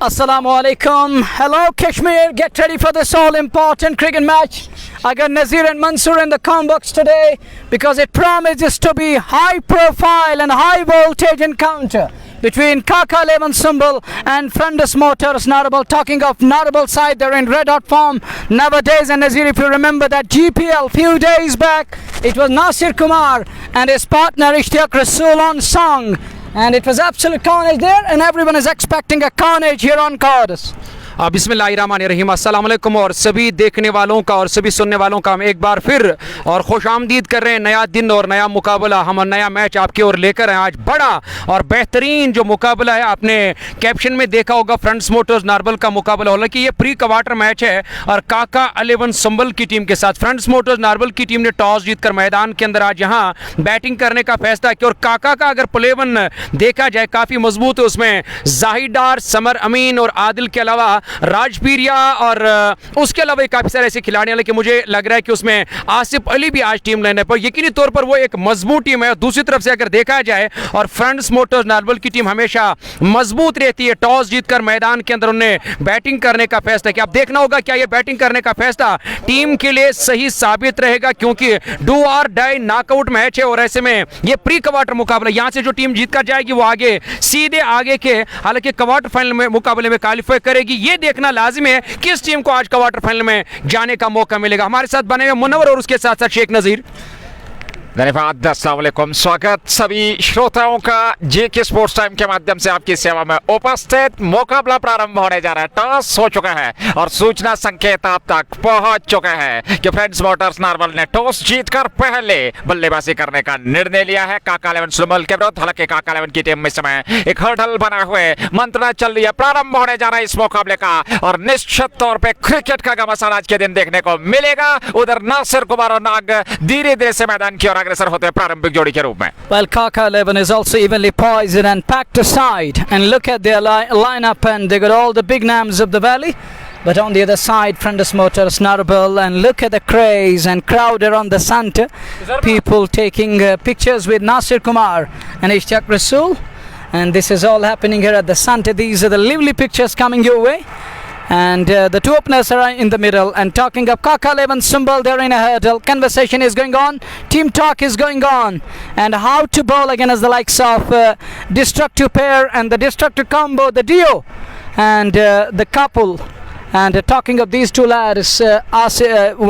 Assalamu alaikum. Hello Kashmir, get ready for this all important cricket match. I got Nazir and Mansoor in the box today because it promises to be high profile and high voltage encounter between Kaka 11 Symbol and Friendus Motors Narwhal. Talking of Narwhal side, they're in red hot form nowadays. And Nazir, if you remember that GPL few days back, it was Nasir Kumar and his partner Ishtiaq Rasool on song. And it was absolute carnage there, and everyone is expecting a carnage here on Qadis. बिस्मिल्लाहिर्रहमानिर्रहीम अस्सलाम वालेकुम और सभी देखने वालों का और सभी सुनने वालों का हम एक बार फिर और खुश आमदीद कर रहे हैं। नया दिन और नया मुकाबला, हम नया मैच आपकी ओर लेकर आए। आज बड़ा और बेहतरीन जो मुकाबला है, आपने कैप्शन में देखा होगा फ्रंड्स मोटर्स नार्बल का मुकाबला होला कि ये प्री क्वार्टर मैच है और काका 11 संबल की टीम के साथ फ्रंड्स मोटर्स नार्बल की टीम ने टॉस जीतकर मैदान के अंदर आज यहाँ बैटिंग करने का फैसला किया। और काका का अगर प्लेवन देखा जाए काफ़ी मजबूत है, उसमें जाहिद डार, समर अमीन और आदिल के अलावा राजपीरिया और उसके अलावा काफ़ी सारे ऐसे खिलाड़ी हैं, लेकिन मुझे लग रहा है कि उसमें आसिफ अली भी आज टीम लेने पर यकीनी तौर पर वो एक मजबूत टीम है। दूसरी तरफ से अगर देखा जाए और फ्रंड्स मोटर्स नार्बल की टीम हमेशा मजबूत रहती है। टॉस जीतकर मैदान के अंदर उन्हें बैटिंग करने का फैसला किया। अब देखना होगा क्या ये बैटिंग करने का फैसला टीम के लिए सही साबित रहेगा, क्योंकि डू और डाई नॉकआउट मैच है और ऐसे में ये प्री क्वार्टर मुकाबला, यहां से जो टीम जीत कर जाएगी वो आगे सीधे आगे के हालांकि क्वार्टर फाइनल में मुकाबले में क्वालिफाई करेगी। ये देखना लाजिम है किस टीम को आज क्वार्टर फाइनल में जाने का मौका मिलेगा। हमारे साथ बने हुए मुनव्वर और उसके साथ साथ शेख नजीर। धन्यवाद, अस्सलाम वालेकुम। स्वागत सभी श्रोताओं का जेके स्पोर्ट्स टाइम के माध्यम से आपकी सेवा में उपस्थित। मुकाबला प्रारंभ होने जा रहा है। टॉस हो चुका है और सूचना संकेत आप तक पहुंच चुका है कि फ्रेंड्स मोटर्स नार्बल ने टॉस जीतकर पहले बल्लेबाजी करने का निर्णय लिया है काका 11 सुमल के विरुद्ध। हालांकि काका 11 की टीम में इस समय एक हर्डल बना हुए मंत्रणा चल रही है। प्रारंभ होने जा रहा है इस मुकाबले का और निश्चित तौर पर क्रिकेट का घमासान आज के दिन देखने को मिलेगा। उधर नासिर कुमार और नाग धीरे धीरे से मैदान की ओर अग्रसर होते हैं प्रारंभिक जोड़ी के रूप में। Well, Kaka 11 is also evenly poised and packed aside, and look at their lineup, and they got all the big names of the valley. But on the other side, Friendus Motors Narwhal, and look at the craze and crowd around the center. People taking pictures with Nasir Kumar and Ishtiaq Rasool, and this is all happening here at the center. These are the lively pictures coming your way. And the two openers are in the middle. And talking of Kaka 11 Symbol, they're in a hurdle. Conversation is going on. Team talk is going on. And how to bowl against the likes of destructive pair and the destructive combo, the duo, and the couple. And talking of these two lads,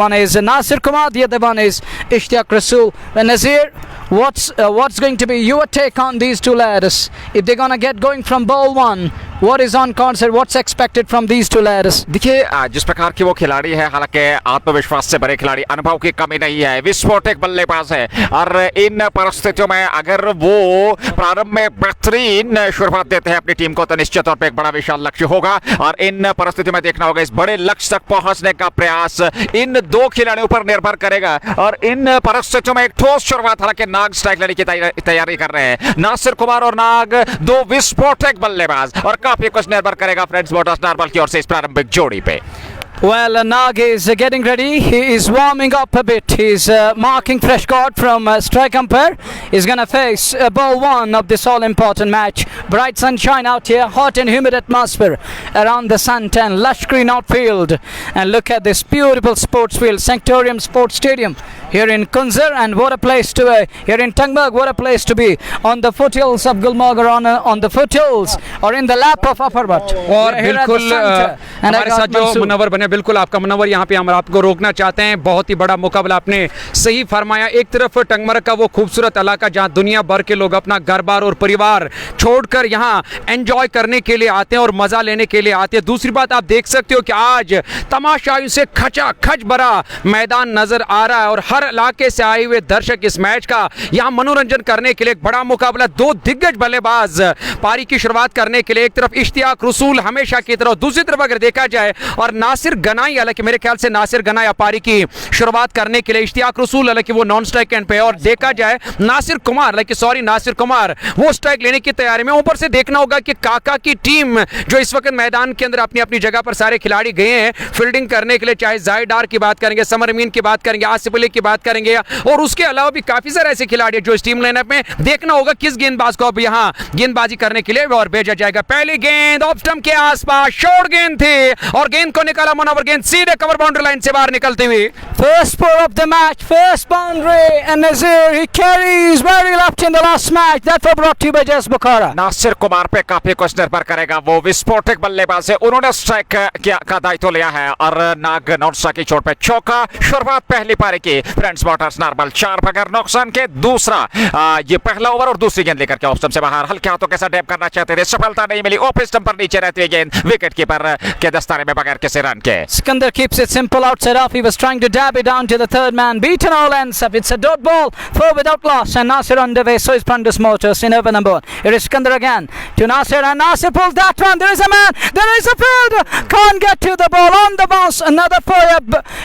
one is Nasir Kumar, the other one is Ishtiaq Rasool. Nazir, what's going to be your take on these two lads? If they're gonna get going from ball one, what is on concert? What's expected from these two lads? देखिए, जिस प्रकार की वो खिलाड़ी है, हालांकि आत्मविश्वास से भरे खिलाड़ी, अनुभव की कमी नहीं है, विस्फोटक बल्लेबाज है और इन परिस्थितियों में अगर वो प्रारंभ में बेहतरीन शुरुआत देते हैं अपनी टीम को तो निश्चित तौर पे एक बड़ा विशाल लक्ष्य होगा। और इन परिस्थितियों में देखना होगा इस बड़े लक्ष्य तक पहुंचने का प्रयास इन दो खिलाड़ियों पर निर्भर करेगा। और इन परिस्थितियों में एक ठोस शुरुआत, हालांकि नाग स्ट्राइक लेने की तैयारी कर रहे हैं। नासिर कुमार और नाग दो विस्फोटक बल्लेबाज और काफी कुछ निर्भर करेगा फ्रेंड्स मोटर्स नार्बल की ओर से इस प्रारंभिक जोड़ी पे। Well, Nag is getting ready. He is warming up a bit. He's marking fresh guard from strike umpire. He's going to face ball one of this all-important match. Bright sunshine out here, hot and humid atmosphere around the suntan, lush green outfield. And look at this beautiful sports field, Sanctorium Sports Stadium here in Kunzar. And what a place to be. Here in Tangberg, what a place to be. On the foothills of Gulmarg, or on the foothills or in the lap of Upperbutt. और बिल्कुल हमारे साथ जो मुनव्वर बने, बिल्कुल आपका मुनव्वर यहाँ पे हम आपको रोकना चाहते हैं। बहुत ही बड़ा मुकाबला, आपने सही फरमाया। एक तरफ टंगमरग का वो खूबसूरत इलाका जहाँ दुनिया भर के लोग अपना घर बार और परिवार छोड़कर यहाँ एंजॉय करने के लिए आते हैं और मजा लेने के लिए आते हैं। दूसरी बात आप देख सकते हो कि आज तमाशाइयों से खचा खच भरा मैदान नजर आ रहा है और हर इलाके से आए हुए दर्शक इस मैच का यहाँ मनोरंजन करने के लिए एक बड़ा मुकाबला। दो दिग्गज बल्लेबाज पारी की शुरुआत करने के लिए, एक तरफ इश्तियाक रसूल हमेशा की तरफ, दूसरी तरफ अगर देखा जाए और नासिर गनाई, हालांकि मेरे ख्याल से नासिर गनाई पारी की शुरुआत करने के लिए, इश्तियाक रसूल हालांकि वो नॉन स्ट्राइक एंड पे, और देखा जाए नासिर कुमार वो स्ट्राइक लेने की तैयारी में। ऊपर से देखना होगा कि काका की टीम जो इस वक्त मैदान के अंदर अपनी अपनी जगह पर सारे खिलाड़ी गए हैं फील्डिंग करने के लिए, चाहे जाहिद डार की बात करेंगे, समर अमीन की बात करेंगे, आसिफ अली की बात करेंगे। और उसके अलावा भी काफी सारे ऐसे खिलाड़ी हैं जो इस टीम लाइनअप में, देखना होगा किस गेंदबाज को अब यहाँ गेंदबाजी करने के लिए और भेजा जाएगा। पहली गेंद ऑफ स्टंप के आसपास, शॉर्ट गेंद थी और गेंद को निकाला मुनव्वर, गेंद सीधे कवर बाउंड्री लाइन से बाहर निकलती हुई। First score of the match, first boundary, and Nazir, he carries very left in the last match. That was brought to you by Jess Bukhara. Nasir Kumar पे काफी कुछ निर्भर करेगा, वो विस्फोटक बल्लेबाज है, उन्होंने स्ट्राइक का दायित्व लिया है और नाग नौसा की चोट पे चौका। शुरुआत पहली पारी की फ्रेंड्स मोटर्स नारबल 4 बगैर नुकसान के। दूसरा ये पहला ओवर और दूसरी गेंद लेकर के ऑफ स्टंप से बाहर हल्के हाथों के साथ डैप करना चाहते थे, सफलता नहीं मिली। ऑफ स्टंप पर नीचे रहती है गेंद, विकेट कीपर के दस्ताने में बगैर किसी रन के। Sikandar keeps it simple outside off. He was trying to dab it down to the third man. Beaten all ends up. It's a dot ball, 4 without loss, and Nasir underway. So is Prandus Motors in over number 1. Here is Sikandar again to Nasir, and Nasir pulls that one. There is a man. There is a fielder. Can't get to the ball on the bounce. Another fire.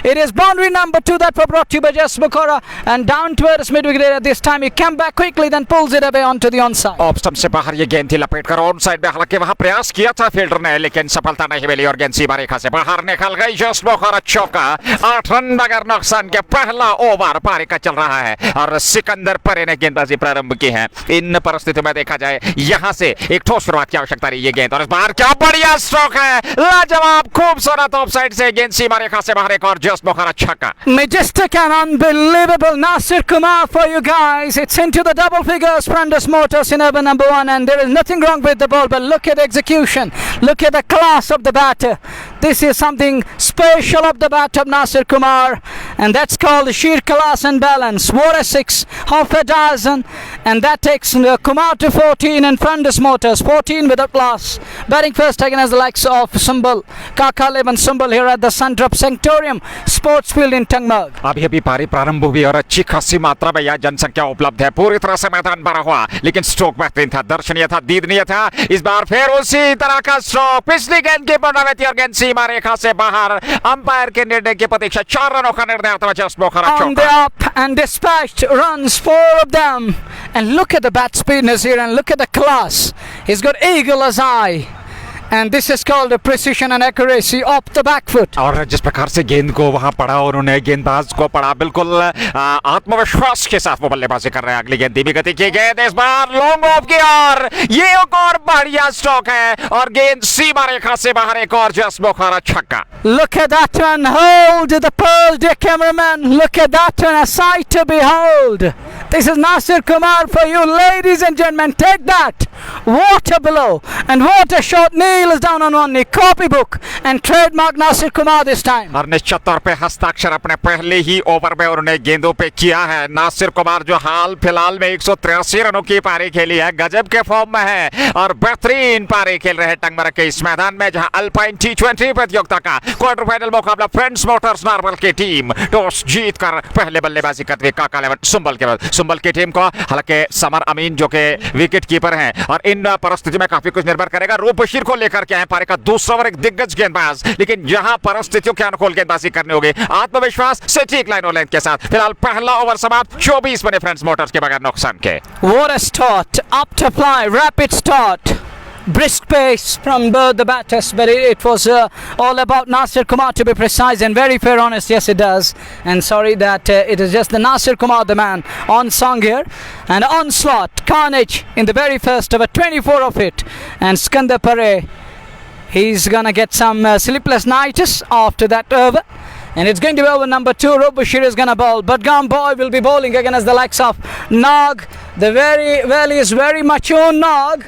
It is boundary number 2 that was brought to you by Jess Bukhara, and down towards mid-wicket area. This time he came back quickly, then pulls it away onto the onside. Off stump से बाहर ये गेंद थी, लपेट कर on side में, हालांकि वहां प्रयास किया था फील्डर ने, लेकिन सफलता नहीं मिली और गेंद सीमा रेखा से बाहर निकल गई। जस बुखारा चौका, 8 रन बगैर नुकसान के। पहला ओवर पारी का चल रहा है और सिकंदर परे ने गेंदबाजी प्रारंभ की है। इन परिस्थितियों में देखा जाए, यहां से एक ठोस शुरुआत की आवश्यकता रही ये गेंद, और इस बार क्या बढ़िया स्ट्रोक है, लाजवाब, खूबसूरत ऑफ साइड से गेंद सीमा रेखा से बाहर, एक और जस बुखारा छक्का। Majestic and unbelievable Nasir Kumar for you guys. It's into the double figures. Prandus Motors in over number 1, and there is nothing wrong with the ball, but look at the execution. Look at the class of the batter. This is something special of the bat of Nasir Kumar, and that's called sheer class and balance. What a 6, half a dozen, and that takes Kumar to 14 and Prandus Motors 14 without loss. Batting first taken as the likes of Sumbul, Kaka Levan Sumbul here at the Sundrup Sanctorium Sports Field in Tangmug. अभी अभी पारी प्रारंभ हुई और अच्छी खासी मात्रा में यह जनसंख्या उपलब्ध है, पूरी तरह से मैदान भरा हुआ, लेकिन स्ट्रोक बेहतरीन था, दर्शनीय था, दीदनीय था। इस बार फिर उसी तरह का स्ट्रोक, पिछली गेंद की पुनरावृत्ति और गेंद सीमा रेखा से बाहर। अंपायर के निर्णय की प्रतीक्षा, 4 रनों का निर्णय आता है। जस बुखारा On the up and dispatched runs, 4 of them, and look at the bat speed Nazir, and look at the class. He's got eagle as eye, and this is called a precision and accuracy off the back foot. और जिस प्रकार से गेंद को वहां पड़ा, उन्होंने गेंदबाज को पड़ा, बिल्कुल आत्मविश्वास के साथ वो बल्लेबाजी कर रहे हैं। अगली गेंद धीमी गति की गेंद, इस बार लॉन्ग ऑफ की और ये एक और बढ़िया स्ट्रोक है और गेंद सीमा रेखा से बाहर, एक और जस बुखारा छक्का। Look at that one, hold the pearl, dear cameraman. Look at that one, a sight to behold. This is Nasir Kumar for you, ladies and gentlemen. Take that. What a blow, and what a shot. Neil is down on one knee. Copybook and trademark Nasir Kumar this time. और निश्चित तौर पे हस्ताक्षर अपने पहले ही over में उन्होंने गेंदों पे किया है। नासिर कुमार जो हाल फिलहाल में 183 रनों की पारी खेली है, गजब के फॉर्म में है और बेहतरीन पारी खेल रहे हैं टंगमर के इस मैदान में, जहां अल्पाइन T20 प्रतियोगिता का क्वार्टर फाइनल मुकाबला फ्रेंड्स मोटर्स नारबल की टीम टॉस जीत कर पहले बल्लेबाजी करते हुए काका लेवन सुंबल के बाद, सुंबल की टीम को हालांकि समर अमीन जो के विकेट कीपर हैं, और इन परिस्थितियों में काफी कुछ निर्भर करेगा। रूप बशीर को लेकर के आए पारी का दूसरा ओवर, एक दिग्गज गेंदबाज, लेकिन यहां परिस्थितियों के अनुकूल गेंदबाजी करनी होगी, आत्मविश्वास से ठीक लाइन और लेंथ के साथ। फिलहाल पहला ओवर समाप्त, 24 बने फ्रेंड्स मोटर्स के बगैर नुकसान के। What a start, up to fly, rapid start. Brisk pace from both the batters, but it was all about Nasir Kumar, to be precise, and very fair, honest. Yes, it does. And sorry that it is just the Nasir Kumar, the man, on song here. And onslaught, carnage in the very first over, 24 of it. And Sikandar Pare, he's gonna get some sleepless nights after that over. And it's going to be over number 2. Rob Bashir is going to bowl. Budgam Boy will be bowling against the likes of Nag. The is very mature Nag,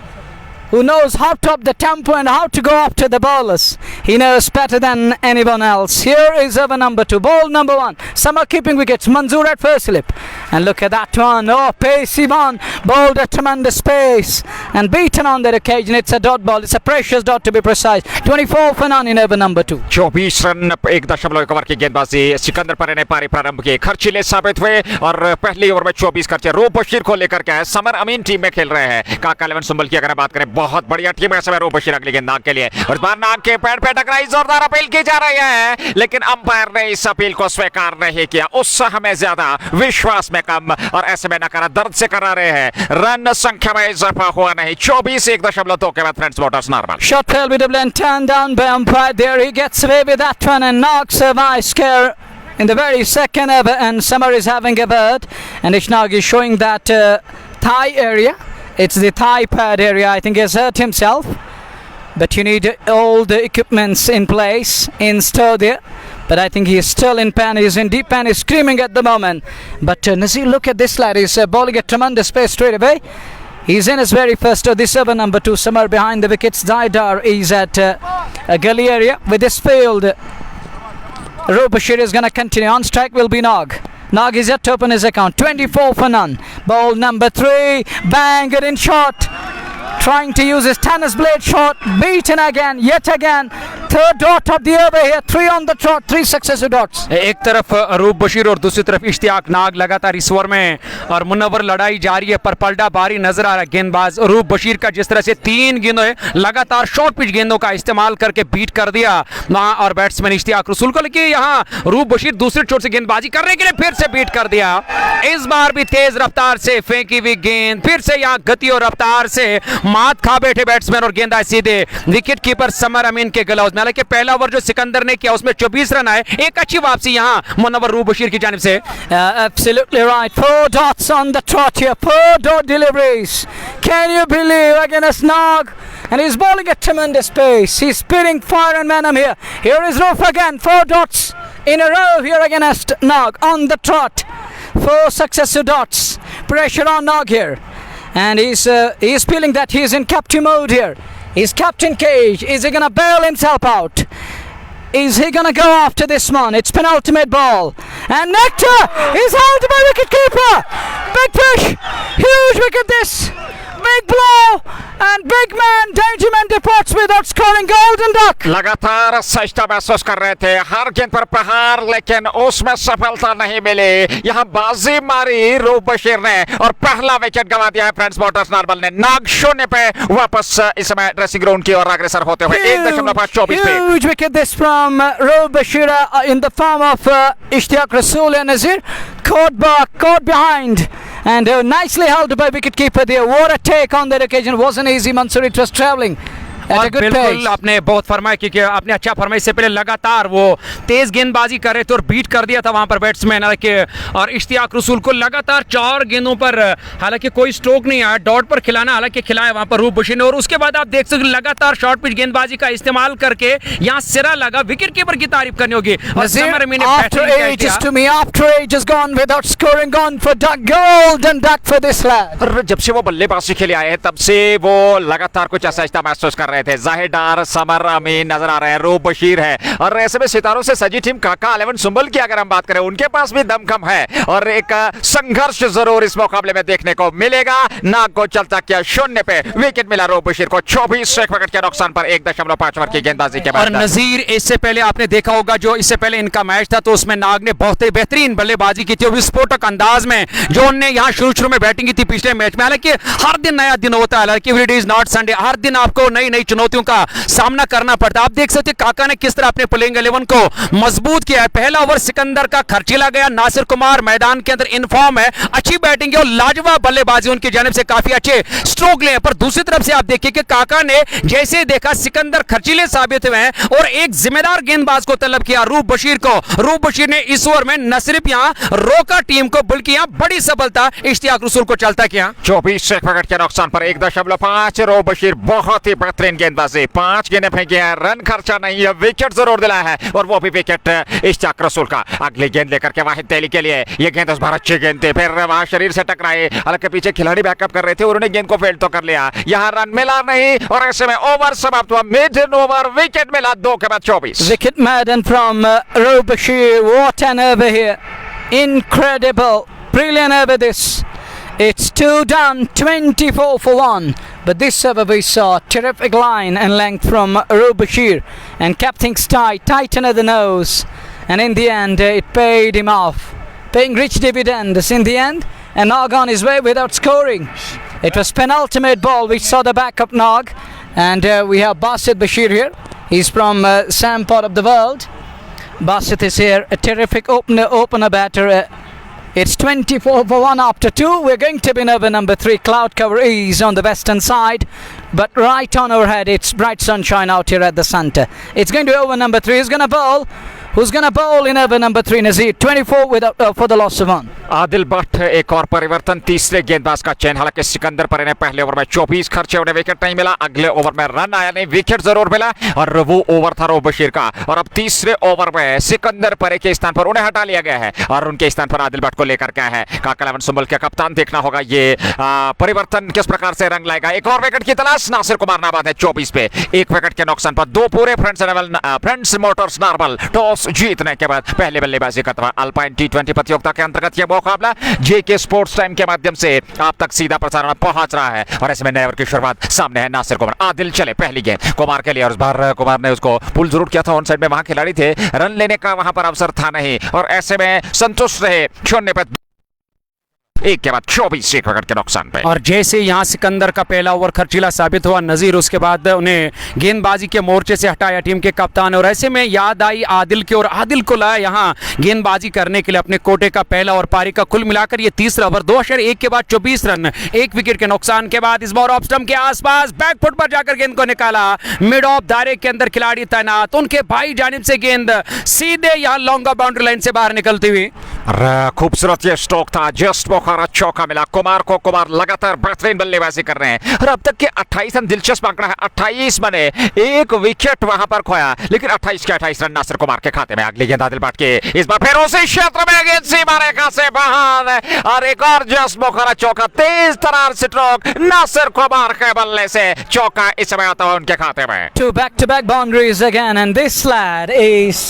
who knows how to up the tempo and how to go after the bowlers. He knows better than anyone else. Here is over number 2. Ball number 1. Some are keeping wickets. Manzoor at first slip. And look at that one. Oh, pacey one. Bowled at tremendous pace. And beaten on that occasion. It's a dot ball. It's a precious dot, to be precise. 24 for none in over number 2. 24 run 1.1 over की गेंदबाजी सिकंदर परे ने पारी प्रारंभ की, खर्चीले साबित हुए और पहली ओवर में 24 खर्चे। रूप बशीर को लेकर के आए, समर अमीन टीम में खेल रहे हैं। काका लेवन सुंबल की अगर बात करें, बहुत बढ़िया टीम है समय रूप बशीर। अगली गेंद नाग के लिए, और इस बार नाग के पैर पे टकराई, जोरदार अपील की जा रही है, लेकिन अंपायर ने इस अपील को स्वीकार नहीं किया। उत्साह में ज्यादा, विश्वास में कम, और ऐसे में नकारा दर्द से करा रहे हैं। रन संख्या में इजाफा हुआ नहीं। 24 1.2 के बाद friends Motors Narbal. Shot failed with a blend, turned down by umpire. There he gets away with that one, and Nag survives scare in the very second ever, and Samar is having a bird, and Ishnag is showing that thigh area. It's the thigh pad area. I think he has hurt himself, but you need all the equipments in place in stir there. But I think he is still in pain. He's in deep pain. He's screaming at the moment. But Nazir, look at this lad. He's bowling at tremendous pace straight away. He's in his very first this over number 2. Samar behind the wickets. Zaidar is at a gully area with this field. Roop Bashir is going to continue. On strike will be Nog. Nog is yet to open his account. 24 for none. Ball number 3. Bang it in shot. Trying to use his tennis blade shot. Beaten again. Yet again. Third dot of the over here. 3 on the trot. 3 successive dots. एक तरफ रूप बशीर और दूसरी तरफ इश्तियाक नाग लगातार इस over में और मुनव्वर लड़ाई जारी है, पर पलटा बारी नजर आ रहा है। गेंदबाज रूप बशीर का जिस तरह से 3 गेंदों लगातार शॉर्ट पिच गेंदों का इस्तेमाल करके बीट कर दिया वहां और बैट्समैन इश्तियाक रसूल को, लेकिन यहाँ रूप बशीर दूसरी चोट से गेंदबाजी करने के लिए फिर से बीट कर दिया। इस बार भी तेज रफ्तार से फेंकी हुई गेंद, फिर से यहाँ गति और रफ्तार से मात खा बैठे बैट्समैन और गेंदबाज सीधे विकेट कीपर समर अमीन के ग्लव्स में। हालांकि पहला ओवर जो सिकंदर ने किया उसमें 24 रन आए। एक अच्छी वापसी यहाँ मुनव्वर रूप बशीर की जानिब से। Absolutely right. 4 dots on the trot here. 4 dot deliveries. Can you believe against Nog? And he's bowling at tremendous pace. He's spitting fire and venom here. Here is Roof again. 4 dots in a row here against Nog on the trot. 4 successive dots. Pressure on Nog here. And he's feeling that he's in captain mode here. He's captain cage. Is he gonna bail himself out? Is he gonna go after this one? It's penultimate ball. And Nectar is held by wicketkeeper. Big fish. Huge wicket this. Big blow. And big man, Dangerman departs without scoring. Golden duck. लगातार सजता महसूस कर रहे थे, हर गेंद पर प्रहार, लेकिन उसमें सफलता नहीं मिली। यहाँ बाजी मारी रूप बशीर ने और पहला विकेट गंवा दिया है फ्रेंड्स मोटर्स नारबल ने। नाग 0 पे वापस इस समय ड्रेसिंग ग्राउंड की ओर अग्रसर होते हुए 1.24 पे। Huge wicket this from Roop Bashir in the form of Ishtiaq Rasool and Nazir. Caught behind. And nicely held by wicketkeeper there. What a take on that occasion. Wasn't easy, Mansoor. It was travelling at a good pace. बिल्कुल आपने बहुत फरमाया कि आपने अच्छा फरमाया। इससे पहले लगातार वो तेज गेंदबाजी कर रहे थे और बीट कर दिया था वहां पर बैट्समैन। हालांकि और इश्तियाक रसूल को लगातार 4 गेंदों पर हालांकि कोई स्ट्रोक नहीं आया, डॉट पर खिलाना हालांकि खिलाया वहां पर रूप बशीर ने। और उसके बाद आप देख सकते लगातार शॉर्ट पिच गेंदबाजी का इस्तेमाल करके यहाँ सिरा लगा। विकेट कीपर की तारीफ करनी होगी। जब से वो बल्लेबाजी के लिए आए हैं तब से वो लगातार कुछ असहजता महसूस कर रहे थे। जाहिदार, समर अमीन नजर आ रहे हैं, रूप बशीर है और ऐसे में सितारों से सजी टीम काका 11 सुंबल की अगर हम बात करें उनके पास भी दमखम है और एक संघर्ष जरूर इस मुकाबले में देखने को मिलेगा। नाग को चलता किया 0 पे विकेट मिला रूप बशीर को 24 विकेट के नुकसान पर 1.5 ओवर की गेंदबाजी के बाद। और नजीर इससे पहले आपने देखा होगा जो इससे पहले इनका मैच था तो उसमें नाग ने बहुत ही बेहतरीन बल्लेबाजी की थी विस्फोटक अंदाज में जो उन्होंने यहाँ शुरू में बैटिंग की थी पिछले मैच में। हालांकि हर दिन नया दिन होता है, हालांकि इट इज नॉट संडे, हर दिन आपको नई नई चुनौतियों का सामना करना पड़ता है। आप देख सकते हैं काका ने किस तरह अपने प्लेइंग 11 को मजबूत किया है। पहला ओवर सिकंदर का खर्चीला गया, नासिर कुमार मैदान के अंदर इनफॉर्म है, अच्छी बैटिंग है और लाजवाब बल्लेबाजी उनकी जानिब से काफी अच्छे स्ट्रोक लिए। पर दूसरी तरफ से आप देखिए कि काका ने जैसे देखा सिकंदर खर्चीले साबित हुए हैं और एक जिम्मेदार गेंदबाज को तलब किया रूप बशीर को। रूप बशीर ने इस ओवर में न सिर्फ यहां रोका टीम को बल्कि यहां बड़ी सफलता इश्तियाक रसूल को चलता किया। 24 विकेट के नुकसान पर 1.5। रूप बशीर बहुत ही बेहतरीन गेंदबाजी, 5 गेंदें फेंकी हैं, रन खर्चा नहीं है, विकेट जरूर दिलाया है और वो भी विकेट इश्तियाक रसूल का। अगली गेंद लेकर के वाहिद तेली के लिए ये गेंद इस बार अच्छी गेंद थी, फिर वहां शरीर से टकराई, हालांकि पीछे खिलाड़ी बैकअप कर रहे थे, उन्होंने गेंद को फील्ड तो कर लिया, यहां रन मिला नहीं और ऐसे में ओवर समाप्त हुआ। मिड ओवर विकेट मिला 2 के बाद 24। Wicket madden from Roop Bashir. What an over here. Incredible. Brilliant over this. It's 2 done, 24 for 1. But this over we saw terrific line and length from Roop Bashir and kept things tight under the nose. And in the end, it paid him off, paying rich dividends in the end. And Nog on his way without scoring. It was penultimate ball. We saw the backup Nog, and we have Basit Bashir here. He's from Sam part of the world. Basit is here, a terrific opener batter. It's 24 for 1 after 2. We're going to be in over number 3. Cloud cover is on the western side, but right on overhead it's bright sunshine out here at the center. It's going to be over number 3. He's going to bowl who's gonna bowl in over number 3, Nazir. 24 for the loss of 1. Adil Bhatt एक और परिवर्तन, तीसरे गेंदबाज का चयन। हालांकि सिकंदर पर इन्हें पहले ओवर में 24 खर्चे, उन्हें विकेट नहीं मिला। अगले ओवर में रन आया नहीं, विकेट जरूर मिला और वो ओवर था रऊफ बशीर का। और अब तीसरे ओवर में सिकंदर परे के स्थान पर उन्हें हटा लिया गया है और उनके स्थान पर आदिल भट्ट को लेकर गया है काका 11 सुंबल के कप्तान। देखना होगा ये परिवर्तन किस प्रकार से रंग लाएगा। एक और विकेट की तलाश, नासिर कुमार नाबाद है 24 पे, 1 विकेट के नुकसान पर। 2 पूरे फ्रेंड्स मोटर्स नारबल टॉस जीतने के बाद पहले बल्लेबाजी करता हुआ। अल्पाइन T20 प्रतियोगिता के अंतर्गत यह मुकाबला जेके स्पोर्ट्स टाइम के माध्यम से आप तक सीधा प्रसारण पहुंच रहा है और ऐसे में नए ओवर की शुरुआत। सामने है नासिर कुमार, आदिल चले पहली गेंद कुमार के लिए और इस बार कुमार ने उसको पुल जरूर किया था। ऑन साइड में वहां खिलाड़ी थे, रन लेने का वहां पर अवसर था नहीं और ऐसे में संतुष्ट रहे। 0 पे 1 के बाद 24 विकेट के नुकसान पे। और जैसे यहाँ सिकंदर का पहला ओवर खर्चीला साबित हुआ नजीर, उसके बाद उन्हें गेंदबाजी के मोर्चे से हटाया टीम के कप्तान और ऐसे में याद आई आदिल की और आदिल को लाया यहाँ गेंदबाजी करने के लिए अपने कोटे का पहला और पारी का कुल मिलाकर ये तीसरा ओवर। 2-1 के बाद 24 रन, 1 विकेट के नुकसान के बाद इस बार ऑफ स्टंप के आसपास बैक फुट पर जाकर गेंद को निकाला। मिड ऑफ दायरे के अंदर खिलाड़ी तैनात, उनके भाई जानिब से गेंद सीधे यहाँ लॉन्ग बाउंड्री लाइन से बाहर निकलती हुई। खूबसूरत ये स्ट्रोक था, जस्ट बोखारा चौका मिला कुमार को। कुमार लगातार बेहतरीन बल्लेबाजी कर रहे हैं और अब तक के 28 रन दिलचस्प आंकड़ा है। 28 बने, 1 विकेट वहां पर खोया, लेकिन 28 के 28 रन नासिर कुमार के खाते में। अगली गेंद आदिल भट्ट के, इस बार फिर उसी क्षेत्र में गेंद सीमा रेखा से बाहर और एक और जस्ट बोखारा चौका। तेज तरार स्ट्रोक, नासिर कुमार के बल्ले से चौका इस समय आता है उनके खाते में। 2 back-to-back boundaries again, and this lad is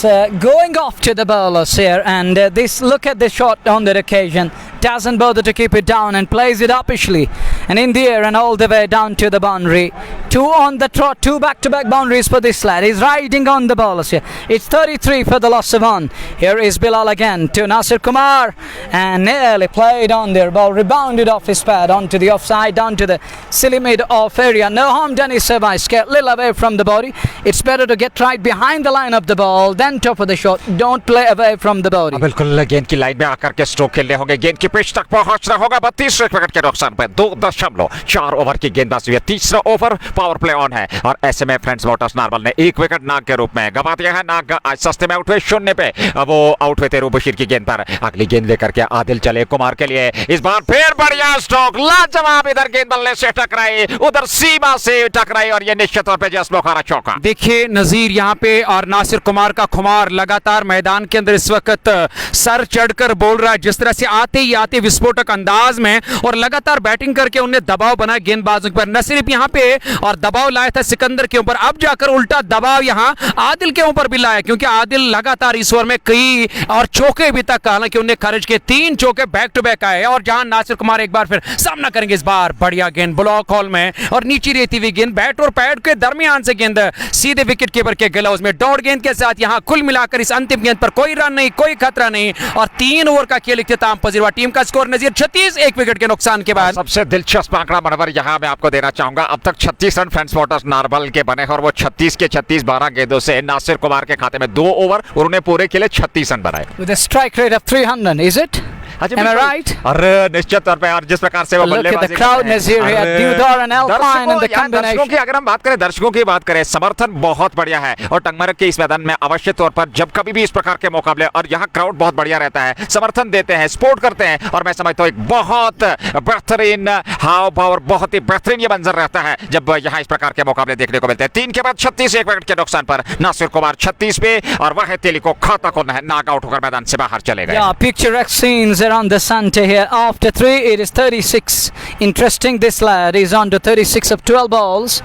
going off to the bowlers here, and this look at the shot on that occasion. Doesn't bother to keep it down and plays it uppishly and in the air and all the way down to the boundary. 2 on the trot, 2 back-to-back boundaries for this lad. He's riding on the bowlers here. It's 33 for the loss of 1. Here is Bilal again to Nasir Kumar and nearly played on there. Ball rebounded off his pad onto the offside, down to the silly mid-off area. No harm done is Sevais. Get little away from the body. It's better to get right behind the line of the ball than top of the shot. Don't play away from the body. बिल्कुल गेंद की line में आकर के stroke खेलने होंगे, गेंद की पिच तक पहुंचना होगा। 32 विकेट के नुकसान पे 2.4 ओवर की गेंदबाजी है। तीसरा ओवर पावर प्ले ऑन है और ऐसे में फ्रेंड्स मोटर्स नारबल ने 1 विकेट नाग के रूप में गंवा दिया है। नाग आज सस्ते में आउट हुए 0 पे, वो आउट हुए थे रऊफ बशीर की गेंद पर। अगली गेंद लेकर के आदिल चले कुमार के लिए, इस बार फिर बढ़िया स्ट्रोक, लाजवाब। इधर गेंद बल्ले से टकराई, उधर सीमा से टकराई और ये निश्चित तौर पे जस्ट बोखारा चौका। देखिए नजीर यहाँ पे और नासिर कुमार का खुमार लगातार मैदान के अंदर इस वक्त सर चढ़कर बोल रहा है। जिस तरह से आते ही आते विस्फोटक अंदाज में और लगातार बैटिंग करके उन्हें दबाव बनाया गेंदबाजों पर। न सिर्फ यहाँ पे और दबाव लाया था सिकंदर के ऊपर, अब जाकर उल्टा दबाव यहाँ आदिल के ऊपर भी लाया, क्योंकि आदिल लगातार इस ओवर में कई और चौके भी तक, हालांकि उन्हें खर्च के 3 चौके बैक टू बैक आए और जहां नासिर कुमार एक बार फिर सामना करेंगे। इस बार बढ़िया गेंद ब्लॉक हॉल में और नीचे रहती हुई गेंद बैट और पैड के दरमियान से गेंद सीधे विकेट कीपर के ग्लव्स में। डॉट गेंद के साथ यहां कुल मिलाकर इस अंतिम गेंद पर कोई रन नहीं, कोई खतरा नहीं और 3 ओवर का खेल इख्तिताम पजीर हुआ। टीम का स्कोर नजीर 36, 1 विकेट के नुकसान के बाद। सबसे दिलचस्प आंकड़ा मनवर यहां मैं आपको देना चाहूंगा, अब तक 36 रन फ्रेंड्स मोटर्स नारबल के बने और वो 36 के 36 12 गेंदों से नासिर कुमार के खाते में 2 ओवर और उन्हें पूरे खेले 36 रन बनाए। With a strike rate of 300, is it? Am I right? और निश्चित तौर पे और जिस प्रकार से वो बल्लेबाजी Look at the crowd, Nazir, here, Deodar and Alpine and the combination. दर्शकों की अगर हम बात करें, दर्शकों की बात करें, समर्थन बहुत बढ़िया है और टंगमरग के इस मैदान में अवश्य तौर पर जब कभी भी इस प्रकार के मुकाबले और यहाँ क्राउड बहुत बढ़िया रहता है, समर्थन देते हैं, सपोर्ट करते हैं और मैं समझता हूँ एक बहुत बेहतरीन हाव भाव और बहुत ही बेहतरीन ये मंजर रहता है जब यहाँ इस प्रकार के मुकाबले देखने को मिलते हैं। 3 के बाद 36, 1 विकेट के नुकसान पर नासिर कुमार 36 पे और वह तेली को खाता को नाक आउट होकर मैदान से बाहर चले गए। Yeah, picturesque scenes around the center here. After 3, it is 36. Interesting, this lad is on to 36 of 12 balls.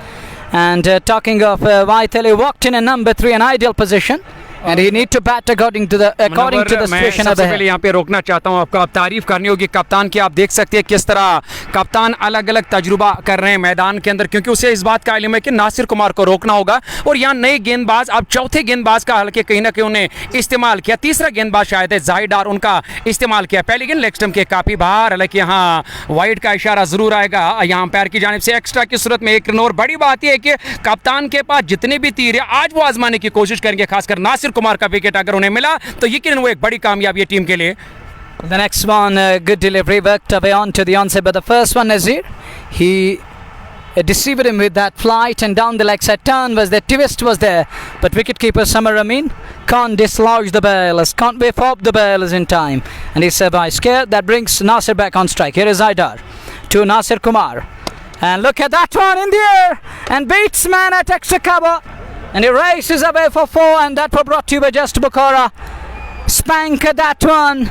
And talking of Vaiteli walked in at number 3, an ideal position. And he need to bat according to the situation of the पहले यहाँ पे रोकना चाहता हूँ आपको, आप तारीफ करनी होगी कप्तान की। आप देख सकते हैं किस तरह कप्तान अलग अलग तजुर्बा कर रहे हैं मैदान के अंदर, क्योंकि उसे इस बात का इल्म है कि नासिर कुमार को रोकना होगा और यहाँ नए गेंदबाज, अब चौथे गेंदबाज का हालांकि कहीं ना कहीं उन्हें इस्तेमाल किया, तीसरा गेंदबाज शायद है जाहिदार, उनका इस्तेमाल किया। पहली गेंद लेग स्टंप के काफी बाहर, हालांकि यहाँ वाइड का इशारा जरूर आएगा यहाँ पैर की जानिब से एक्स्ट्रा की सूरत में 1 रन। और बड़ी बात यह है कि कप्तान के पास जितने भी तीर है आज वो आजमाने की कोशिश करेंगे, खासकर नासिर कुमार का विकेट अगर उन्हें मिला तो यकीनन वो एक बड़ी कामयाबी है टीम के लिए। The next one, good delivery, worked away on to the onside, but the first one, Nazir, he deceived him with that flight, and down the leg side turn was there, twist was there, but wicketkeeper Samar Amin can't dislodge the bowlers, can't whip up the bowlers in time, and he's by scare. That brings Nasir back on strike. Here is Haidar to Nasir Kumar, and look at that one in the air, and beats man at extra cover, and he races away for 4, and that was brought to you by Just Bukhara. Spank at that one,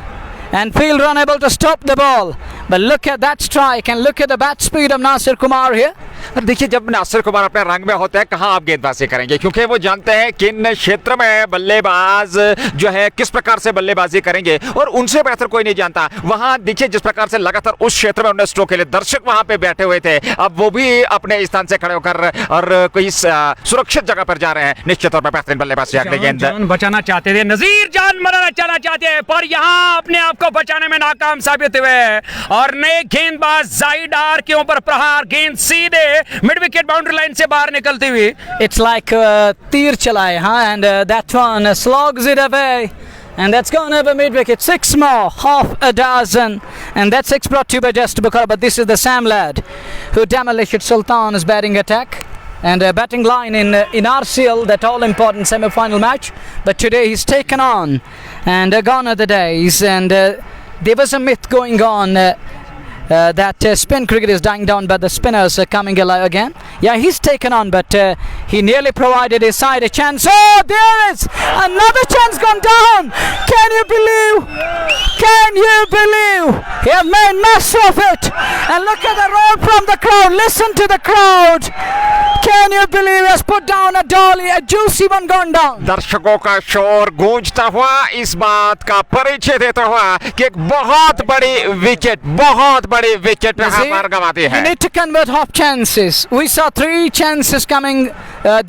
and fielder unable to stop the ball. But look at that strike and look at the bat speed of Nasir Kumar here. अब देखिए, जब नासिर कुमार अपने रंग में होते हैं, कहाँ आप गेंदबाजी करेंगे, क्योंकि वो जानते हैं किन क्षेत्र में बल्लेबाज जो है किस प्रकार से बल्लेबाजी करेंगे, और उनसे बेहतर कोई नहीं जानता। वहां देखिए जिस प्रकार से लगातार उस क्षेत्र में उन्हें स्ट्रोक के लिए दर्शक वहां पे बैठे हुए थे, अब वो भी अपने स्थान से खड़े होकर और कोई सुरक्षित जगह पर जा रहे हैं। निश्चित तौर पर बेहतरीन बल्लेबाज अगली गेंद बचाना चाहते थे, नजीर जान बचाना चाहते हैं, पर यहाँ अपने आप को बचाने में नाकाम साबित हुए, और नए गेंदबाज जाहिदार के ऊपर प्रहार, गेंद सीधे मिड विकेट बाउंड्री लाइन से बाहर निकलती हुई। It's like तीर चलाए, हाँ, and that one slogs it away, and that's gone over mid wicket. 6 more, half a dozen, and that 6 brought to you by Just Bukhara. But this is the Sam lad who demolished Sultan's batting attack and batting line in RCL, that all important semi-final match. But today he's taken on, and gone are the days, and there was a myth going on that spin cricket is dying down, but the spinners are coming alive again. Yeah, he's taken on, but he nearly provided his side a chance. Oh, there is another chance gone down. Can you believe? Can you believe? He has made mess of it. And look at the roar from the crowd. Listen to the crowd. Can you believe? He has put down a dolly, a juicy one gone down. दर्शकों का शोर गूंजता हुआ इस बात का परिचय देता हुआ कि एक बहुत बड़ी विकेट यहाँ पर गंवाती है। You need to convert half chances. We saw 3 chances coming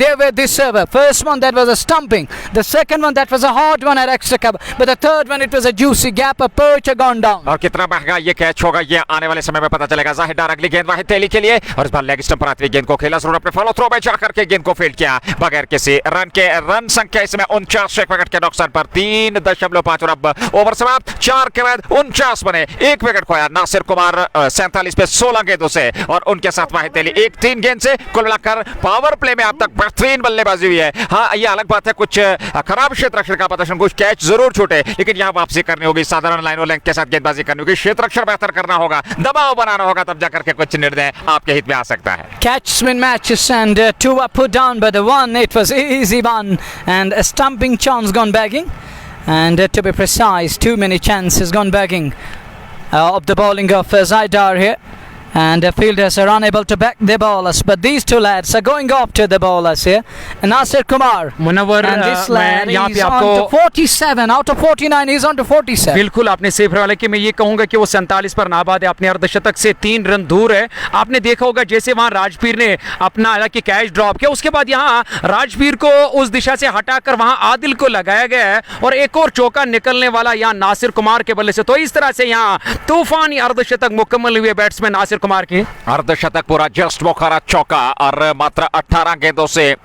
there with this server. First one, that was a stumping. The second one, that was a hard one at extra cover. But the third one, it was a juicy gap, a perch gone down. और कितना महंगा ये catch होगा, ये आने वाले समय में पता चलेगा। जाहिदार अगली गेंद वाहिद तेली के लिए, और इस बार लेग स्टंप पर आती हुई गेंद को खेला जरूर, अपने फॉलो थ्रो में जाकर के गेंद को फील्ड किया बगैर किसी रन के। रन संख्या इसमें 49 विकेट के नुकसान पर 3.5, और अब ओवर समाप्त। 4 के बाद 49 बने, 1 विकेट खोया नासिर कुमार 47 पे 16 गेंदों से, और उनके साथ वाहिद तेली 3 गेंद से। कुल मिलाकर पावर प्ले में अब तक बेहतरीन बल्लेबाजी हुई है। हाँ, ये अलग बात है कुछ खराब क्षेत्र रक्षण का प्रदर्शन, कुछ कैच जरूर छूटे, लेकिन यहाँ वापसी करनी होगी, साधारण लाइन और लेंथ के साथ गेंदबाजी करनी होगी, क्षेत्र रक्षण बेहतर करना होगा, दबाव बनाना होगा, तब जाकर के कुछ निर्णय आपके हित में आ सकता है। Catch win matches, and 2 were put down, but the 1, it was easy one, and a stumping chance gone begging, and to be precise, too many chances gone begging of the bowling of Zaidar here, and the fielders are unable to back the bowlers, but these 2 lads are going up to the bowlers here. And Nasir Kumar, Munawwar, and this lad यहाँ पे is on आपको to 47 out of 49, he's on to 47. बिल्कुल आपने safe वाले कि मैं ये कहूंगा कि वो 47 पर नाबाद है, अपने अर्धशतक से 3 रन दूर है। आपने देखा होगा जैसे वहां राजपीर ने अपना हालांकि कैच ड्रॉप किया, उसके बाद यहाँ राजपीर को उस दिशा से हटाकर वहां आदिल को लगाया गया है, और एक और चौका निकलने वाला यहाँ नासिर कुमार के बल्ले से। तो इस तरह से यहाँ तूफानी अर्धशतक मुकम्मल हुए बैट्समैन नासिर कुमार की। अर्धशतक पूरा, जस्ट बुखारा चौका, और मात्र 18 गेंदों से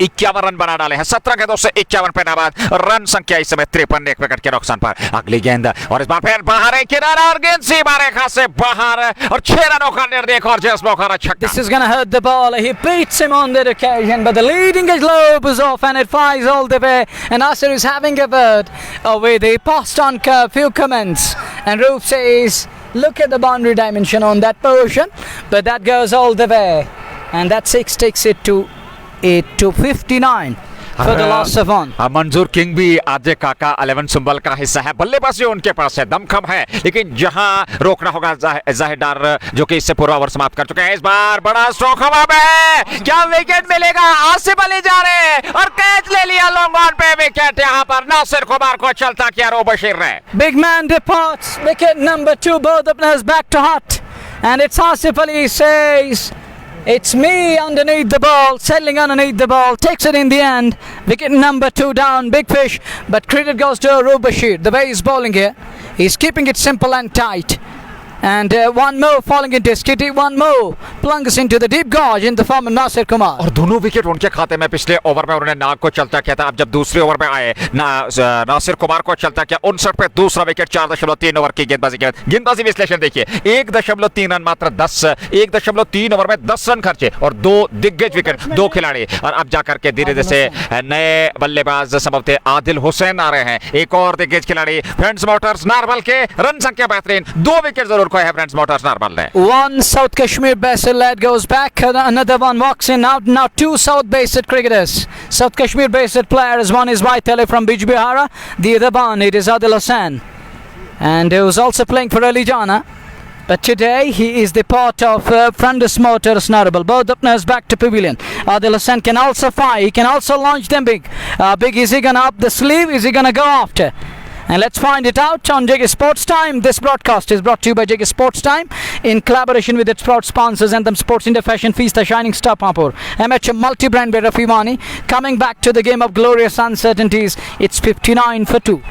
51 रन बना डाले हैं। 17 गेंदों से 51 पे नाबाद, रन संख्या इस समय 53, 1 विकेट के नुकसान पर। अगली गेंद, और इस बार फिर बाहर है किनारा, और गेंद सीमा रेखा से बाहर, और 6 रनों का निर्देश, और जस्ट बुखारा छक्का। This is going to hurt the ball. He beats him on that occasion, but the leading edge lobe is off, and it flies all the way. And Nasir is having a word with the post on curve, few comments, and Roop says, look at the boundary dimension on that portion, but that goes all the way, and that 6 takes it to 59 for the loss of 1. मंजूर king भी आजे काका 11 सुंबल का हिस्सा है, बल्लेबाजी उनके पास है, दमखम है, लेकिन जहां रोकना होगा जाहिदार जो कि इससे पूरा ओवर समाप्त कर चुके हैं। इस बार बड़ा स्ट्रोक हवा में, क्या विकेट मिलेगा? आसिफ अली जा रहे हैं और कैच ले लिया लॉन्ग ऑन पे, विकेट यहां पर नासिर कुमार को चलता किया रो बशीर ने। Big man departs, wicket number 2, both the players back to hut, and it's Asif Ali says, it's me underneath the ball, settling underneath the ball, takes it in the end. Wicket number 2 down, big fish, but credit goes to Arub Bashir. The way he's bowling here, he's keeping it simple and tight. And one more falling into skitty, one more plunges into the deep gorge in the form of Nasir Kumar. और दोनों wicket उनके खाते में पिछले over में उन्होंने नाग को चलता किया था। अब जब दूसरे ओवर में आए नासिर कुमार को चलता किया 59 पे दूसरा विकेट 4.3 ओवर की गेंदबाजी के बाद। गेंदबाजी विश्लेषण देखिए 1.3 रन मात्र 1.3 ओवर में 10 रन खर्चे और 2 दिग्गज विकेट 2 खिलाड़ी। और अब जाकर के धीरे धीरे से नए बल्लेबाज संभवतः आदिल हुसैन आ रहे हैं, एक और दिग्गज खिलाड़ी फ्रेंड्स मोटर्स नारबल के। रन संख्या बेहतरीन, 2 विकेट जरूर खोए हैं फ्रेंड्स मोटर्स नारबल ने। One South Kashmir based lad goes back, another one walks in out. Now 2 South based cricketers. South Kashmir based players, one is Vaitale from Bijbihara, the other one it is Adil Hussain, and he was also playing for Ali Jana. But today he is the part of Friendus Motors Narabal. Both openers back to pavilion. Adil Hussain can also fire, he can also launch them big. Big, is he gonna up the sleeve, is he gonna go after? And let's find it out on JK Sports Time. This broadcast is brought to you by JK Sports Time in collaboration with its proud sponsors Anthem Sports India Fashion Feast, the Shining Star Pampur, MH multi-brand by Rafi Mani. Coming back to the game of glorious uncertainties, it's 59 for 2.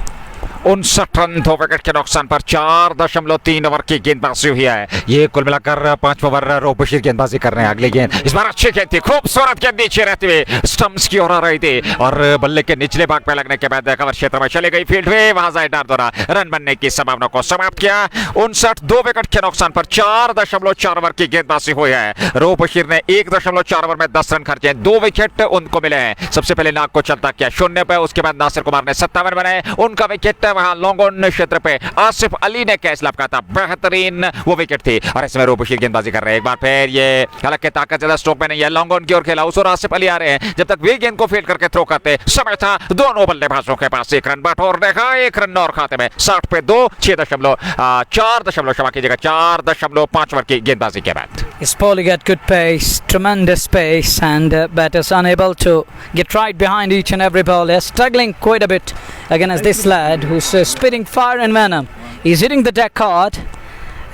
59 run 2 wicket के नुकसान पर 4.3 over की गेंदबाजी हुई है। ये कुल मिलाकर 5 ओवर रोब बशीर गेंदबाजी कर रहे हैं। अगली गेंद इस बार अच्छी गेंद थी, खूबसूरत गेंद नीचे रहते हुए स्टंप्स की ओर आ रही थी और बल्ले के निचले भाग पे लगने के बाद कवर क्षेत्र में चली गई फील्ड में, वहां जायदार द्वारा रन बनने की संभावना को समाप्त किया। 59 2 विकेट के नुकसान पर 4.4 ओवर की गेंदबाजी हुई है। रोब बशीर ने 1.4 ओवर में 10 रन खर्चे, 2 विकेट उनको मिले हैं। सबसे पहले नाग को चलता किया 0 पे, उसके बाद नासिर कुमार ने 57 बनाए, उनका विकेट वहां लॉन्ग ऑन क्षेत्र पे आसिफ अली ने कैच लपका था, बेहतरीन वो विकेट थी। और इसमें रोब बशीर गेंदबाजी कर रहे हैं एक बार फिर। ये हालांकि ताकत ज्यादा स्ट्रोक में नहीं है, लॉन्ग ऑन की ओर खेला, उस और आसिफ अली आ रहे हैं। जब तक वे गेंद को फील्ड करके थ्रो करते समय था दोनों बल्लेबाजों के पास 1 रन बटोरने का, 1 रन और खाते में 60 पे 2, 4.5 ओवर की गेंदबाजी के बाद। He's bowling at good pace, tremendous pace, and batters unable to get right behind each and every ball. They're struggling quite a bit against this lad who's spitting fire and venom. He's hitting the deck hard,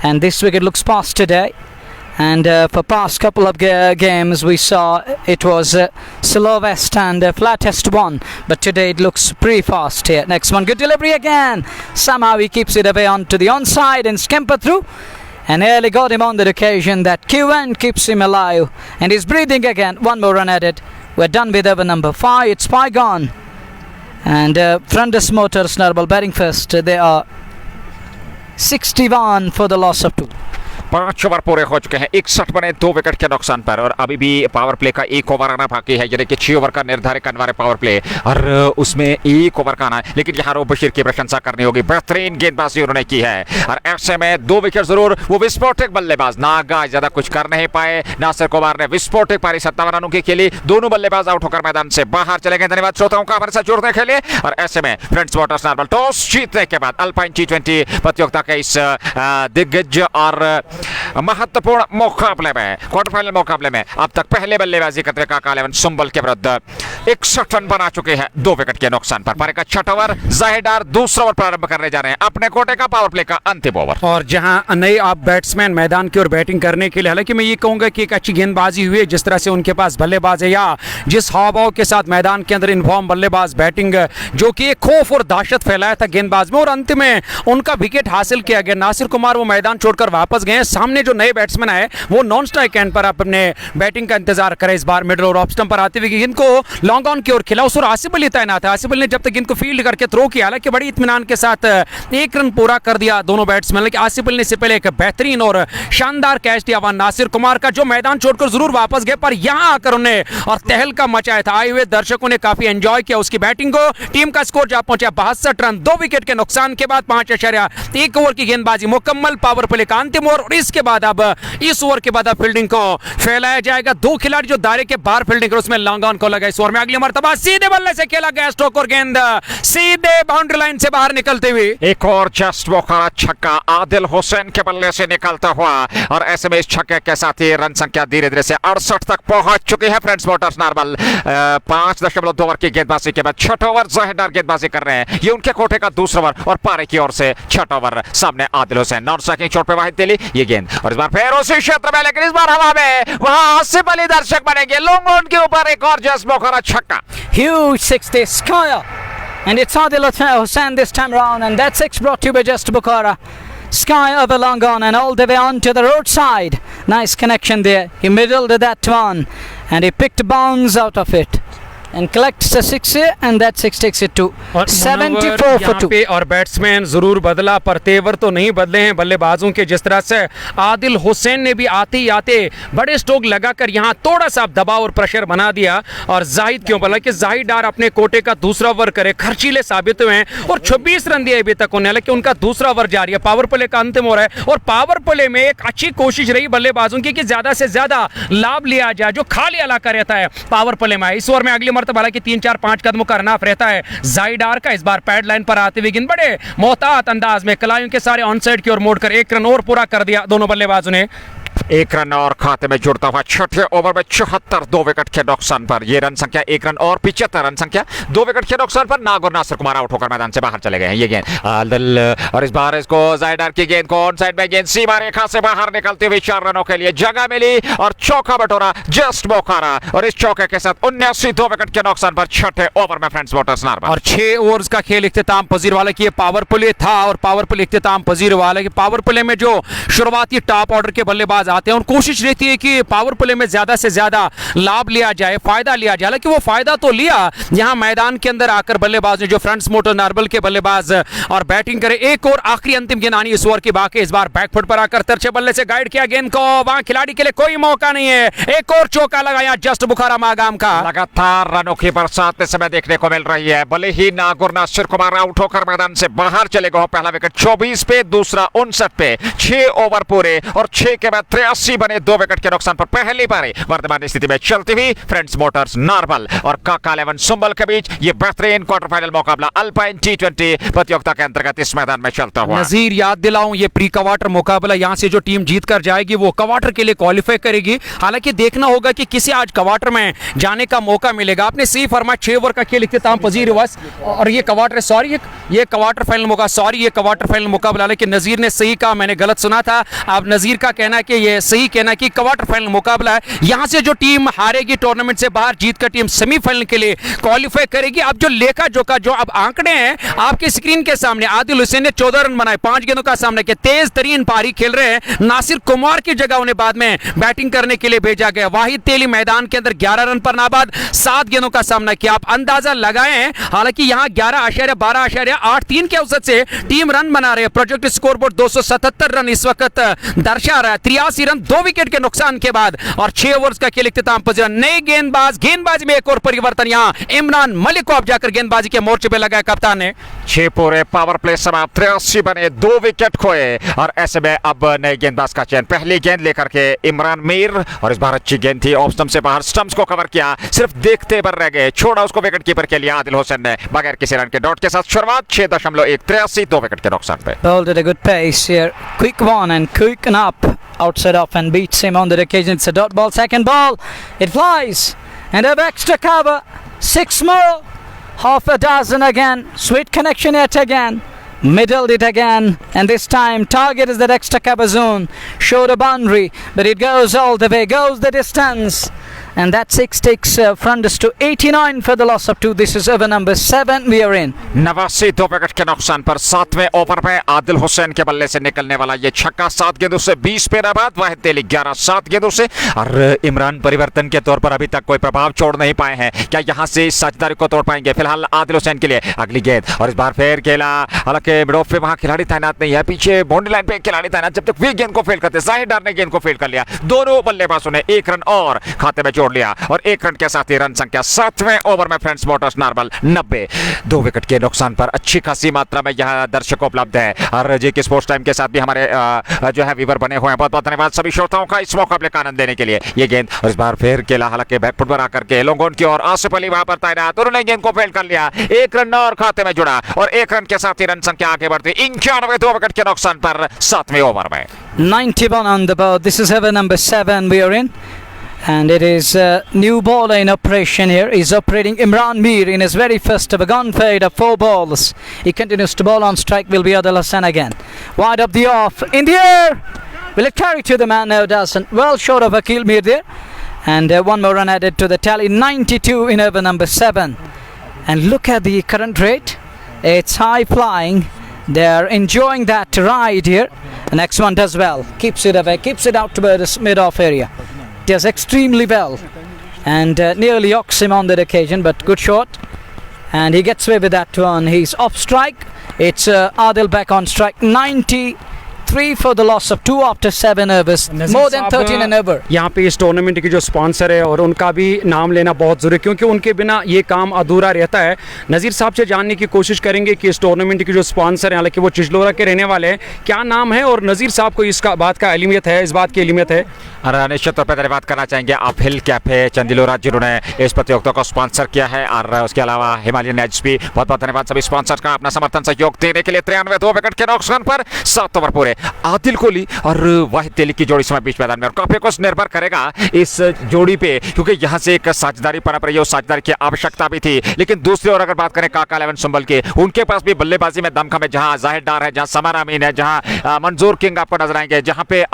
and this wicket looks fast today. And for past couple of games we saw it was slowest and flattest one, but today it looks pretty fast here. Next one, good delivery again. Somehow he keeps it away onto the onside and scamper through. And nearly got him on that occasion. That QN keeps him alive. And he's breathing again. One more run at it. We're done with over number 5. It's Pygon. And Friendus Motors Narabal batting first. They are 61 for the loss of 2. 5 over पूरे हो चुके हैं, 61 बने 2 wicket के नुकसान पर। और अभी भी पावर प्ले का 1 ओवर आना बाकी है, यानी कि 6 ओवर का निर्धारित करने वाले पावर प्ले, और उसमें 1 ओवर का आना है। लेकिन यहाँ रोब बशीर की प्रशंसा करनी होगी, बेहतरीन गेंदबाजी उन्होंने की है। और ऐसे में 2 विकेट जरूर। वो विस्फोटक बल्लेबाज नागा ज्यादा कुछ कर नहीं पाए। नासिर कुमार ने विस्फोटक पारी 57 रनों की खेली, दोनों बल्लेबाज आउट होकर मैदान से बाहर चले गए। धन्यवाद श्रोताओं का हमारे साथ जुड़ने के लिए। और ऐसे में फ्रेंड्स मोटर्स नारबल टॉस जीतने के बाद अल्पाइन T20 प्रतियोगिता के इस दिग्गज और महत्वपूर्ण मुकाबले में, क्वार्टर फाइनल मुकाबले में अब तक पहले बल्लेबाजी करते काका 11 सुंबल के विरुद्ध 61 रन बना चुके हैं 2 विकेट के नुकसान पर। पारी का 6वां ओवर, जाहिदार दूसरा ओवर प्रारंभ करने जा रहे हैं, अपने कोटे का पावर प्ले का अंतिम ओवर। और जहां नए आप बैट्समैन मैदान की ओर बैटिंग करने के लिए, हालांकि मैं ये कहूंगा कि एक अच्छी गेंदबाजी हुई है, जिस तरह से उनके पास बल्लेबाज है या जिस हाव के साथ मैदान के अंदर इन्फॉर्म बल्लेबाज बैटिंग जो कि एक खौफ और दहशत फैलाया था गेंदबाज में, और अंत में उनका विकेट हासिल किया गया। नासिर कुमार वो मैदान छोड़कर वापस गए। सामने जो नए बैट्समैन आए वो नॉन स्ट्राइक एंड पर अपने बैटिंग का इंतजार करें। इस बार मिडिल और ऑफ स्टंप पर आते हुए गेंद को लॉन्ग ऑन की ओर खेला, उस और आसिफ अली तैनात है। आसिफ अली ने जब तक गेंद को फील्ड करके थ्रो किया, हालांकि बड़ी इत्मीनान के साथ 1 रन पूरा कर दिया दोनों बैट्समैन। लेकिन आसिफ अली ने इससे पहले एक बेहतरीन और शानदार कैच दिया वहां नासिर कुमार का, जो मैदान छोड़कर जरूर वापस गए, पर यहां आकर उन्हें और तहलका मचाया था। आए हुए दर्शकों ने काफी एंजॉय किया उसकी बैटिंग को। टीम का स्कोर जा पहुंचा 62 रन 2 विकेट के नुकसान के बाद। 5.1 ओवर की गेंदबाजी मुकम्मल, पावर प्ले का अंतिम ओवर। और इसके बाद अब इस ओवर के बाद फील्डिंग को फैलाया जाएगा। 2 खिलाड़ी जो दायरे के बाहर फील्डिंग कर, उसमें लॉन्ग ऑन को लगा। इस ओवर में अगली मर्तबा सीधे बल्ले से खेला गया स्ट्रोक और गेंद सीधे बाउंड्री लाइन से बाहर निकलते हुए एक और जस्ट बोखारा छक्का आदिल हुसैन के बल्ले से निकलता हुआ। और ऐसे में इस छक्के के साथ ही रन संख्या धीरे धीरे से 68 तक पहुंच चुकी है फ्रेंड्स मोटर्स नारबल। 5.2 ओवर की गेंदबाजी के बाद 6वां ओवर जाहिदार गेंदबाजी कर रहे हैं। ये उनके कोटे का दूसरा ओवर और पारी की ओर से 6वां ओवर। सामने आदिल हुसैन नॉन स्ट्राइकिंग चोट पे वाहिद दिली ये गेंद, और इस बार फिर उसी क्षेत्र में, लेकिन इस बार हवा में, वहां आसिफ अली दर्शक बनेंगे। लॉन्ग ऑन के ऊपर एक और जस्ट बोखारा छक्का, Huge 60 Skyer, and it's Adil Hussain this time round, and that 6 brought to you by Just Bukhara. Sky over long on and all the way on to the roadside. Nice connection there. He middled that one and he picked bounds out of it. And collects the 6 and that 6 takes it to और 74 for 2. पे और batsman जरूर बदला पर तेवर तो नहीं बदले हैं बल्लेबाजों के। जिस तरह से आदिल हुसैन ने भी आते ही आते बड़े स्ट्रोक लगाकर यहाँ थोड़ा सा दबाव और प्रेशर बना दिया और जाहिद क्यों बोला कि जाहिद डार अपने कोटे का दूसरा ओवर करे, खर्चीले साबित हुए हैं और 26 रन दिए अभी तक उन्हें, हालांकि उनका दूसरा ओवर जारी है, पावर प्ले का अंतिम हो रहा है और पावर प्ले में एक अच्छी कोशिश रही बल्लेबाजों की कि ज्यादा से ज्यादा लाभ लिया जाए जो खाली इलाका रहता है पावर प्ले में। इस ओवर में अगली मरतबा हालांकि 3-4-5 कदमों का रनआफ रहता है जाइडार का। इस बार पैड लाइन पर आते हुए गेंद बड़े मोहतात अंदाज में कलाइयों के सारे ऑन साइड की ओर मोड़कर 1 रन और पूरा कर दिया दोनों बल्लेबाजों ने। 1 रन और खाते में जुड़ता हुआ छठे ओवर में 74, 2 विकेट के नुकसान पर ये रन संख्या 1 रन और 75 रन संख्या 2 विकेट के नुकसान पर नागौर नासिर कुमार आउट होकर मैदान से बाहर चले गए हैं। ये गेंद आदिल और इस बार इसको जाइडार की गेंद को ऑन साइड में गेंद सीमा रेखा से बाहर निकलते हुए 4 रनों के लिए जगह मिली और चौका बटोरा जस्ट बोखारा और इस चौके के साथ 79, 2 विकेट के नुकसान पर छठे ओवर में फ्रेंड्स मोटर्स नारबल। और 6 ओवर्स का खेल इख्तिताम पजीर वाला की पावर प्ले था और पावर प्ले इख्तिताम पजीर वाला की पावर प्ले में जो शुरुआती टॉप ऑर्डर के बल्लेबाज आते हैं और कोशिश रहती है कि पावर प्ले में ज्यादा से ज्यादा लाभ लिया जाए, फायदा लिया जाए। हालांकि वो फायदा तो लिया यहां मैदान के अंदर आकर बल्लेबाज ने जो फ्रंट्स मोटर नार्बल के बल्लेबाज और बैटिंग करे। एक और आखिरी अंतिम गेंद आनी इस ओवर की बाकी, इस बार बैकफुट पर आकर तिरछे बल्ले से गाइड किया गेंद को, वहां खिलाड़ी के लिए कोई मौका नहीं है। एक और चौका लगाया जस्ट बुखारा मागाम का। लगातार रनों की बरसात इस समय देखने को मिल रही है। भले ही नागौर नासिर कुमार आउट होकर मैदान से बाहर चले गए, पहला विकेट 24 पे, दूसरा 59 पे, 6 ओवर पूरे और 6 के बाद 83 बने, 2 विकेट के नुकसान पर पहली पारी वर्तमान स्थिति में चलती हुई फ्रेंड्स मोटर्स नारबल और काका 11 सुंबल के बीच ये बेहतरीन क्वार्टर फाइनल मुकाबला अल्पाइन T20 प्रतियोगिता के अंतर्गत इस मैदान में चलता हुआ। नजीर याद दिलाऊं ये प्री क्वार्टर मुकाबला, यहां से जो टीम जीत कर जाएगी वो क्वार्टर के लिए क्वालिफाई करेगी। हालांकि देखना होगा कि किसे आज क्वार्टर में जाने का मौका मिलेगा। आपने सही फरमाया 6 ओवर का खेल इख्तिताम पजीर हुआ और ये क्वार्टर ये क्वार्टर फाइनल मुकाबला, लेकिन नजीर ने सही कहा, मैंने गलत सुना था। अब नजीर का कहना है कि ये सही कहना है कि क्वार्टर फाइनल मुकाबला है, यहां से जो टीम हारेगी टूर्नामेंट से बाहर जीत कर टीम सेमीफाइनल के लिए क्वालिफाई करेगी। अब जो लेखा जोखा जो अब आंकड़े हैं आपके स्क्रीन के सामने, आदिल हुसैन ने 14 रन बनाए 5 गेंदों का सामना किया, तेज तरीन पारी खेल रहे हैं। नासिर कुमार की जगह उन्हें बाद में बैटिंग करने के लिए भेजा गया। वाहिद तेली मैदान के अंदर 11 रन पर नाबाद 7 गेंदों का सामना किया। आप अंदाजा लगाएं, हालांकि यहां 11.12.83 के औसत से टीम रन बना रहे हैं। प्रोजेक्ट स्कोरबोर्ड 277 रन इस वक्त दर्शा रहा है, 83 रन 2 विकेट के नुकसान के बाद और 6 ओवर्स का खेल इख्तिताम पजीर। नए गेंदबाजी में एक और परिवर्तन, यहां इमरान मलिक को अब जाकर गेंदबाजी के मोर्चे पे लगाया कप्तान ने। 6 पूरे पावर प्ले समाप्त, 83 बने, 2 विकेट खोए और ऐसे में अब नए गेंदबाज का चयन। पहली गेंद लेकर के इमरान मीर और इस बार अच्छी गेंद थी, ऑफ स्टंप से बाहर, स्टंप्स को कवर किया, सिर्फ देखते पर रह गए, छोड़ा उसको विकेट कीपर के लिए आदिल हुसैन ने बगैर किसी रन के डॉट के साथ। शुरुआत 6.183, 2 विकेट के नुकसान पे। Bowled at a good pace here, quick one and quick and up, outside off and beats him on that occasion. It's a dot ball, second ball, it flies and a extra cover, 6 more, half a dozen again, sweet connection yet again, middled it again, and this time target is that extra cover zone, showed a boundary but it goes all the way, goes the distance, and that 6 takes front us to 89 for the loss of 2. This is over number 7 we are in. 89, 2 wicket के नुकसान पर 7वें over में आदिल हुसैन के बल्ले से निकलने वाला ये छक्का 7 गेंदों से 20 पे नाबाद, वाहिद तेली 11 7 गेंदों से और इमरान परिवर्तन के तौर पर अभी तक कोई प्रभाव छोड़ नहीं पाए हैं। क्या यहां से इस साझेदारी को तोड़ पाएंगे? फिलहाल आदिल हुसैन के लिए अगली गेंद और इस बार फिर खेला, हालांकि मिड ऑफ पे वहां खिलाड़ी तैनात नहीं है, पीछे बाउंड्री लाइन पे खिलाड़ी तैनात, जब तक वे गेंद को फेल करते जाहिद डार ने गेंद को फेल कर लिया। दोनों बल्लेबाजों ने 1 रन और खाते में जोड़ लिया और 1 रन के साथ ही रन संख्या 7वें ओवर में फ्रेंड्स मोटर्स नारबल 90, 2 विकेट के नुकसान पर अच्छी खासी मात्रा में यह दर्शक उपलब्ध है और जेके स्पोर्ट्स टाइम के साथ भी हमारे जो है व्यूअर बने हुए हैं। बहुत बहुत धन्यवाद सभी श्रोताओं का इस मुकाबले का आनंद लेने के लिए। ये गेंद और इस बार फिर खेला, हालांकि बैकफुट पर आकर के लोगों की और आसिफ अली वहां पर तैनात, उन्होंने गेंद को फेल कर लिया, 1 रन और खाते में जुड़ा और 1 रन के साथ ही रन संख्या आगे बढ़ती 91, 2 विकेट के नुकसान पर 7वें ओवर में। 91 on the board. This is over number 7 we are in. And it is a new bowler in operation here. He's operating Imran Mir in his very first ever gone fade of 4 balls. He continues to bowl on strike, will be Adil Hassan again. Wide up the off, in the air. Will it carry to the man? No, it doesn't. Well short of Akil Mir there. And 1 more run added to the tally. 92 in over number 7. And look at the current rate. It's high flying. They're enjoying that ride here. The next one does well. Keeps it away, keeps it out toward the mid-off area. Does extremely well. And nearly yokes him on that occasion, but good shot. And he gets away with that one. He's off strike. It's Adil back on strike. 93 for the loss of 2 after 7 overs. More than 13 an over. यहाँ पे इस tournament की जो sponsor है और उनका भी नाम लेना बहुत ज़रूरी है, क्योंकि उनके बिना ये काम अधूरा रहता है। नज़ीर साहब से जानने की कोशिश करेंगे कि इस टूर्नामेंट की जो स्पॉन्सर है, हालांकि वो चिचलोरा के रहने वाले हैं, क्या नाम है और नज़ीर साहब को इसका बात का इल्मियत है, इस बात की इल्मियत है? और निश्चित तौर पर धन्यवाद करना चाहेंगे आप हिल कैफे चंदिलोरा जिन्होंने इस प्रतियोगिता को स्पॉन्सर किया है, और उसके अलावा हिमालयन एज भी बहुत बहुत धन्यवाद सभी स्पॉन्सर का अपना समर्थन सहयोग देने के लिए। 93 2 विकेट के नुकसान पर 7 ओवर पूरे। आदिल कोहली और वाहिद तेली की जोड़ी समय बीच मैदान में, और काफी कुछ निर्भर करेगा इस जोड़ी पे, क्योंकि यहाँ से एक साझेदारी पनप रही है, उस साझेदारी की आवश्यकता भी थी। लेकिन दूसरी ओर अगर बात करें काका 11 संभल के, उनके पास भी बल्लेबाजी में दमखम है, जहां जाहिद डार है, जहां समर अमीन है, जहां मंजूर किंग आपको नजर आएंगे, जहां पे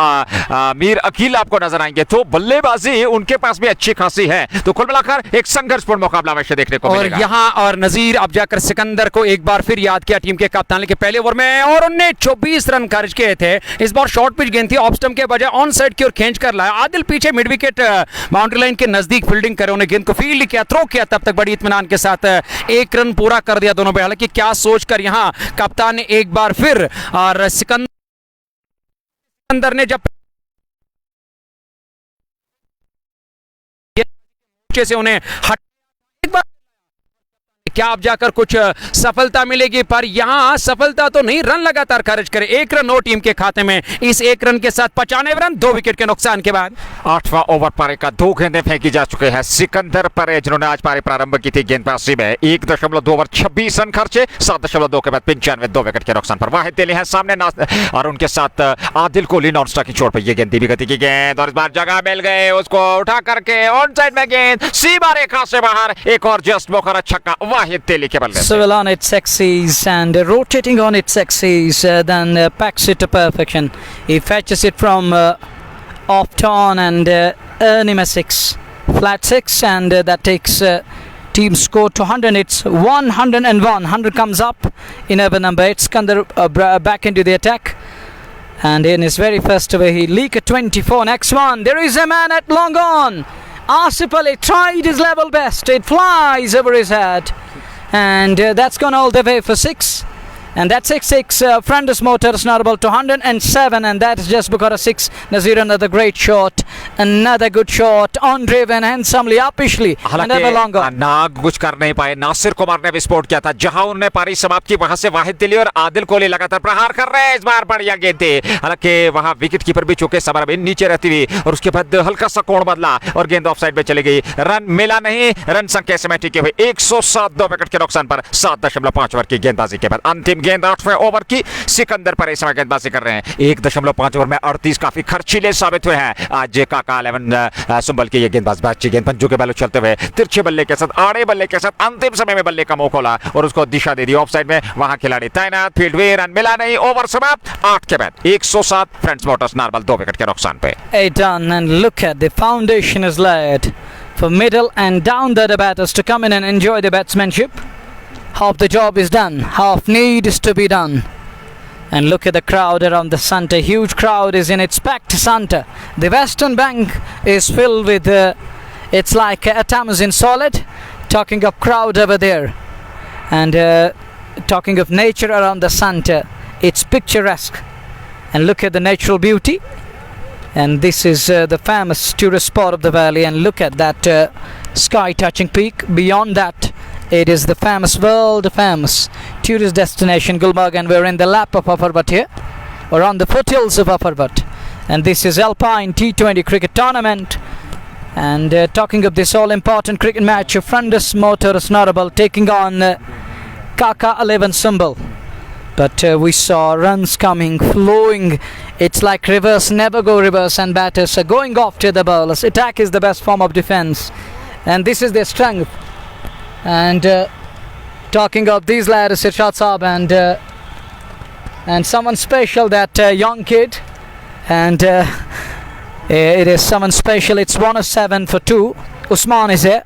मीर अकील आपको नजर आएंगे, तो बल्लेबाजी उनके पास भी अच्छी खासी है। तो कुल मिलाकर एक संघर्षपूर्ण मुकाबला अवश्य देखने को मिलेगा। और यहाँ और नजीर अब जाकर सिकंदर को एक बार फिर याद किया टीम के कप्तान के पहले ओवर में, और उन्हें 24 रन खर्च किए थे। इस बार शॉर्ट पिच गेंद थी, ऑफ स्टंप के बजाय ऑन साइड की ओर खींच कर लाया। आदिल पीछे मिड विकेट बाउंड्री लाइन के नजदीक फील्डिंग करे, उन्हें गेंद को फील्ड किया, थ्रो किया, तब तक बड़ी इत्मीनान के साथ 1 रन पूरा कर दिया दोनों पे। हालांकि क्या सोचकर यहाँ कप्तान ने एक बार फिर, और सिकंदर ने जब से उन्हें हट, एक बार क्या अब जाकर कुछ सफलता मिलेगी, पर यहां सफलता तो नहीं, रन लगातार खर्च करे। 1 रन 9 टीम के खाते में, इस 1 रन के साथ 95 रन 2 विकेट के नुकसान के बाद। 8वां ओवर पारी का 2 गेंदें फेंकी जा चुके हैं। सिकंदर परे जिन्होंने आज पारी प्रारंभ की थी गेंदबाजी में, 1.2 ओवर 26 रन खर्चे, 7.2 के बाद 95 2 विकेट के नुकसान पर। वाहिद तेली है सामने और उनके साथ आदिल कोहली नॉन स्ट्राइक की चोट पर। यह गेंद धीमी गति की गेंद, और इस बार जगह मिल गए, उसको उठा करके ऑन साइड में गेंद सीमा रेखा से बाहर, एक और जस्ट मौका छक्का वाहिद तेली के बल्ले। So well on its axis and rotating on its axis, then packs it to perfection. He fetches it from off turn and earn him a 6, flat 6, and that takes team score to 100. It's 101. 100 comes up in over number 8. Skandar back into the attack, and in his very first over he leak a 24. Next one, there is a man at long on. Asif Ali tried his level best. It flies over his head. And that's gone all the way for 6, and that's 6-6. Friendless Motors Narwhal to 107, and that is just because of 6. Nazir, another great shot, another good shot, on driven handsomely, upishly, never longer. ना कुछ कर नहीं पाए, नासिर कुमार ने विस्फोट किया था, जहां उन्होंने पारी समाप्त की, वहां से वाहिद तेली और आदिल कोहली लगातार प्रहार कर रहे हैं। इस बार बढ़िया गेंद थी, हालांकि वहां विकेट कीपर भी चुके, समर अमीन नीचे रहती हुई, और उसके बाद हल्का सा कोण बदला और गेंद ऑफ साइड में चली गई। रन मिला नहीं, रन संख्या से टिके हुए 107 2 विकेट के नुकसान पर 7.5 ओवर की गेंदबाजी के बाद। अंतिम गेंद 8वें ओवर की, सिकंदर पर इस समय गेंदबाजी कर रहे हैं। 1.5 ओवर में 38 काफी खर्चीले साबित हुए हैं आज काका 11 संभल के। ये गेंदबाज अच्छी गेंद पंजों के बल्ले चलते हुए, तिरछे बल्ले के साथ, आड़े बल्ले के साथ अंतिम समय में बल्ले का मुंह खोला और उसको दिशा दे दी ऑफ साइड में। वहां खिलाड़ी तैनात, फील्ड वे, रन मिला नहीं, ओवर समाप्त। 8 के बाद 107, फ्रेंड्स मोटर्स नारवल 2 विकेट के नुकसान पे। Done, and look at the foundation is laid for middle and down the batters to come in and enjoy the batsmanship. Half the job is done, half needs to be done. And look at the crowd around the centre. Huge crowd is in its packed centre. The western bank is filled with it's like a Tamazin solid. Talking of crowd over there, and talking of nature around the centre, it's picturesque. And look at the natural beauty. And this is the famous tourist spot of the valley, and look at that sky touching peak. Beyond that, it is the famous, world famous tourist destination Gulmarg, and we're in the lap of Upperbut here, or on the foothills of Upperbut. And this is Alpine T20 cricket tournament. And talking of this all important cricket match, Friendless Motors Narwhal taking on Kaka 11 Sumbul. But we saw runs coming, flowing. It's like reverse, never go reverse, and batters are going off to the bowlers. Attack is the best form of defense, and this is their strength. And talking of these lads, Irshad Saab, and someone special, that young kid, and it is someone special. It's 107 for 2. Usman is here.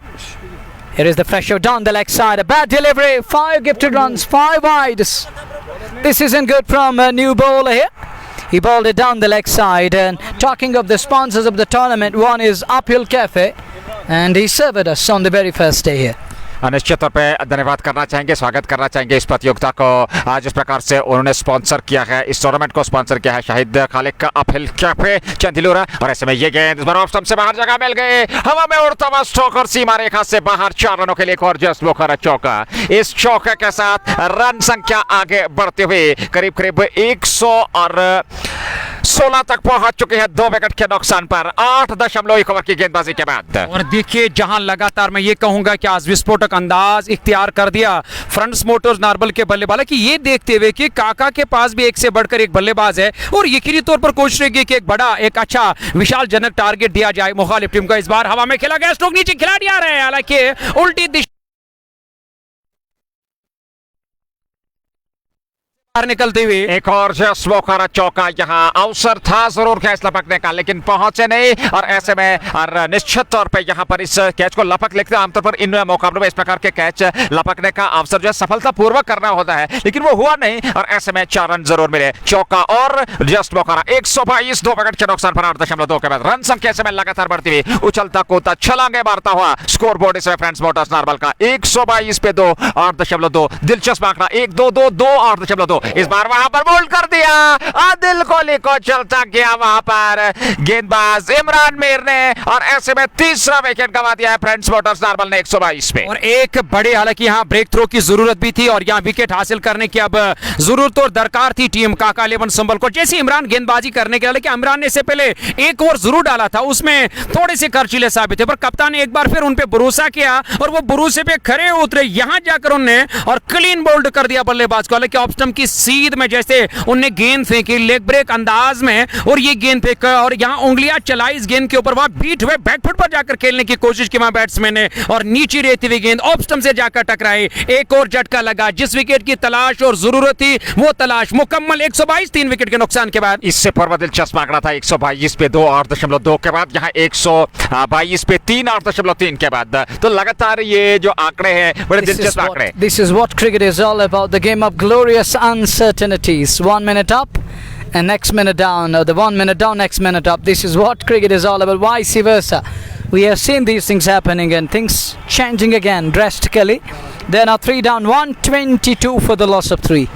Here is the pressure down the leg side. A bad delivery. 5 gifted runs. 5 wides. This isn't good from a new bowler here. He bowled it down the leg side. And talking of the sponsors of the tournament, one is Uphill Cafe, and he served us on the very first day here. निश्चित तौर पे धन्यवाद करना चाहेंगे, स्वागत करना चाहेंगे इस प्रतियोगिता को। आज इस प्रकार से उन्होंने स्पॉन्सर किया है, इस टूर्नामेंट को स्पॉन्सर किया है शाहिद खालिक का अपहिल कैफे चंदिलूरा। और ऐसे में ये गेंद इस बार ऑफ स्टंप से बाहर जगह मिल गए, हवा में उड़ता हुआ स्ट्रोक और सीमा रेखा से बाहर 4 रनों के लिए एक और जस्ट मुखर चौका। इस चौके के साथ रन संख्या आगे बढ़ते हुए करीब करीब 116 तक पहुंच चुके हैं 2 विकेट के नुकसान पर 8.1 ओवर की गेंदबाजी के बाद। और देखिए जहां लगातार मैं ये कहूंगा कि आज विस्फोटक अंदाज इख्तियार कर दिया फ्रंट्स मोटर्स नार्बल के बल्लेबाज कि ये देखते हुए कि काका के पास भी एक से बढ़कर एक बल्लेबाज है और यकीनी तौर पर कोशिश रहेगी कि एक बड़ा एक अच्छा विशाल जनक टारगेट दिया जाए मुखालिफ टीम को। इस बार हवा में खेला गया, स्ट्रोक नीचे खिलाड़ी आ रहे हैं, हालांकि उल्टी दिशा निकलते हुए एक और जस्ट मुखर चौका। यहाँ अवसर था जरूर कैच लपकने का, लेकिन पहुंचे नहीं। और ऐसे में और निश्चित तौर पे यहाँ पर इस कैच को लपक लेते हैं। आमतौर पर इन मुकाबलों में इस प्रकार के कैच लपकने का अवसर जो है सफलतापूर्वक करना होता है, लेकिन वो हुआ नहीं। और ऐसे में 4 रन जरूर मिले, चौका और जस्ट मुखर। 122 2 विकेट के नुकसान पर 8.2 के बाद रन संख्या से में लगातार बढ़ती हुई उछलता कूदता छलांगे मारता हुआ स्कोर बोर्ड इसमें फ्रेंड्स मोटर्स नार्बल का 122 पे 2 8.2। दिलचस्प आंकड़ा 1-2-2-2 8.2। इस बार वहां पर बोल्ड कर दिया, आदिल कोहली को चलता गया वहां पर गेंदबाज इमरान मीर ने। और ऐसे में तीसरा विकेट गंवा दिया है फ्रेंड्स मोटर्स नार्बल ने 122 पे। और एक बड़े हालांकि यहां ब्रेक थ्रो की जरूरत भी थी और यहां विकेट हासिल करने की अब जरूरत और दरकार थी टीम काका 11 संभल को। जैसे इमरान गेंदबाजी करने के लिए, लेकिन इमरान ने इससे पहले एक ओवर जरूर डाला था, उसमें थोड़े से खर्चीले साबित थे, पर कप्तान ने एक बार फिर उन पे भरोसा किया और वो भरोसे पे खड़े उतरे। यहां जाकर उन्होंने और क्लीन बोल्ड कर दिया बल्लेबाज को, हालांकि ऑफ स्टंप की सीध में जैसे उनने गेंद फेंकी लेग ब्रेक अंदाज में और ये गेंद फेंक और यहां उंगलियां चलाई इस गेंद के ऊपर, वहां बीट हुए बैकफुट पर जाकर खेलने की कोशिश की वहां बैट्समैन ने और नीचे रहती हुई गेंद ऑफ स्टंप से जाकर टकराई। एक और झटका लगा, जिस विकेट की तलाश और जरूरत थी वो तलाश मुकम्मल। 122 3 विकेट के नुकसान के बाद। इससे पूर्व दिलचस्प आंकड़ा था 122 पे 2 8.2 के बाद, यहाँ 122 पे 3 8.3 के बाद। तो लगातार ये जो आंकड़े हैं बड़े दिलचस्प आंकड़े। This is what cricket is all about, the game of glorious uncertainties. 1 minute up and next minute down, or the 1 minute down, next minute up. This is what cricket is all about, vice versa. We have seen these things happening and things changing again drastically. They are now 3 down, 122 for the loss of 3.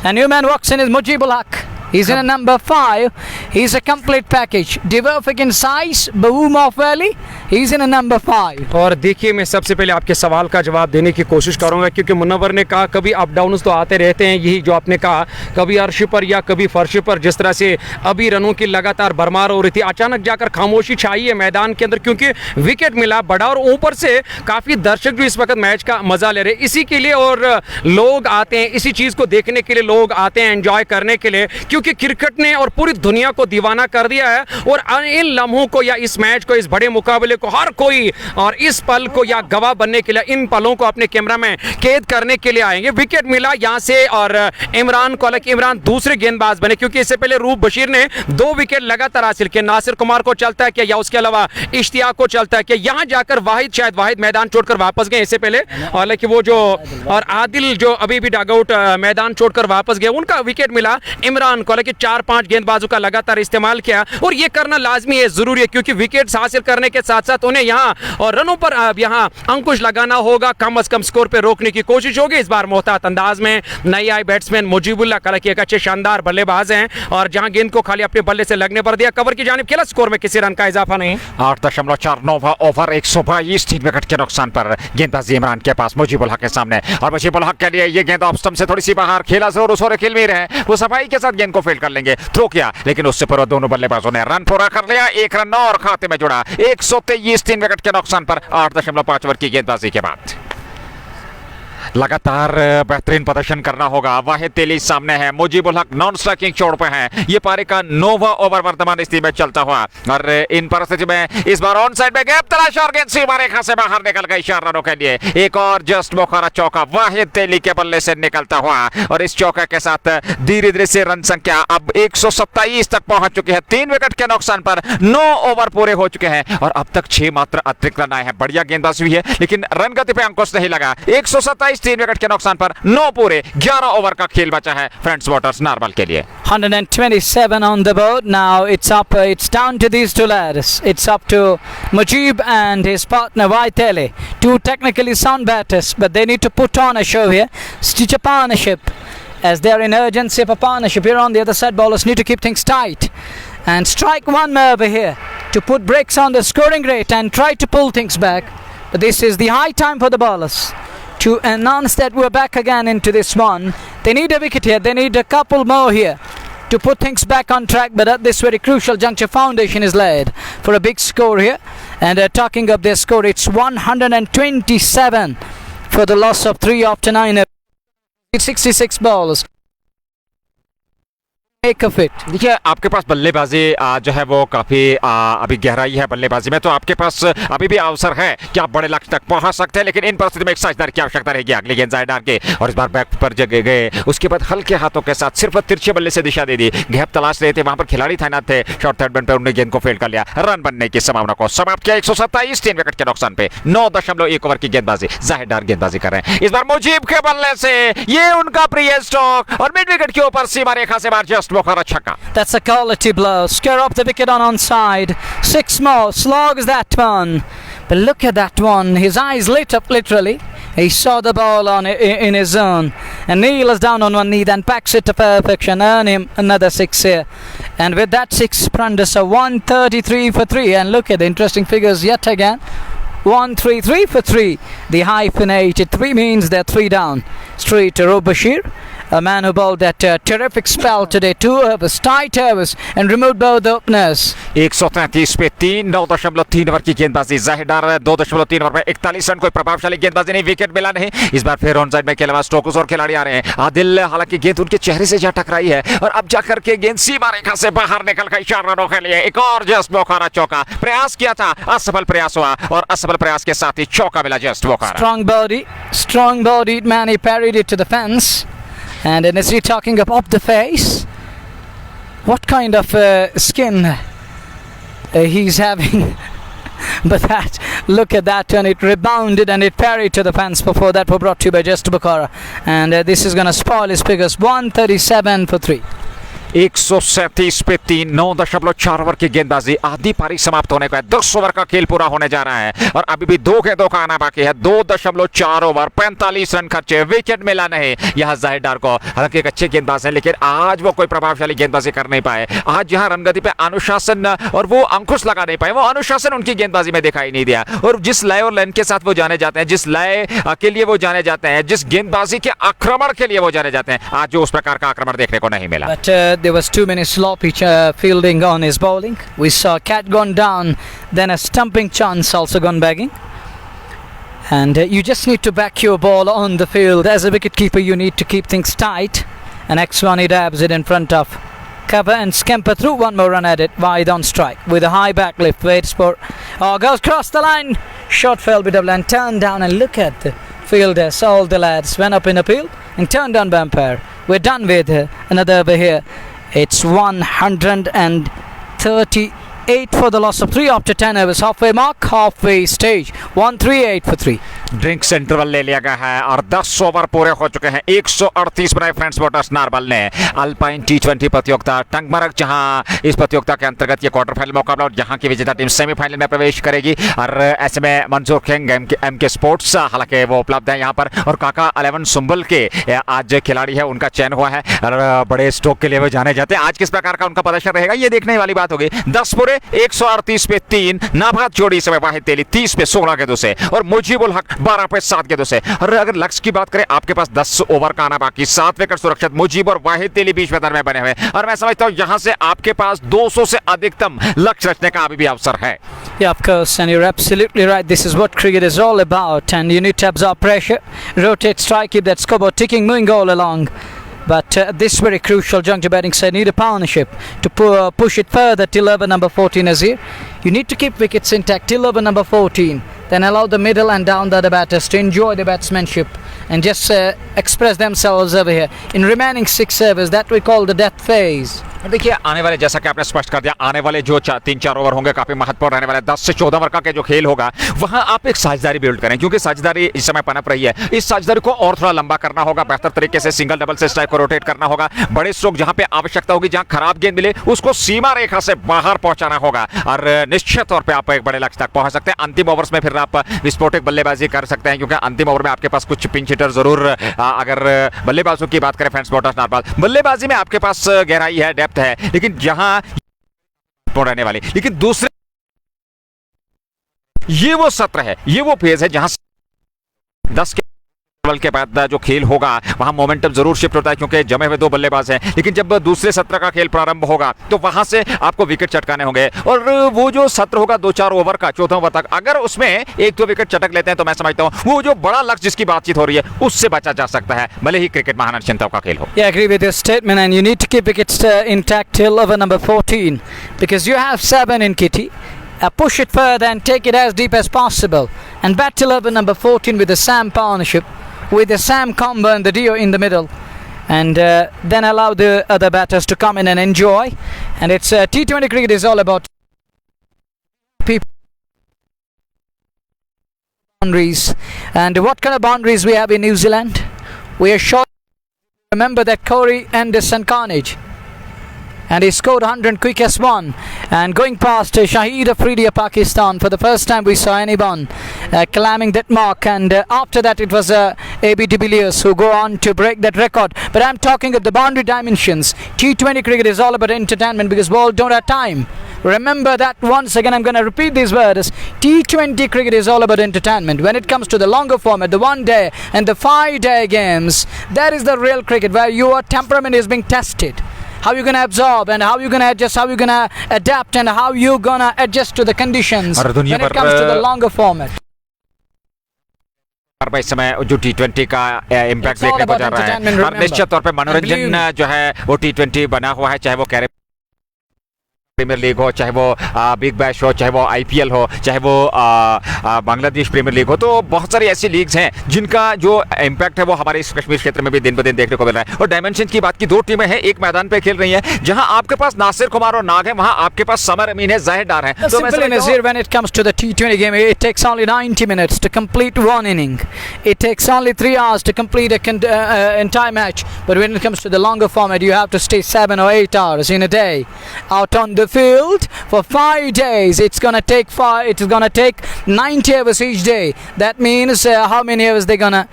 A new man walks in is Mujibul Haq. He's in a number 5. He's a complete package. Diverfic in size, boom of valley. He's in a number 5. और देखिए मैं सबसे पहले आपके सवाल का जवाब देने की कोशिश करूंगा, क्योंकि मुनव्वर ने कहा कभी अप डाउन तो आते रहते हैं, यही जो आपने कहा कभी अर्श पर या कभी फर्श पर, जिस तरह से अभी रनों की लगातार भरमार हो रही थी, अचानक जाकर खामोशी छाई है मैदान के अंदर क्योंकि विकेट मिला बड़ा और ऊपर से काफ़ी दर्शक भी इस वक्त मैच का मजा ले रहे हैं। इसी के लिए और लोग आते हैं, इसी चीज़ को देखने के लिए लोग आते हैं, एंजॉय करने के लिए, क्योंकि क्रिकेट ने और पूरी दुनिया को दीवाना कर दिया है। और इन लम्हों को या इस मैच को, इस बड़े मुकाबले को हर कोई और इस पल को या गवाह बनने के लिए, इन पलों को अपने कैमरा में कैद करने के लिए आएंगे। विकेट मिला यहां से और इमरान को, हालांकि इमरान दूसरे गेंदबाज बने क्योंकि इससे पहले रूप बशीर ने 2 विकेट लगातार हासिल किए। नासिर कुमार को चलता है क्या, या उसके अलावा इश्तियाक को चलता है क्या, यहां जाकर वाहिद शायद वाहिद मैदान छोड़कर वापस गए इससे पहले, हालांकि वो जो और आदिल जो अभी भी डगआउट मैदान छोड़कर वापस गए, उनका विकेट मिला इमरान को। हालांकि 4-5 गेंदबाजों का लगातार इस्तेमाल किया और ये करना लाजमी है, जरूरी है, क्योंकि विकेट हासिल करने के साथ साथ उन्हें यहां और रनों पर यहां अंकुश लगाना होगा, कम से कम स्कोर पे रोकने की कोशिश होगी। इस बार मोहतात अंदाज में नई आए बैट्समैन मुजीबुल्लाह, हालांकि एक अच्छे शानदार बल्लेबाज हैं और जहां गेंद को खाली अपने बल्ले से लगने पर दिया, कवर की जानिब खेला, स्कोर में किसी रन का इजाफा नहीं। 8.49 ओवर 122 3 विकेट के नुकसान पर गेंदबाजी इमरान के पास मुजीबुल हक के सामने। और मुजीबुल हक के लिए ये गेंद ऑफ स्टंप से थोड़ी सी बाहर, खेला जरूर उस खेलमीर है, वो सफाई के साथ गेंद को फील्ड कर लेंगे, थ्रो किया, लेकिन उससे पूर्व दोनों बल्लेबाजों ने रन पूरा कर लिया। 1 रन और खाते में जुड़ा। 123 3 विकेट के नुकसान पर 8.5 ओवर की गेंदबाजी के बाद लगातार बेहतरीन प्रदर्शन करना होगा। वाहिद तेली सामने है, मुजीबुल हक नॉन स्ट्राइकिंग छोड़ पे है। ये पारी का 9वां ओवर वर्तमान स्थिति में चलता हुआ और इन परिस्थिति में इस बार ऑन साइड में गैप तलाश और गेंद सीमा रेखा से बाहर निकल गई 4 रनों के लिए। एक और जस्ट मुखरा चौका वाहिद तेली के बल्ले से निकलता हुआ और इस चौका के साथ धीरे धीरे से रन संख्या अब 127 तक पहुंच चुकी है। 3 विकेट के नुकसान पर 9 ओवर पूरे हो चुके हैं और अब तक 6 मात्र अतिरिक्त रन आए हैं। बढ़िया गेंदबाजी हुई है लेकिन रन गति पे अंकुश नहीं लगा। 127 3 विकेट के नुकसान पर 9 पूरे 11 ओवर का खेल बचा है फ्रेंड्स वाटर्स नारबल के लिए। 127 on the board. Now it's down to these two lads. It's up to Mujib and his partner Vaitele, two technically sound batters, but they need to put on a show here, stitch a partnership, as they're in urgency of a partnership. Here on the other side, bowlers need to keep things tight and strike one more over here to put brakes on the scoring rate and try to pull things back. But this is the high time for the bowlers to announce that we're back again into this one. They need a wicket here, they need a couple more here to put things back on track, but at this very crucial juncture, foundation is laid for a big score here. And talking of their score, it's 127 for the loss of 3 after 9. 66 balls. Make of it. देखिए आपके पास बल्लेबाजी जो है वो काफी अभी गहराई है बल्लेबाजी में, तो आपके पास अभी भी अवसर है कि आप बड़े लक्ष्य तक पहुंच सकते हैं, लेकिन इन परिस्थिति में एक साझेदार की आवश्यकता रहेगी अगली गेंद जायदार के। और इस बार बैक पर जगह गए, उसके बाद हल्के हाथों के साथ सिर्फ तिरछे बल्ले से दिशा दे दी, गैप तलाश रहे थे, वहां पर खिलाड़ी तैनात थे, शॉर्ट थर्ड बैन पर उन्होंने गेंद को फील्ड कर लिया, रन बनने की संभावना को समाप्त किया 127 3 विकेट के नुकसान पे। 9.1 ओवर की गेंदबाजी, जाहिरदार गेंदबाजी कर रहे हैं इस बार मुजीब के बल्ले से, ये उनका प्रिय स्ट्रोक और मिड विकेट के ऊपर सीमा रेखा से बार जस्ट बुखारा छक्का। That's a quality blow. Scare up the wicket on onside. 6 more. Slogs that one. But look at that one. His eyes lit up literally. He saw the ball in his zone and kneels down on one knee, then packs it to perfection. Earn him another 6 here. And with that 6, Prandus a 133 for 3. And look at the interesting figures yet again. 133 for 3. The hyphenated 3 means they're 3 down. Straight to Rob Bashir, a man who bowled that terrific spell today. 2 overs, tight overs, and removed both the openers. 133 पे 3, 9.3 over की गेंदबाजी, जाहिरदार 2.3 over में 41 run, कोई प्रभावशाली गेंदबाजी नहीं, wicket मिला नहीं। इस बार फिर ऑन साइड में खेलवा स्टोक्स और खिलाड़ी आ रहे हैं। आदिल, हालांकि गेंद उनके चेहरे से जा टकराई है और अब जाकर के गेंद सीमा रेखा से बाहर निकल गई। 4 रनों के लिए एक और जस्ट बोखारा चौका, प्रयास किया था, असफल प्रयास हुआ और असफल प्रयास के साथ ही चौका मिला just Bokhara. Strong bodied man, he parried it to the fence. And then is he talking up the face? What kind of skin he's having? But that, look at that, and it rebounded and it parried to the fence. Before that were brought to you by Just Bukhara. And this is going to spoil his figures. 137 for 3. 137 पे 3, 9.4 over की गेंदबाजी, आधी पारी समाप्त होने को है, 10 over का खेल पूरा होने जा रहा है और अभी भी 2 गेंदों का आना बाकी है। 2.4 ओवर, 45 रन खर्चे, विकेट मिला नहीं। यह जाहिरदार को, हालांकि एक अच्छे गेंदबाज है, लेकिन आज वो कोई प्रभावशाली गेंदबाजी कर नहीं पाए। आज यहाँ रनगति पे अनुशासन और वो अंकुश लगा नहीं पाए, वो अनुशासन उनकी गेंदबाजी में दिखाई नहीं दिया। और जिस लय और लाइन के साथ वो जाने जाते हैं, जिस लय के लिए वो जाने जाते हैं, जिस गेंदबाजी के आक्रमण के लिए वो जाने जाते हैं, आज जो उस प्रकार का आक्रमण देखने को नहीं मिला। There was too many sloppy fielding on his bowling. We saw Cat gone down, then a stumping chance also gone begging. And you just need to back your ball on the field. As a wicketkeeper, you need to keep things tight. And X1, he dabs it in front of cover and scamper through. One more run at it, wide on strike with a high back lift. Waits for, goes across the line. Shot fell bit and turned down, and look at the fielders. All the lads went up in appeal and turned down by umpire. We're done with another over here. It's 138 for the loss of 3 after 10 overs. Halfway mark, halfway stage. 138 for 3. Drinks interval ले लिया गया है और 10 over पूरे हो चुके हैं। 138 बनाए फ्रेंड्स वाटर्स नारबल ने। अल्पाइन T20 प्रतियोगिता टंगमरग, जहां इस प्रतियोगिता के अंतर्गत ये क्वार्टर फाइनल मुकाबला और जहां की विजेता टीम सेमीफाइनल में प्रवेश करेगी। और ऐसे में मंजूर किंग MK स्पोर्ट्स, हालांकि वो उपलब्ध है यहाँ पर, और काका 11 सुंबल के आज खिलाड़ी है, उनका चयन हुआ है और बड़े स्ट्रोक के लिए वो जाने जाते हैं। आज किस प्रकार का उनका प्रदर्शन रहेगा ये देखने वाली बात होगी। 10 पूरे 138 पे 3, नाबाद जोड़ी समय वाहिद तेली 30 पे 16 गेंदों से और मुजीबुल हक 12 पे 7 गेंदों से। और अगर लक्ष्य की बात करें, आपके पास 10 ओवर का आना बाकी, 7 विकेट सुरक्षित, मुजीब और वाहिद तेली बीच मैदान में बने हुए, और मैं समझता हूं यहां से आपके पास 200 से अधिकतम लक्ष्य रचने का अभी भी अवसर है। Yeah, of course, and you're absolutely right. This is what cricket is all about, and you need to absorb pressure, rotate, strike, keep that scoreboard ticking, moving all along. But this very crucial juncture, batting side need a partnership to push it further till over number 14 is here. You need to keep wickets intact till over number 14. Then allow the middle and down the other batters to enjoy the batsmanship and just express themselves over here. In remaining 6 overs, that we call the death phase. देखिए आने वाले, जैसा कि आपने स्पष्ट कर दिया, आने वाले जो 3-4 ओवर होंगे काफी महत्वपूर्ण रहने वाले, 10 से 14 ओवर का जो खेल होगा वहां आप एक साझेदारी बिल्ड करें, क्योंकि साझेदारी इस समय पनप रही है। इस साझेदारी को और थोड़ा लंबा करना होगा, बेहतर तरीके से सिंगल डबल से स्ट्राइक को रोटेट करना होगा, बड़े स्ट्रोक जहां पे आवश्यकता होगी, जहां खराब गेंद मिले उसको सीमा रेखा से बाहर पहुंचाना होगा, और निश्चित तौर पर आप एक बड़े लक्ष्य तक पहुंच सकते हैं। अंतिम ओवर्स में फिर आप विस्फोटक बल्लेबाजी कर सकते हैं, क्योंकि अंतिम ओवर में आपके पास कुछ पिंच हिटर जरूर, अगर बल्लेबाजों की बात करें, फ्रेंड्स बॉटर्स नारपाल, बल्लेबाजी में आपके पास गहराई है, डेप्थ है, लेकिन जहां रहने वाली, लेकिन दूसरे ये वो सत्र है, ये वो फेज है जहां 10 के ओवर के बाद जो खेल होगा वहां मोमेंटम जरूर शिफ्ट होता है, क्योंकि जमे हुए 2 बल्लेबाज हैं, लेकिन जब दूसरे सत्र का खेल प्रारंभ होगा तो वहां से आपको विकेट चटकाने होंगे, और वो जो सत्र होगा 2-4 ओवर का, 14 ओवर तक, अगर उसमें 1-2 विकेट चटक लेते हैं तो मैं समझता हूं वो जो बड़ा लक्ष्य जिसकी बातचीत हो रही है उससे बचा जा सकता है, भले ही क्रिकेट महानिश्चिंतों का खेल हो। Yeah, I agree with your statement, and you need to keep wickets intact till over number 14, because you have 7 in kitty. Push it further and take it as deep as possible, and bat till over number 14 with the Sam partnership, with the Sam combo and the Dio in the middle, and then allow the other batters to come in and enjoy. And it's T20 cricket is all about people boundaries, and what kind of boundaries we have in New Zealand? We are short. Remember that Corey Anderson carnage, and he scored 100 quickest one, and going past Shahid Afridi of Pakistan, for the first time we saw anyone climbing that mark, and after that it was AB de Villiers who go on to break that record. But I'm talking of the boundary dimensions. T20 cricket is all about entertainment, because world don't have time. Remember that. Once again I'm going to repeat these words. T20 cricket is all about entertainment. When it comes to the longer format, the 1 day and the 5-day games, that is the real cricket, where your temperament is being tested. How you gonna absorb, and how you gonna adjust, how you gonna adapt, and how you gonna adjust to the conditions when it comes to the longer format. इस समय जो T20 का impact देखने को जा रहा है, और निश्चित तौर पे मनोरंजन जो है वो T20 बना हुआ है, चाहे वो प्रीमियर लीग हो, चाहे वो बिग बैश हो, चाहे वो IPL हो, चाहे वो बांग्लादेश प्रीमियर लीग हो, तो बहुत सारी ऐसी लीग्स हैं जिनका जो इम्पैक्ट है वो हमारे इस कश्मीर क्षेत्र में भी दिन ब दिन देखने को मिल रहा है। और डायमेंशन की बात की, 2 टीमें हैं, एक मैदान पे खेल रही हैं, जहां आपके पास नासिर कुमार और नाग है, वहां आपके पास समर अमीन है, जाहिर डार है। So Nazir, when it comes to the T20 game, it takes only 90 minutes to complete one inning. It takes only 3 hours to complete an entire match. But when it comes to the longer format, you have to stay 7 or 8 hours in a day out on the field for 5 days. It's gonna take 90 hours each day. That means how many hours they're gonna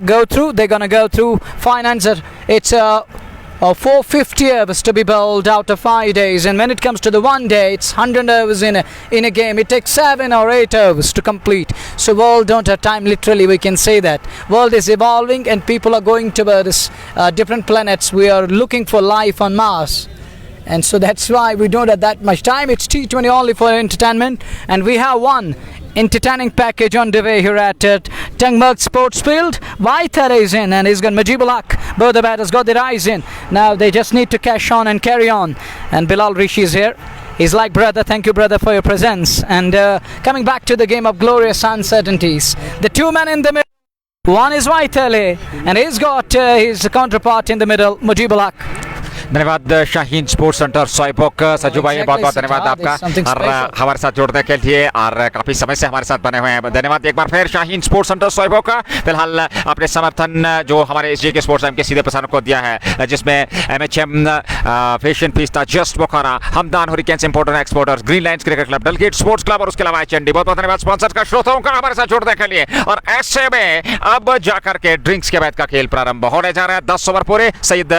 go through? They're gonna go through finance. It's 450 hours to be bowled out of 5 days, and when it comes to the 1 day, it's 100 hours in a game. It takes 7 or 8 hours to complete. So world don't have time, literally we can say that. World is evolving, and people are going towards different planets. We are looking for life on Mars, and so that's why we don't have that much time. It's T20 only for entertainment, and we have one entertaining package on the way here at Tangmarg Sports Field. Vaithar is in, and he's got Mujibul Haq. Both the batters got their eyes in. Now they just need to cash on and carry on. And Bilal Rishi is here. He's like, brother, thank you, brother, for your presence. And coming back to the game of glorious uncertainties, the 2 men in the middle. One is Vaithar, and he's got his counterpart in the middle, Mujibul Haq. धन्यवाद Shaheen sports centre सोइपोक, Sajju भाई बहुत बहुत धन्यवाद आपका, और हमारे साथ जुड़ने के लिए, और काफी समय से हमारे साथ बने हुए हैं। धन्यवाद एक बार फिर शाहीन स्पोर्ट्स सेंटर सोइपोक का। फिलहाल अपने समर्थन जो हमारे SJ के स्पोर्ट्स टाइम के सीधे प्रसारण को दिया है, जिसमें MHM fashion Pista, just Bokhara, Hamdan hurricanes importer exporters, green lines cricket club, Dalgate sports club, और उसके अलावा HND। बहुत बहुत धन्यवाद स्पॉन्सर का, श्रोताओं का हमारे साथ जुड़ने के लिए। और ऐसे में अब जाकर के ड्रिंक्स के बाद का खेल प्रारंभ होने जा रहा है। 10 ओवर पूरे सईद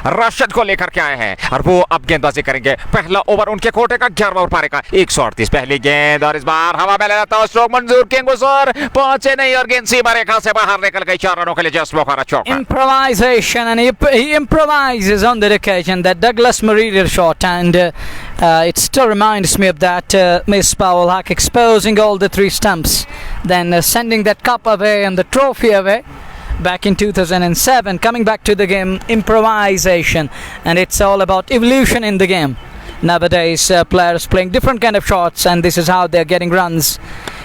राशिद को लेकर के आए हैं, और वो अब गेंदबाजी करेंगे। पहला ओवर उनके कोटे का 11वां ओवर पारे का 138, पहली गेंद, और इस बार हवा में ले जाता है स्ट्रोक मंजूर, किंगफिशर पहुंचे नहीं, और गेंद सीमा रेखा से बाहर निकल गई। 4 रनों के लिए जस्ट बोखारा चौका। Improvisation, and he improvises on the occasion, that Douglas Murray shot, and it still reminds me of that Miss Powell Haq exposing all the 3 stumps, then sending that cup away and the trophy away back in 2007. Coming back to the game, improvisation, and it's all about evolution in the game. Nowadays players playing different kind of shots, and this is how they're getting runs.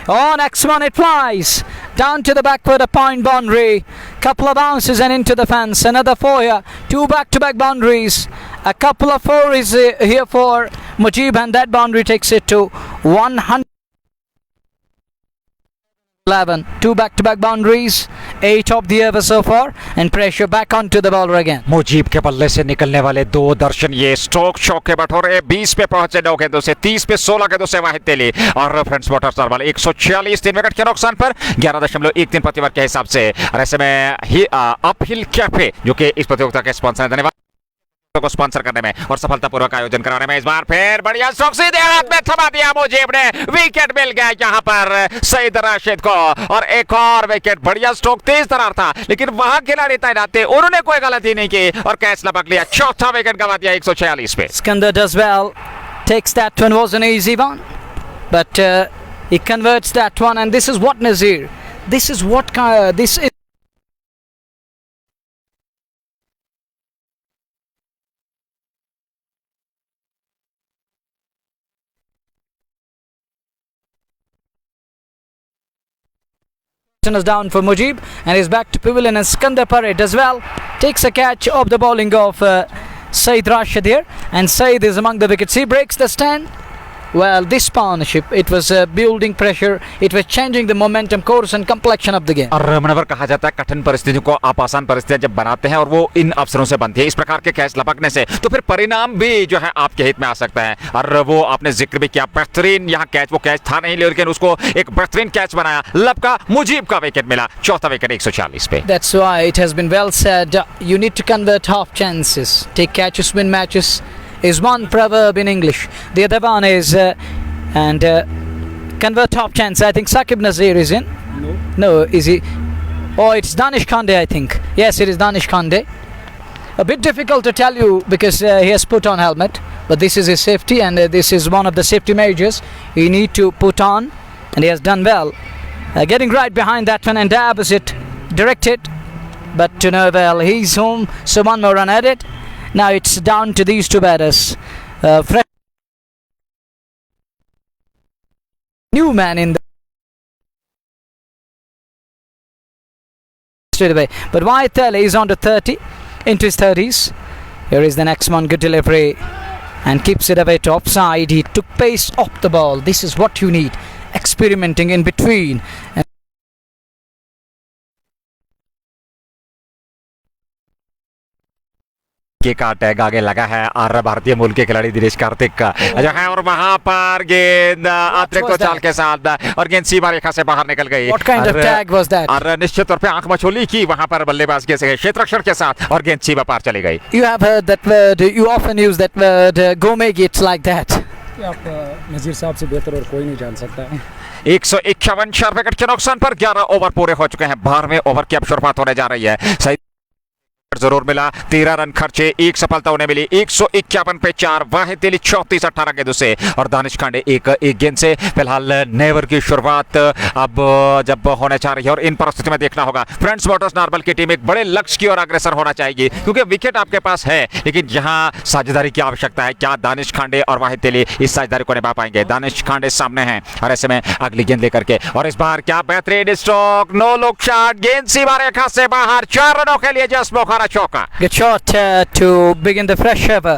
Oh, next one, it flies down to the backward, a point boundary, couple of bounces and into the fence. Another 4 here, 2 back-to-back boundaries, A couple of four is here for Mujib, and that boundary takes it to 111. Two back-to-back boundaries, 8 of the over so far, and pressure back onto the bowler again. Mujib के बल्ले से निकलने वाले दो दर्शन, ये stroke shock के बटोरे 20 पे पहुंचे 9 गेंदों से, 30 पे 16 गेंदों से वाहिद तेली और फ्रेंड्स वाटर्स नॉर्मल 146 3 विकेट के नुकसान पर 11.13 प्रति ओवर के हिसाब से। और ऐसे में अपहिल कैफे जो कि इस प्रतियोगिता के स्पॉन्सर है, धन्यवाद को स्पॉन्सर करने में और सफलतापूर्वक आयोजन कराने में। इस बार फिर बढ़िया स्ट्रोक सीधे हाथ में थमा दिया मुजीब ने, विकेट मिल गया यहां पर सईद राशिद को और एक और विकेट। बढ़िया स्ट्रोक, तेज तरार था, लेकिन वहां खिलाड़ी तैनात थे, उन्होंने कोई गलती नहीं की और कैच लपक लिया। चौथा विकेट गंवा दिया 146 पे। Skandar does well, takes that one, was an easy one, but he converts that one, and this is what Nazir, this is what this is. Is down for Mujib, and he's back to pavilion, and Skandar Parade as well takes a catch of the bowling of Saeed Rashid here, and Saeed is among the wickets. He breaks the stand. Well, this partnership, it was building pressure, it was changing the momentum, course and complexion of the game. और मनवर कहा जाता है कठिन परिस्थितियों को आप आसान परिस्थितियां जब बनाते हैं और वो इन अवसरों से बनती है, इस प्रकार के कैच लपकने से तो फिर परिणाम भी जो है आपके हित में आ सकता है। और वो आपने जिक्र भी किया, बेहतरीन यहाँ कैच, वो कैच था नहीं लेकिन उसको एक बेहतरीन कैच बनाया, लपका, मुजीब का विकेट मिला। चौथा विकेट 140 पे। That's why it has been well said, you need to convert half chances, take catches, win matches is one proverb in English. The other one is convert half chance. I think Saqib Nazir is in. No, is he? Oh, it's Danish Kande, I think. Yes, it is Danish Kande. A bit difficult to tell you because he has put on helmet, but this is his safety, and this is one of the safety measures he need to put on, and he has done well. Getting right behind that one, and dabs it, direct it, but to no avail. He's home, so one more run at it. Now it's down to these two batters. New man in the straight away, but Vaitale is on to 30, into his 30s. Here is the next one, good delivery, and keeps it away to offside. He took pace off the ball. This is what you need, experimenting in between. And के का tag आगे लगा है और भारतीय मूल के खिलाड़ी दिनेश कार्तिक का जो है, और वहां पर गेंद अतिरिक्त चाल के साथ और गेंद सीमा रेखा से बाहर निकल गई। What kind of tag was that? और निश्चित तौर पे आंख मचोली की वहां पर बल्लेबाज के क्षेत्ररक्षण के साथ और गेंद सीमा पार चली गई। You have heard that word, you often use that word, Gomegi, it's like that. आप नजीर साहब से बेहतर और कोई नहीं जान सकता है। 151 4 विकेट के नुकसान पर 11 ओवर पूरे हो चुके हैं। 12वें ओवर की अब शुरुआत होने जा रही है। सही जरूर मिला, 13 रन खर्चे, एक सफलता उन्हें मिली, 151 पे 4, वाहिद तेली 34 18 गेंदों से और दानिश खांडे एक गेंद से। फिलहाल नए ओवर की शुरुआत अब जब होने जा रही है और इन परिस्थितियों में देखना होगा फ्रेंड्स वाटर्स नॉर्मल की टीम एक बड़े लक्ष्य की ओर अग्रसर होना चाहेगी, क्योंकि विकेट आपके पास है, लेकिन यहाँ साझेदारी की आवश्यकता है। क्या दानिश खांडे और वाहिद तेली इस साझेदारी को निभा पाएंगे? दानिश खांडे सामने हैं और ऐसे में अगली गेंद लेकर के, और इस बार क्या बेहतरीन स्ट्रोक, नो लुक शॉट, गेंद सीमा रेखा से बाहर, 4 रनों के लिए जस्ट बोखारा चौका। Good shot to begin the fresh over,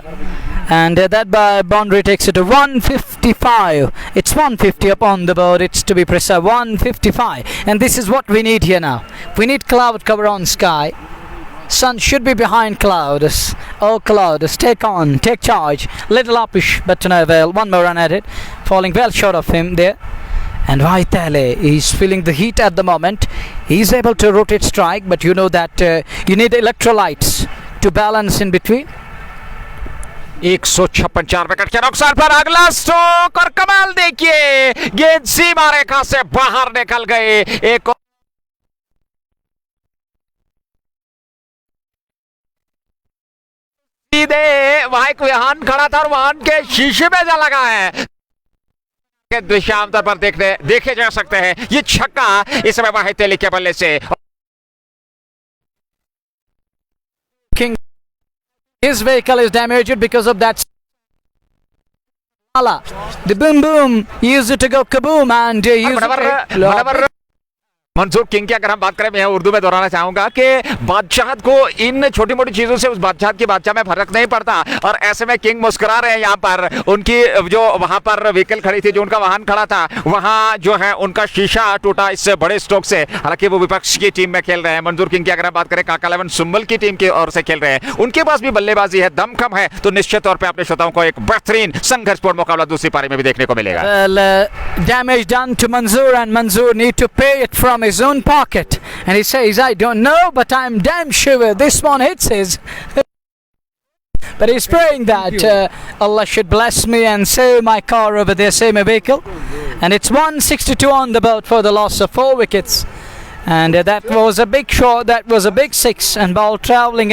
and that boundary takes it to 155. It's 150 upon the board, it's to be precise, 155, and this is what we need here now. We need cloud cover on sky. Sun should be behind clouds. Oh clouds, take charge. Little uppish, but to no avail. One more run at it, falling well short of him there. And Vaitale is feeling the heat at the moment. He's able to rotate strike, but you know that you need electrolytes to balance in between. 156 4 wicket के नुकसान पर अगला stroke, और कमाल देखिए, गेंद सीमा रेखा से बाहर निकल गए। एक सीधे वाहिक वाहन खड़ा था और वाहन के शीशे में जा लगा है। दृश्य आमतौर पर देखे जा सकते हैं। ये छक्का इस समय वाहिद तेली के बल्ले से। His vehicle is damaged because of that. The boom boom, he used it to go kaboom, and he used it to Mansoor king की अगर हम बात करें, मैं उर्दू में दोहराना चाहूंगा कि बादशाह को इन छोटी मोटी चीजों से उस बादशाह की बादशाह में फर्क नहीं पड़ता, और ऐसे में किंग मुस्कुरा रहे हैं। यहाँ पर उनकी जो वहां पर व्हीकल खड़ी थी, जो उनका वाहन खड़ा था, वहां जो है उनका शीशा टूटा इस बड़े स्ट्रोक से। हालांकि वो विपक्ष की टीम में खेल रहे हैं। मंजूर किंग की अगर हम बात करें, काका 11 सुंबल की टीम की ओर से खेल रहे हैं, उनके पास भी बल्लेबाजी है, दमखम है, तो निश्चित तौर पर अपने श्रोताओं को एक बेहतरीन संघर्षपूर्ण मुकाबला दूसरी पारी में भी देखने को मिलेगा। Well, damage done to Manzoor, and Manzoor need to pay it from his own pocket. And he says, I don't know, but I'm damn sure this one hits his. But he's praying that Allah should bless me and save my car over there, save my vehicle. And it's 162 on the boat for the loss of 4 wickets. And that was a big shot, that was a big six, and ball travelling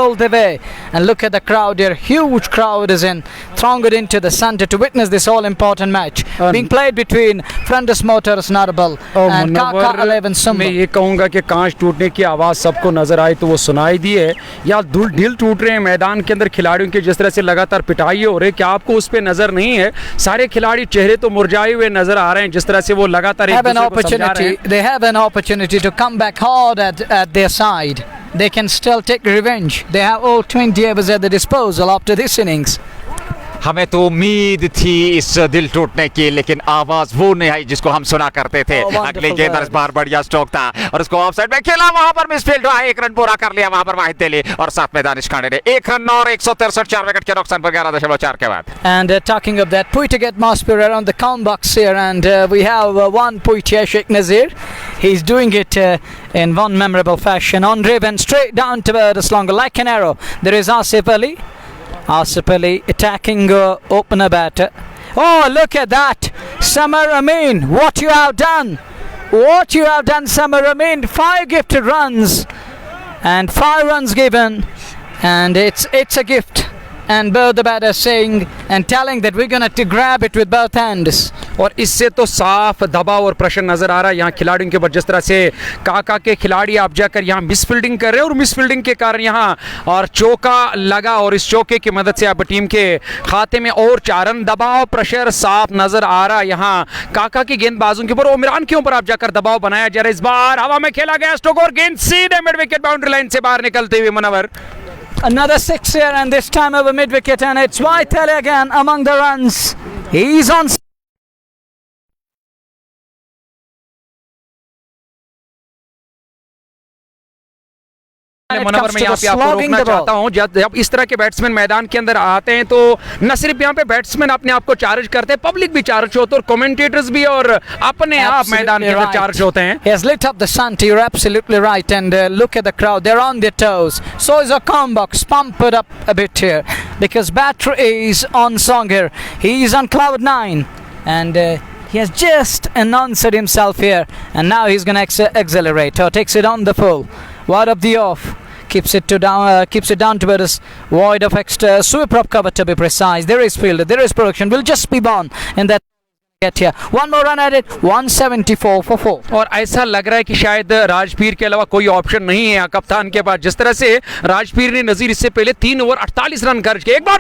all the way. And look at the crowd here, huge crowd is in, thronged into the centre to witness this all important match being played between Friendus Motors Narabal and Kaka 11 मैं Sumbal. ये कहूँगा कि कांच टूटने की आवाज़ सबको नज़र आई तो वो सुनाई दी है, या दिल टूट रहे हैं मैदान के अंदर खिलाड़ियों की, जिस तरह से लगातार पिटाई हो रही है, क्या आपको उस पर नज़र नहीं है? सारे खिलाड़ी चेहरे तो मुरझाए हुए नज़र आ रहे हैं, जिस तरह से वो लगातार They have an opportunity to come back hard at their side. They can still take revenge. They have all 20 overs at their disposal after this innings. हमें तो उम्मीद थी इस दिल टूटने की, लेकिन आवाज वो नहीं आई जिसको हम सुना करते थे। अगली गेंद इस बार बढ़िया स्ट्रोक था और उसको ऑफ साइड में खेला, वहां पर मिसफील्ड हुआ, 1 रन पूरा कर लिया वहां पर वाहिद दिल्ली, और साथ में दानिश खाने ने 1 रन और 163 4 विकेट के नुकसान पर 11.4 के बाद। And talking of that, Puig atmosphere around the count box here, and we have one Puig, Sheikh Nazir. He's doing it in one memorable fashion, on driven straight down towards longer like an arrow. There is Asif Ali. Asif Ali attacking opener batter. Oh, look at that, Samar Amin, what you have done, Samar Amin. 5 gifted runs and 5 runs given, and it's a gift. And both the batters saying and telling that we're gonna to grab it with both hands. और इससे तो साफ दबाव और pressure नजर आ रहा है यहाँ खिलाड़ियों के ऊपर, जिस तरह से काका के खिलाड़ी आप जाकर यहाँ मिसफील्डिंग कर रहे हैं, और मिसफील्डिंग के कारण यहाँ और चौका लगा, और इस चौके की मदद से अब टीम के खाते में और 4 रन। दबाव प्रेशर साफ नजर आ रहा है यहाँ काका की गेंदबाजों के ऊपर, उमरान के ऊपर आप जाकर दबाव बनाया जा रहा है। इस बार हवा में खेला गया स्ट्रोक और गेंद सीधे मिड विकेट बाउंड्री लाइन से बाहर निकलते हुए Munawwar. Another 6 here, and this time over mid wicket, and it's White again among the runs. He's on. Munawwar में यहाँ पे आपको रोकना चाहता हूँ, जब इस तरह के बैट्समैन मैदान के अंदर आते हैं तो न सिर्फ यहाँ पे बैट्समैन अपने आप को चार्ज करते हैं, पब्लिक भी चार्ज होते हैं, और कमेंटेटर्स भी, और अपने आप मैदान के अंदर चार्ज होते हैं। He has lit up the sun, you're absolutely right, and look at the crowd, they're on their toes. So is a box, pump it up a bit here, because batter is on song here. He's on cloud 9, and he has just announced himself here, and now he's going to accelerate, or takes it on the full. Wide of the off, keeps it down towards void of extra sweep prop cover to be precise. There is field, there is production. Will just be born in that. Get here. One more run at it. 174 for 4. और ऐसा लग रहा है कि शायद राजपीर के अलावा कोई ऑप्शन नहीं है कप्तान के पास, जिस तरह से राजपीर ने नजीर इससे पहले 3 ओवर 48 रन खर्च किए। एक बार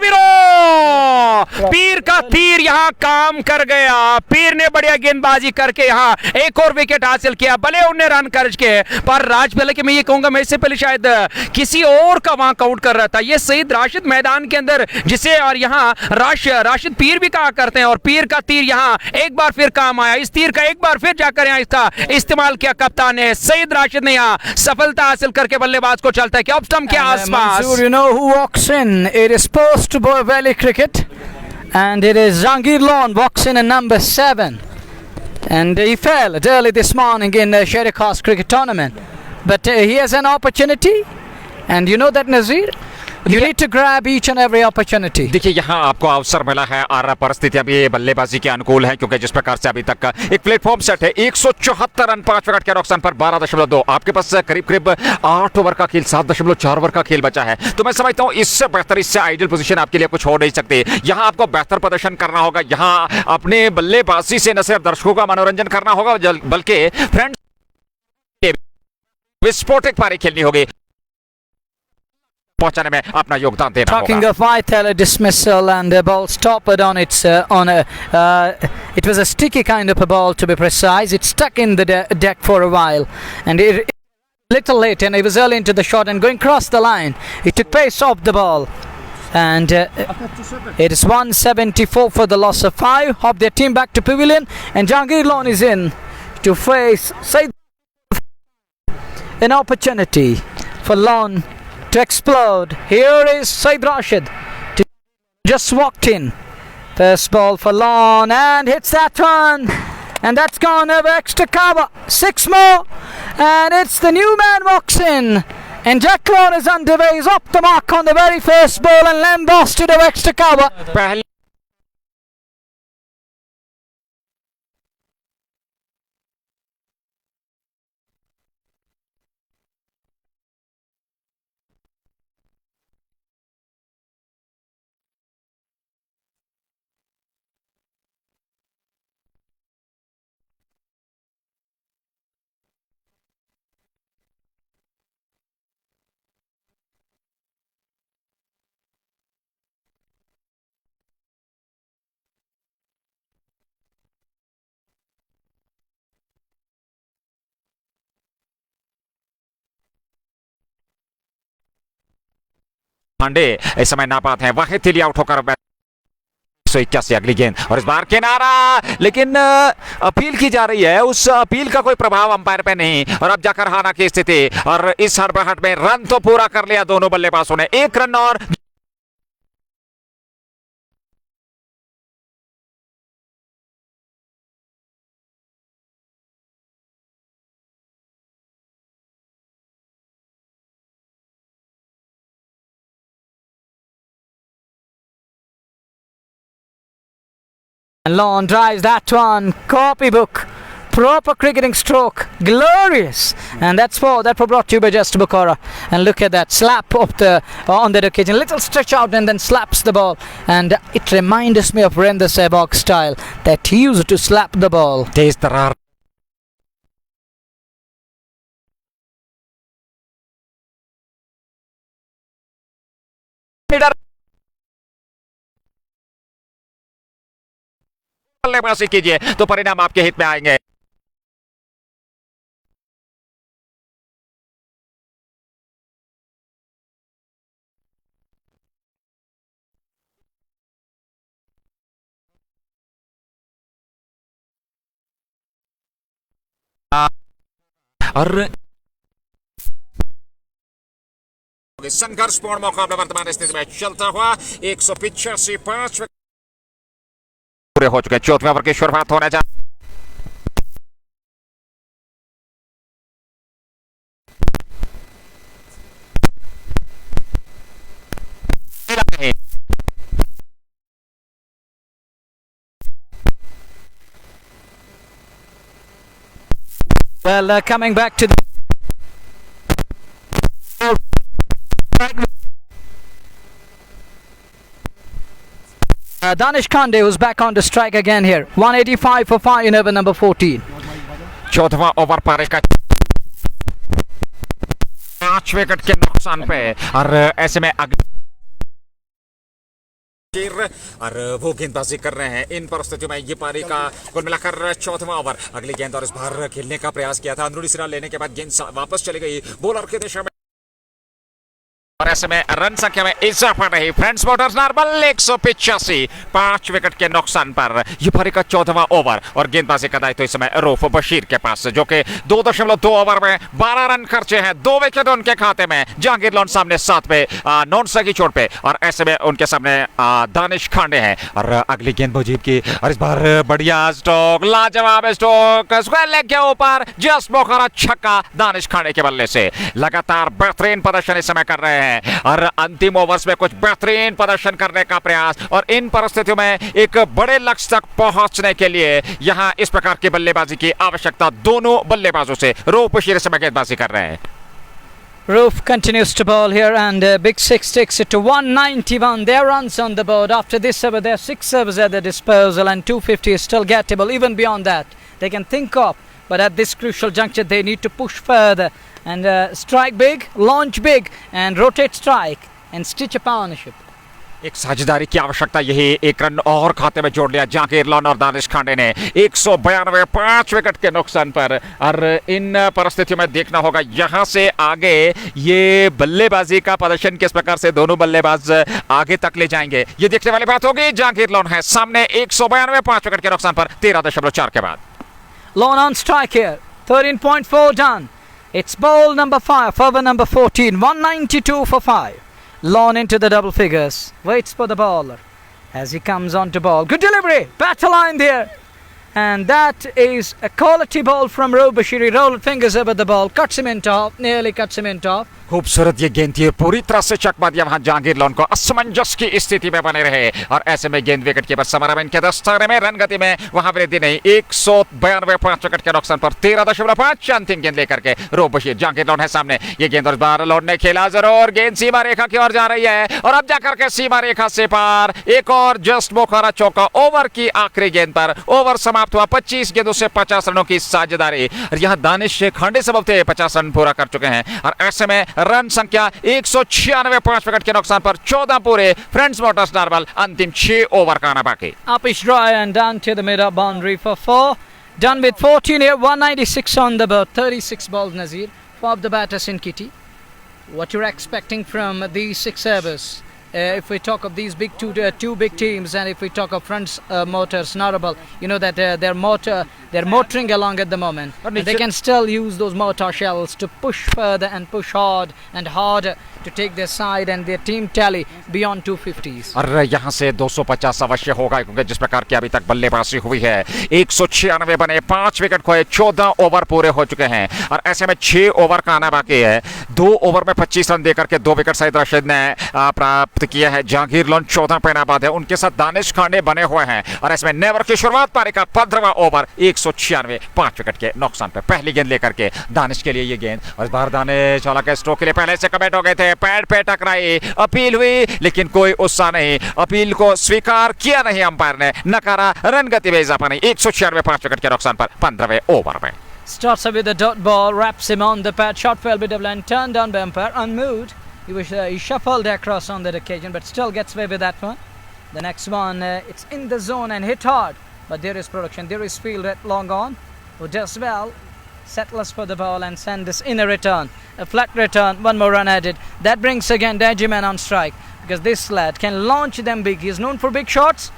पीर का तीर यहाँ काम कर गया, पीर ने बढ़िया गेंदबाजी करके यहाँ एक और विकेट हासिल किया, भले उन्हें रन खर्च किए, पर राजपीर के मैं ये कहूंगा, मैं इससे पहले शायद किसी और का वहां काउंट कर रहा था, ये सईद राशिद मैदान के अंदर, जिसे और यहाँ राशिद पीर भी कहा करते हैं, और पीर का तीर यहाँ एक बार फिर काम आया। इस तीर का एक बार फिर जाकर यहाँ इसका इस्तेमाल किया कप्तान ने, सईद राशिद ने यहाँ सफलता हासिल करके बल्लेबाज को चलता है कि अब स्टंप के आसपास। Manzoor, you know who walks in? It is post boy valley cricket, and it is Jahangir Lawn walks in at number 7, and he fell early this morning in the Sherry Khas cricket tournament, but he has an opportunity, and you know that, Nazir, you need to grab each and every opportunity. देखिए यहाँ आपको अवसर मिला है, और परिस्थितियां भी बल्लेबाजी के अनुकूल है, क्योंकि जिस प्रकार से अभी तक का एक प्लेटफॉर्म सेट है, 174 रन 5 विकेट के नुकसान पर 12.2, आपके पास करीब 8 ओवर का खेल, 7.4 ओवर का खेल बचा है, तो मैं समझता हूँ इससे बेहतर, इससे आइडियल पोजीशन आपके लिए कुछ हो नहीं सकती। यहाँ आपको बेहतर प्रदर्शन करना होगा, यहाँ अपने बल्लेबाजी से न सिर्फ दर्शकों का मनोरंजन करना होगा, बल्कि फ्रेंड्स विस्फोटक पारी खेलनी होगी। पहुंचाने में अपना योगदान देना Talking होगा। of Vitaly dismissal and the ball stopped on its it was a sticky kind of a ball, to be precise. It stuck in the deck for a while, and it little late, and he was early into the shot and going across the line. He took pace off the ball, and it is 174 for the loss of 5. Hop their team back to pavilion, and Jahangir Lon is in to face Said. An opportunity for Lon to explode. Here is Said Rashid. Just walked in. First ball for Lon and hits that one. And that's gone over extra cover. 6 more. And it's the new man walks in. And Jack Lon is underway. He's off the mark on the very first ball and lambasted over extra cover. पहले पांडे इस समय नापात हैं, वाहिद तिली out होकर 181 अगली गेंद और इस बार किनारा, लेकिन अपील की जा रही है, उस अपील का कोई प्रभाव अंपायर पे नहीं और अब जाकर हाना की स्थिति और इस हड़बड़ाहट में रन तो पूरा कर लिया दोनों बल्लेबाजों ने, 1 रन और And Lon drives that one. Copybook. Proper cricketing stroke. Glorious. And that's that for brought to you by Just Bukara. And look at that slap up on that occasion. Little stretch out and then slaps the ball. And it reminds me of Virender Sehwag's style, that he used to slap the ball. तेज तरार बल्लेबाजी कीजिए तो परिणाम आपके हित में आएंगे। और संघर्षपूर्ण मुकाबला वर्तमान स्थिति में चलता हुआ 185 5 पूरे हो चुके, 4वें ओवर की शुरुआत होने जा Well, coming back to the Danish Kande, who's back on the strike again here. 185 for 5 in over number 14. 14वां over पर एक 5 विकेट के नुकसान पे और ऐसे में और वो गेंदबाजी कर रहे हैं इन परिस्थितियों में। ये पारी का कुल मिलाकर 4वां ओवर, अगली गेंद और इस बार खेलने का प्रयास किया था, अंदरूनी सिरा लेने के बाद गेंद वापस चली गई बॉलर की दिशा में और ऐसे में रन संख्या में इजाफा रही। फ्रेंड्स मोटर्स नारबल 185 5 विकेट के नुकसान पर ये पारी का 14वां ओवर और गेंदबाजी का दायित्व इस समय रऊफ बशीर के पास, जो कि 2.2 ओवर में 12 रन खर्चे हैं, 2 विकेट उनके खाते में। जहांगीर लोन सामने 7 पे नॉन स्ट्राइक की चोट पे और ऐसे में उनके सामने दानिश खांडे हैं और अगली गेंद मुजीब की और इस बार बढ़िया स्ट्रोक, लाजवाब स्ट्रोक, स्क्वायर लेग के ऊपर जस्ट बोखारा छक्का दानिश खांडे के बल्ले से। लगातार बेहतरीन प्रदर्शन इस समय कर रहे हैं और अंतिम ओवर्स में कुछ बेहतरीन प्रदर्शन करने का प्रयास और इन परिस्थितियों में एक बड़े लक्ष्य तक पहुंचने के लिए यहां इस प्रकार की बल्लेबाजी की आवश्यकता दोनों बल्लेबाजों से। रूप बशीर समय गेंदबाजी कर रहे हैं। Roof continues to bowl here and Big Six takes it to 191. Their runs on the board. After this over, there are 6 overs at their disposal and 250 is still gettable. Even beyond that, they can think of but at this crucial juncture they need to push further and strike big, launch big and rotate strike and stitch a partnership. एक साझेदारी की आवश्यकता, यही एक run और खाते में जोड़ लिया जहांगीर लोन और दानिश खांडे ने 192 5 विकेट के नुकसान पर। और इन परिस्थितियों में देखना होगा यहां से आगे ये बल्लेबाजी का प्रदर्शन किस प्रकार से दोनों बल्लेबाज आगे तक ले जाएंगे, ये देखने वाली बात होगी। जहांगीर लोन है सामने 192 5 विकेट के नुकसान पर 13.4 के बाद। Lone on strike here, 13.4 done. It's ball number 5, over number 14, 192 for 5. Lone into the double figures, waits for the bowler as he comes on to ball. Good delivery, batter line there. And that is a quality ball from Rob Bashiri. Rolled fingers over the ball, cuts him in top, nearly cuts him in top. खूबसूरत ये गेंद थी, पूरी तरह से चकमा दिया वहां Jahangir loan को, असमंजस की स्थिति में बने रहे और ऐसे में गेंद विकेट कीपर समरमैन के दस्ताने में, रन गति में वहां वृद्धि नहीं। 192 5 विकेट के नुकसान पर 13.5 अंतिम गेंद लेकर के रोब बशीर। जहांगीर लोन है सामने, ये गेंद और बार लोन ने खेला जरूर, गेंद सीमा रेखा की ओर जा रही है और अब जाकर के सीमा रेखा से पार। एक और जस्ट बोखारा चौका ओवर की आखिरी गेंद पर। ओवर समाप्त हुआ, 25 गेंदों से 50 रनों की साझेदारी। यहाँ दानिश खांडे सबब थे 50 रन पूरा कर चुके हैं और ऐसे में रन संख्या 196 5 विकेट के नुकसान पर 14 पूरे। फ्रेंड्स मोटर्स नारवल अंतिम 6 ओवर का आना बाकी। Upish dry and down to the mid-up boundary for 4. Done with 14 here, 196 on the board, 36 balls Nazir for the batters in Kitty. What you're expecting from these 6 overs? If we talk of these two big teams, and if we talk of Fronts Motors Narwhal, you know that they're motoring along at the moment. They can still use those motor shells to push further and push hard and harder to take their side and their team tally beyond 250s. और यहाँ से 250 अवश्य होगा क्योंकि जिस प्रकार की अभी तक बल्लेबाजी हुई है 196 बने, 5 विकेट खोए, 14 ओवर पूरे हो चुके हैं और ऐसे में 6 ओवर का आना बाकी है। 2 ओवर में 25 रन देकर के 2 विकेट सईद रशीद ने प्राप्त किया है। जहांगीर लोन 14 पे नाबाद है, उनके साथ दानिश खांडे बने हुए हैं और इसमें नेवर की शुरुआत पारी का 15वां ओवर 196 5 विकेट के नुकसान पे। पहली गेंद लेकर के दानिश के लिए ये गेंद और इस बार दानिश हालांकि स्ट्रोक के लिए पहले से कमेंट हो गए थे, पैड पे टकराई, अपील हुई लेकिन कोई उत्साह नहीं, अपील को स्वीकार किया नहीं अंपायर ने, नकारा, रन गति में इजाफा नहीं। 196 5 विकेट के नुकसान पर 15वें ओवर में। Starts with a dot ball, wraps him on the pad, shot fell bit of line, turned down by umpire, unmoved. He shuffled across on that occasion, but still gets away with that one. The next one, it's in the zone and hit hard, but there is production, there is field at long on, who does well, settles for the ball and sends this in a return, a flat return, one more run added. That brings again Dajiman on strike, because this lad can launch them big. He is known for big shots.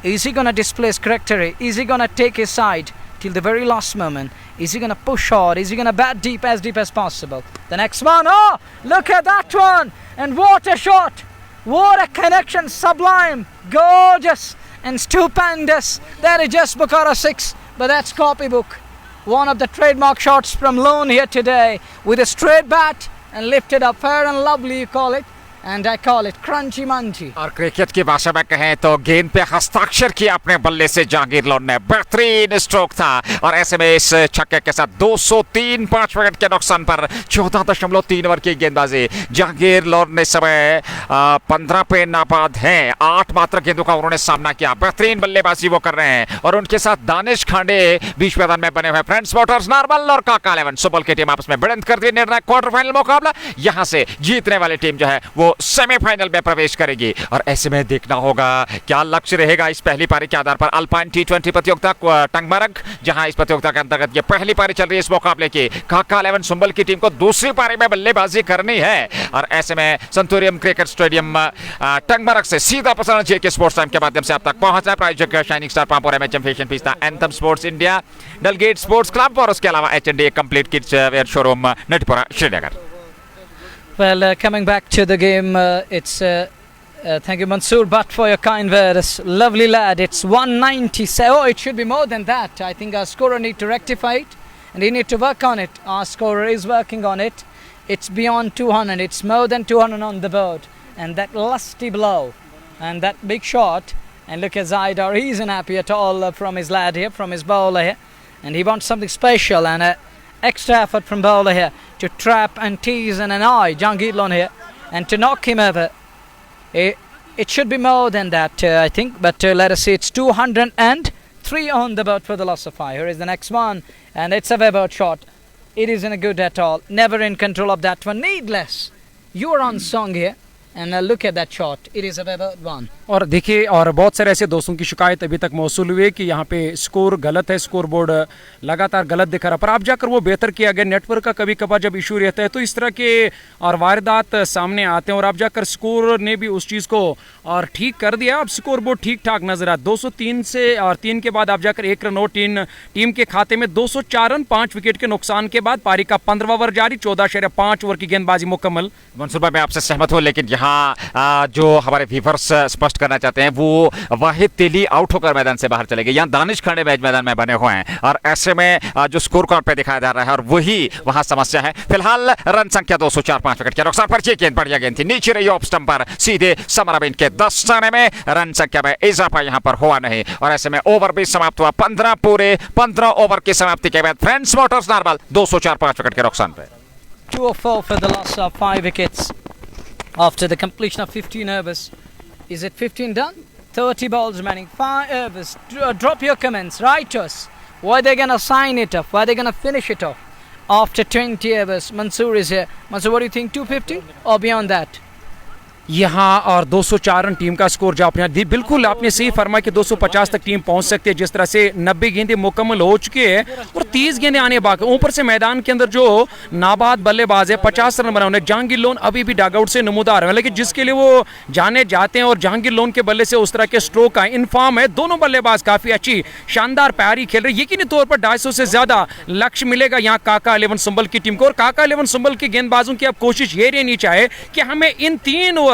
Is he going to displace Correctory? Is he going to take his side till the very last moment? Is he going to push hard? Is he going to bat deep as possible? The next one, oh, look at that one! And what a shot! What a connection, sublime, gorgeous and stupendous. That is just Bukhara 6, but that's copybook. One of the trademark shots from Lone here today with a straight bat and lifted up, fair and lovely you call it. And I call it crunchy munchy. और cricket की भाषा में कहें तो गेंद पे हस्ताक्षर किया अपने बल्ले से जहांगीर लोन ने, बेहतरीन स्ट्रोक था और ऐसे में इस छक्के के साथ 203 5 विकेट के नुकसान पर 14.3 ओवर की गेंदबाजी। जहांगीर लोन ने समय 15 पे नाबाद हैं, 8 मात्र गेंदों का उन्होंने सामना किया। बेहतरीन बल्लेबाजी वो कर रहे हैं और उनके साथ दानिश खांडे बीच मैदान में बने हुए। फ्रेंड्स मोटर्स नारवल और काका 11 सुपल की टीम आपस में भिड़ंत करती निर्णायक क्वार्टर फाइनल मुकाबला। यहां से जीतने वाली टीम जो है वो सेमीफाइनल में प्रवेश करेगी और ऐसे में देखना होगा क्या लक्ष्य रहेगा इस पहली पारी के आधार पर। अल्पाइन T20 प्रतियोगिता टंगमरग, जहां इस प्रतियोगिता के अंतर्गत ये पहली पारी चल रही है इस मुकाबले की। काका 11 सुंबल की टीम को दूसरी पारी में बल्लेबाजी करनी है और ऐसे में संतोरियम क्रिकेट स्टेडियम टंगमरग से सीधा प्रसारण जेके स्पोर्ट्स टाइम के माध्यम से आप तक पहुंच रहा है। प्रायोजक shining star Pampore MHM fashion Pista, anthem sports India, Dalgate sports club और उसके अलावा H&D complete kids wear showroom Natpura Srinagar. Well, coming back to the game, it's thank you Mansoor Butt for your kind words. Lovely lad. It's 197. Oh, it should be more than that. I think our scorer need to rectify it and he need to work on it. Our scorer is working on it. It's beyond 200. It's more than 200 on the board. And that lusty blow and that big shot. And look at Zaidar. He isn't happy at all from his lad here, from his bowler here. And he wants something special and extra effort from bowler here to trap and tease and annoy Jahangir Lone here and to knock him over. It should be more than that, I think, but let us see. It's 200 and 3 on the board for the loss of 5. Here is the next one, and it's a Weber shot. It isn't good at all. Never in control of that one. Needless. You are on song here. And look at that shot. It is a Weber one. और देखिए, और बहुत सारे ऐसे दोस्तों की शिकायत अभी तक मौसूल हुई है कि यहाँ पे स्कोर गलत है, स्कोर बोर्ड लगातार गलत दिखा रहा, पर आप जाकर वो बेहतर किया गया। नेटवर्क का कभी कभार जब इशू रहता है तो इस तरह के और वारदात सामने आते हैं, और आप जाकर स्कोर ने भी उस चीज़ को और ठीक कर दिया। अब स्कोर बोर्ड ठीक ठाक नजर आता। 203 से और 3 के बाद आप जाकर 1 रन आउट, टीम के खाते में 204 रन 5 विकेट के नुकसान के बाद पारी का 15वां ओवर जारी। 14.5 ओवर की गेंदबाजी मुकम्मल। मंसूर भाई, मैं आपसे सहमत हूँ, लेकिन यहाँ जो हमारे व्यूअर्स स्पष्ट करना चाहते हैं वो वाहिद तेली आउट होकर मैदान से बाहर चले गए। यहाँ दानिश खांडे मैदान में बने हुए हैं, और ऐसे में जो स्कोर कार्ड पे दिखाया जा रहा है, और वही वहां समस्या है। फिलहाल रन संख्या 204 5 विकेट के नुकसान पर। ये गेंद बढ़िया गेंद थी, नीचे रही ऑफ स्टंप पर, सीधे समराबिन के 10 रन में रन संख्या में इजाफा यहाँ पर हुआ नहीं, और ऐसे में ओवर भी समाप्त हुआ। 15 ओवर की समाप्ति के बाद फ्रेंड्स मोटर्स नारबल 204 5 विकेट के नुकसान पे। 204 for the loss of 5 wickets after the completion of 15 overs. Is it 15 done? 30 balls remaining, 5 overs. Drop your comments, write us. Why they gonna sign it off? Why they gonna finish it off after 20 overs? Mansoor is here. Mansoor, what do you think? 250 or beyond that? यहाँ और 204 run team का score जो आपने दी, बिल्कुल आपने सही फरमाया कि 250 तक टीम पहुंच सकती है। जिस तरह से 90 गेंदें मुकम्मल हो चुकी है और 30 गेंदें आने बाकी। ऊपर से मैदान के अंदर जो नाबाद बल्लेबाज है 50 रन बना उन्हें। जहांगीर लोन अभी भी डगआउट से नमूदार है, लेकिन जिसके लिए वो जाने जाते हैं, और जहांगीर लोन के बल्ले से उस तरह के स्ट्रोक का इनफॉर्म है। दोनों बल्लेबाज काफी अच्छी शानदार पारी खेल रहे। यकीनी तौर पर 250 से ज्यादा लक्ष्य मिलेगा यहाँ काका 11 संबल की टीम को। और काका 11 संबल के गेंदबाजों की अब कोशिश ये रहनी चाहिए कि हमें इन 30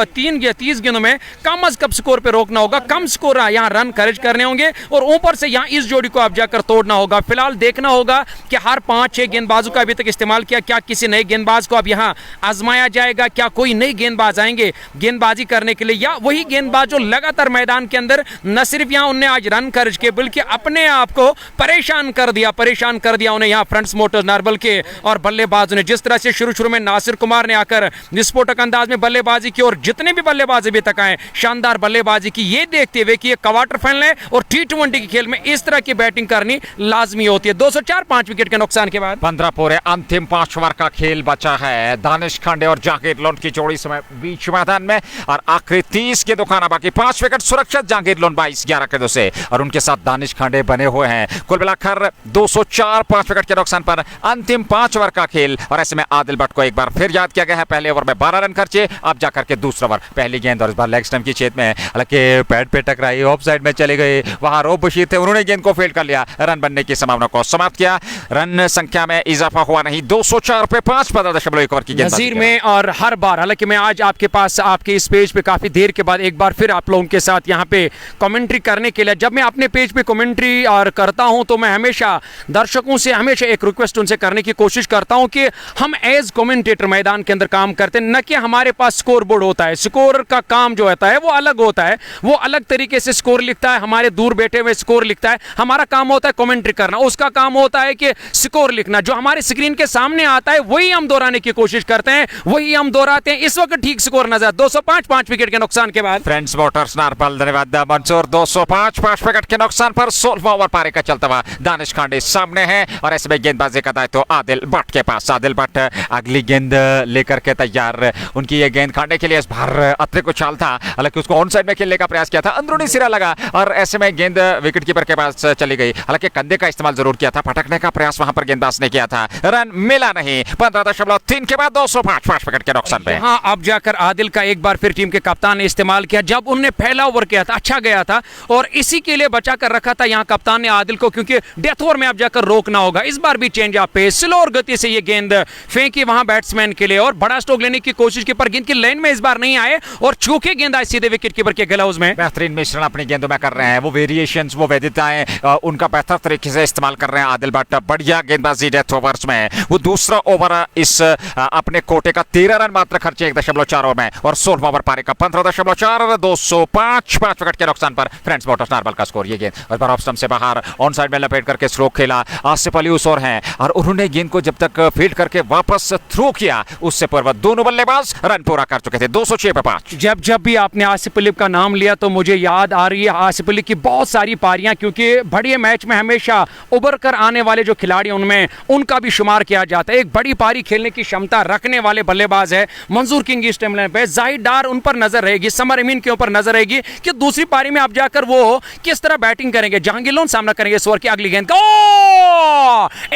गेंदों में कम अज कम स्कोर पे रोकना होगा। कम स्कोर यहाँ रन खर्च करने होंगे, और ऊपर से यहाँ इस जोड़ी को आप जाकर तोड़ना होगा। फिलहाल देखना होगा कि हर 5-6 गेंदबाजों का अभी तक इस्तेमाल किया, क्या किसी नए गेंदबाज को अब यहाँ आजमाया जाएगा? क्या कोई नए गेंदबाज आएंगे गेंदबाजी करने के लिए, या वही गेंदबाज जो लगातार मैदान के अंदर न सिर्फ यहाँ उन्हें आज रन खर्च के बल्कि अपने आप को परेशान कर दिया उन्हें यहाँ फ्रंट्स मोटर्स नारबल के और बल्लेबाजों ने। जिस तरह से शुरू में नासिर कुमार ने आकर विस्फोटक अंदाज में बल्लेबाजी की, और जितने भी बल्लेबाज अभी तक आए शानदार बल्लेबाजी की, ये देखते हुए कि ये क्वार्टर फाइनल है और T20 के खेल में इस तरह की बैटिंग करनी लाजमी होती है। 204 5 विकेट के नुकसान के बाद 15 पूरे अंतिम 5 ओवर का खेल बचा है। दानिश खांडे और जहांगीर लोन की जोड़ी समय बीच मैदान में, और आखिरी 30 के दुकाना बाकी। 5 विकेट सुरक्षित जहांगीर लोन 22-11 के 2 से, और उनके साथ दानिश खांडे बने हुए हैं। कुल मिलाकर 204 5 विकेट के नुकसान पर अंतिम 5 ओवर का खेल। और ऐसे में आदिल भट्ट को एक बार फिर याद किया गया है। पहले ओवर में 12 रन खर्चे, अब जाकर के दूसरा ओवर, पहली गेंद और इस बार लेग स्टंप की छेद में, हालांकि पैड पे टकराई, ऑफ साइड में चले गए, वहां रोब बशीर थे, उन्होंने गेंद को फील्ड कर लिया, रन बनने की संभावना को समाप्त किया। रन संख्या में इजाफा हुआ नहीं। 204 पे 5 15.1 ओवर की गेंद नजीर में। और हर बार, हालांकि मैं आज आपके पास आपके इस पेज पे काफी देर के बाद एक बार फिर आप लोगों के साथ यहाँ पे कमेंट्री करने के लिए, जब मैं अपने पेज पे कमेंट्री और करता हूं तो मैं हमेशा दर्शकों से हमेशा एक रिक्वेस्ट उनसे करने की कोशिश करता हूं कि हम एज कमेंटेटर मैदान के अंदर काम करते हैं, न कि हमारे पास स्कोर बोर्ड होता है। स्कोर का काम जो होता है वो अलग होता है, वो अलग तरीके से स्कोर लिखता है, हमारे दूर बैठे हुए स्कोर लिखता है। हमारा काम होता है कमेंट्री करना, उसका काम होता है कि स्कोर लिखना। जो हमारे स्क्रीन के सामने आता है वही हम दोहराने की कोशिश करते हैं, वही हम दोहराते हैं। इस वक्त ठीक स्कोर नजर 205 5 विकेट के नुकसान के बाद। फ्रेंड्स मोटर्स नारबल, धन्यवाद मंसूर। 205 5 विकेट के नुकसान पर 16वां ओवर पारी का चलता हुआ दानिश खांडे सामने है, और ऐसे में गेंदबाजी का दायित्व आदिल भट्ट के पास। आदिल भट्ट अगली गेंद लेकर के तैयार। उनकी ये गेंद खांडे के लिए इस बार अतिरिक्त उछाल था, हालांकि उसको ऑन साइड में खेलने का प्रयास किया था, अंदरूनी सिरा लगा, और ऐसे में गेंद विकेट कीपर के पास चली गई। हालांकि कंधे का इस्तेमाल जरूर किया था, पटकने का प्रयास वहां पर गेंदबाज ने किया था, रन मिला नहीं। 15.3 के बाद 205 5 विकेट के नुकसान पे। हाँ, अब जाकर आदिल का एक बार फिर टीम के कप्तान ने इस्तेमाल किया। जब उन्होंने पहला ओवर किया था अच्छा गया था, और इसी के लिए बचा कर रखा था यहाँ कप्तान ने आदिल को, क्योंकि डेथ ओवर में अब जाकर रोकना होगा। इस बार भी चेंज ऑफ पेस, स्लो और गति से ये गेंद फेंकी वहां बैट्समैन के लिए, और बड़ा स्ट्रोक लेने की कोशिश की, पर गेंद की लाइन में इस बार नहीं आए, और चूके गेंद आए सीधे विकेट कीपर के ग्लव्स में। बेहतरीन मिश्रण अपनी गेंदों में कर रहे हैं, वो वेरिएशंस, वो वैविधताएं उनका बेहतर तरीके से इस्तेमाल कर रहे हैं आदिल भट्ट। बढ़िया गेंदबाजी डेथ ओवर्स में। वो दूसरा ओवर इस अपने कोटे का 13 रन मात्र खर्चे 1.4 ओवर में, और 16वां ओवर पारी का 15.4। 205 5 विकेट के नुकसान पर फ्रेंड्स मोटर्स नारबल का स्कोर। ये गेंद और बार ऑफ स्टंप से बाहर ऑन साइड में लपेट करके स्ट्रोक खेला। आसिफ अली उस ओर हैं, और उन्होंने गेंद को जब तक फील्ड करके वापस थ्रो किया, उससे पूर्व दोनों बल्लेबाज रन पूरा कर चुके थे। 206 पे 5। जब जब भी आपने आसिफ अली का नाम लिया तो मुझे याद आ रही है आसिफ अली की बहुत सारी पारियां, क्योंकि बड़े मैच में हमेशा उभर कर आने वाले जो खिलाड़ी उनमें उनका भी शुमार किया जाता है। एक बड़ी पारी खेलने की क्षमता रखने वाले बल्लेबाज है मंजूर किंग इस टाइम पे। जाहिद डार उन पर नजर रहेगी, समर अमीन के ऊपर नजर रहेगी कि दूसरी पारी में आप जाकर वो किस तरह बैटिंग करेंगे। जहांगीर लोन सामना करेंगे इस ओवर की अगली गेंद का।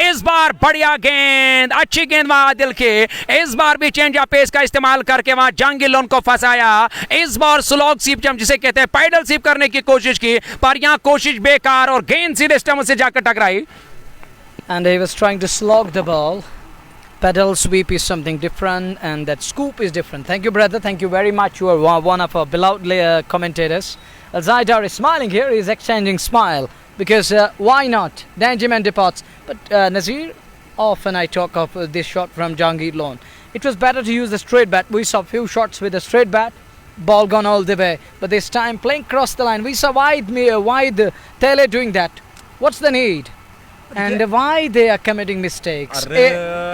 इस बार बढ़िया गेंद, अच्छी गेंद वहां आदिल के। इस बार भी चेंज ऑफ पेस का इस्तेमाल करके वहां जहांगीर लोन को फंसाया। इस बार स्लॉग सीप जिसे कहते हैं पैडल सीप करने की कोशिश की, पर यहां कोशिश बेकार और गेंद सीधे स्टंप से जाकर टकराई। And he was trying to slog the ball. Pedal sweep is something different, and that scoop is different. Thank you, brother. Thank you very much. You are one of our beloved commentators. Al-Zaidar is smiling here. He is exchanging smile because why not? Dangerman departs. But Nazir, often I talk of this shot from Jahangir Lone. It was better to use the straight bat. We saw few shots with the straight bat. Ball gone all the way. But this time playing cross the line. We saw wide Tele doing that. What's the need? And why they are committing mistakes?